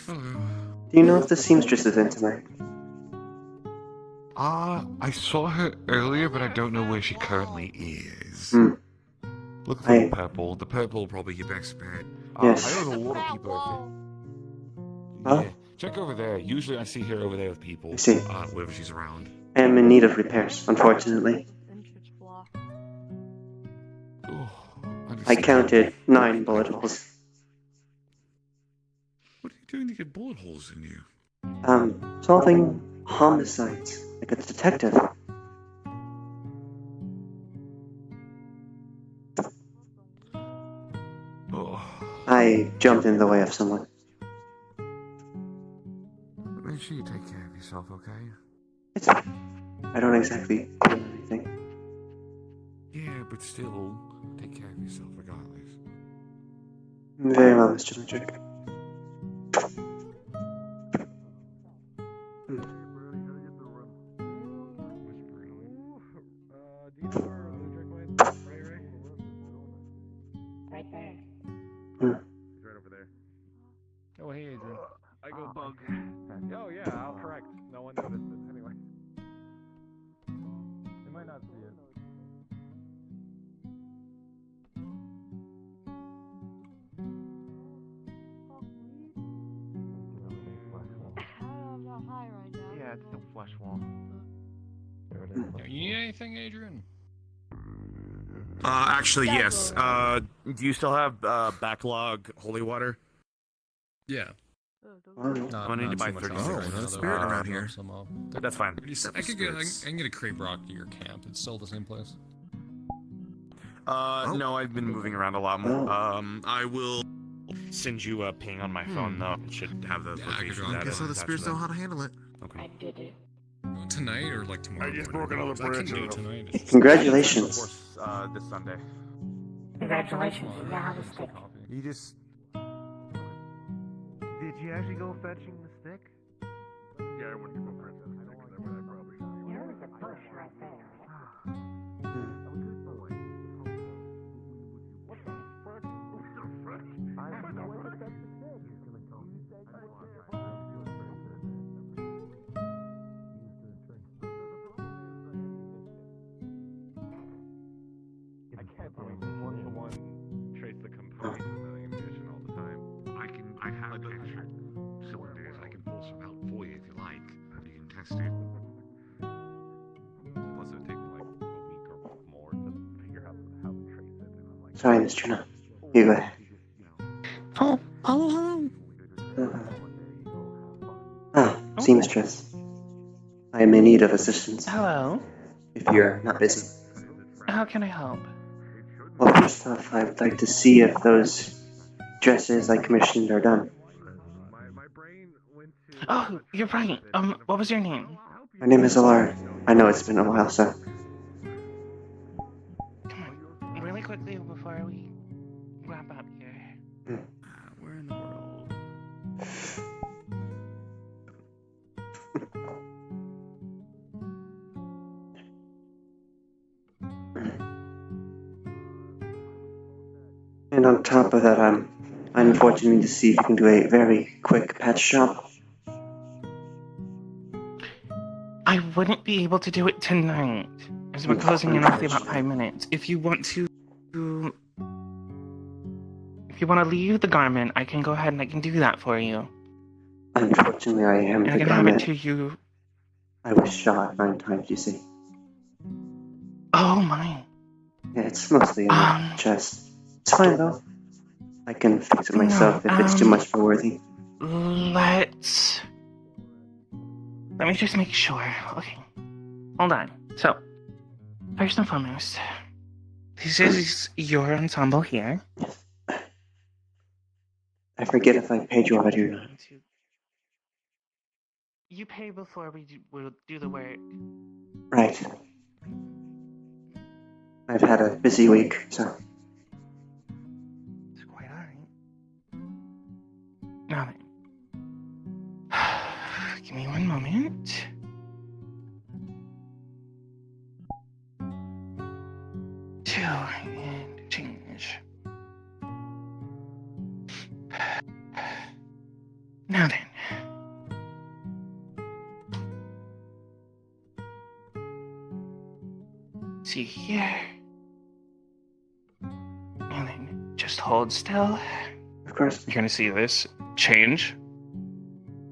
Do you know if the seamstress is in tonight? I saw her earlier, but I don't know where she currently is. Hmm. Look for the purple. The purple will probably be your best bet. Yes. I know there's a lot of people over there. Huh? Yeah, check over there. Usually I see her over there with people. I see. Whenever she's around. I am in need of repairs, unfortunately. Oh, I counted 9 bullet holes. What are you doing to get bullet holes in you? Solving homicides, like a detective. Oh. I jumped in the way of someone. Make sure you take care of yourself, okay? It's fine. I don't exactly do anything. Yeah, but still, take care of yourself regardless. Very well, Mr. Madrick. Right there. Hmm. He's right over there. Oh, hey, Adrian. I go bug. Oh, yeah, I'll correct. No one noticed it. Anyway. They might not see it. Yeah, it's the flesh wall. You need anything, Adrian? Actually, yes. Do you still have backlog holy water? Yeah. Wow. I need to buy 36. Oh, no spirit around here. That's fine. I can get a crate rock to your camp. It's still the same place. No, I've been moving around a lot more. I will send you a ping on my phone, though. It should have those locations. Okay, so the spirits know how to handle it. Okay. I did it. Tonight or like tomorrow? I just broke another I can bridge. do it tonight. It's just- Congratulations. Of course, this Sunday. Congratulations, you now have a stick. You just... Did you actually go fetching the stick? Yeah, I went to go print that stick, and then I probably... There was a bush right there. What the frick? I can't do one-to-one trace the components of the ammunition all the time. I have extra cylinders. I can pull some out for you if you like. You can test it. Plus, it would take me like a week or more to figure out how to trace it. And I'm like, Sorry, Mr. No. You go ahead. Oh, hello. Ah, seamstress. I am in need of assistance. Hello. If you're not busy. How can I help? Well, first off, I would like to see if those dresses I commissioned are done. Oh, you're right. What was your name? My name is Alara. I know it's been a while, so. Come on, really quickly before we wrap up here. Where in the world? And on top of that, I'm unfortunately to see if you can do a very quick patch job. I wouldn't be able to do it tonight, as we're closing in roughly about 5 minutes. If you want to leave the garment, I can go ahead and I can do that for you. Unfortunately, I am And I the can have it garment. to you. I was shot 9 times, you see. Oh my. Yeah, it's mostly in the chest. It's fine though. I can fix it myself if it's too much for Worthy. Let me just make sure. Okay. Hold on. So, first and foremost, this is your ensemble here. I forget if I paid you already or not. You pay before we'll do the work. Right. I've had a busy week, so. It's quite alright. Now then. Give me one moment. Two, and change. Now then. See here. And then just hold still. Of course. You're gonna see this change.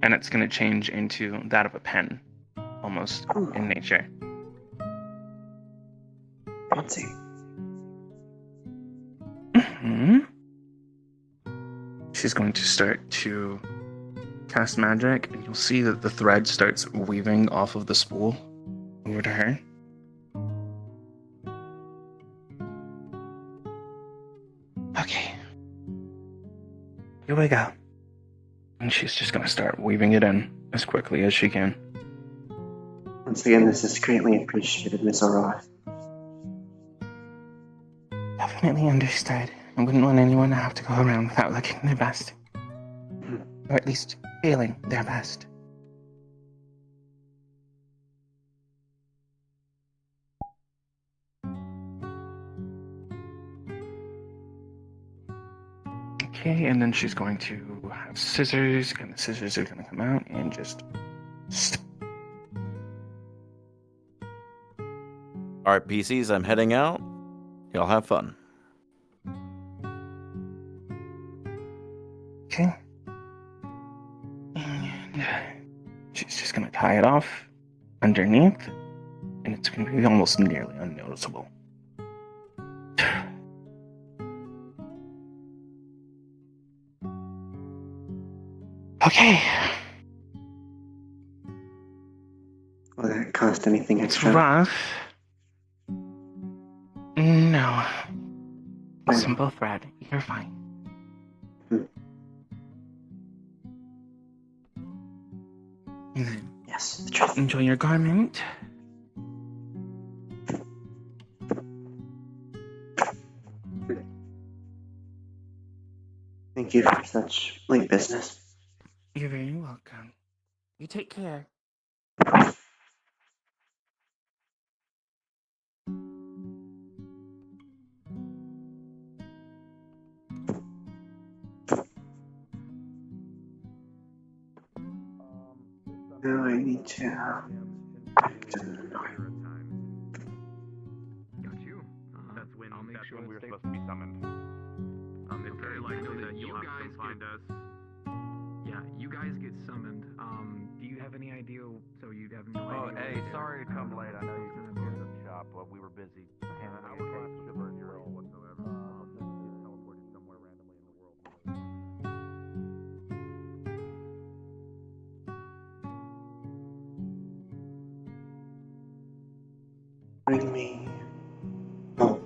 And it's gonna change into that of a pen. Almost in nature. Fancy. She's going to start to cast magic, and you'll see that the thread starts weaving off of the spool over to her. Here we go. And she's just gonna start weaving it in as quickly as she can. Once again, this is greatly appreciated, Miss Aurora. Definitely understood. I wouldn't want anyone to have to go around without looking their best. Or at least feeling their best. Okay, and then she's going to have scissors, and the scissors are going to come out and just... All right, PCs, I'm heading out. Y'all have fun. Okay. And she's just going to tie it off underneath, and it's going to be almost nearly unnoticeable. Okay. Will that cost anything It's extra? rough. No. Simple thread. You're fine. Yes, the truth. Enjoy your garment. Thank you for such late business. You're very welcome. You take care. Now I need to back to the north. Got you. That's when we were supposed to be summoned. It's very likely that you guys find us. Yeah, you guys get summoned. Do you have any idea? So you have no idea. Oh, hey, sorry to come late. I know you couldn't be at the shop, but we were busy. I was not superhero whatsoever. Teleported somewhere randomly in the world. Bring me home.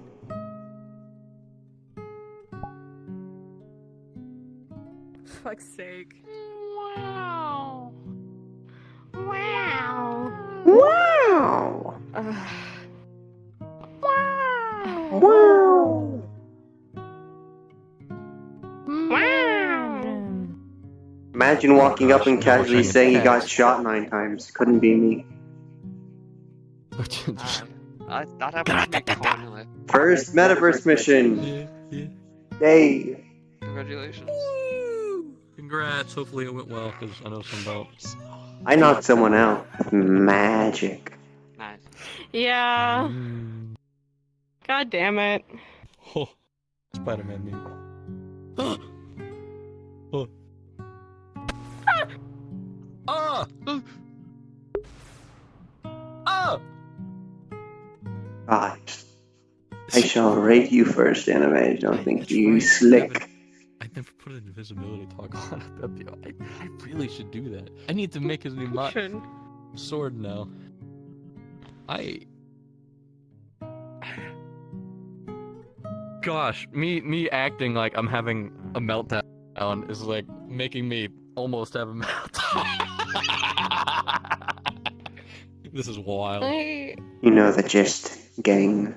Fuck's sake. Wow. Wow. Wow! Wow. Wow! Wow. Imagine walking up and casually saying he got shot 9 times. Couldn't be me. That happened to me finally. First Metaverse mission! Yay! Congratulations. Congrats. Hopefully it went well, because I know some don't. I knocked someone out. Magic. Nice. Yeah. God damn it. Oh, Spider-Man meme. Oh. Ah! Ah! I shall rate you first, anime. Don't think you slick. I never put an invisibility toggle on it. I really should do that. I need to make his new sword now. Gosh, me acting like I'm having a meltdown is like making me almost have a meltdown. This is wild. You know the gist, gang.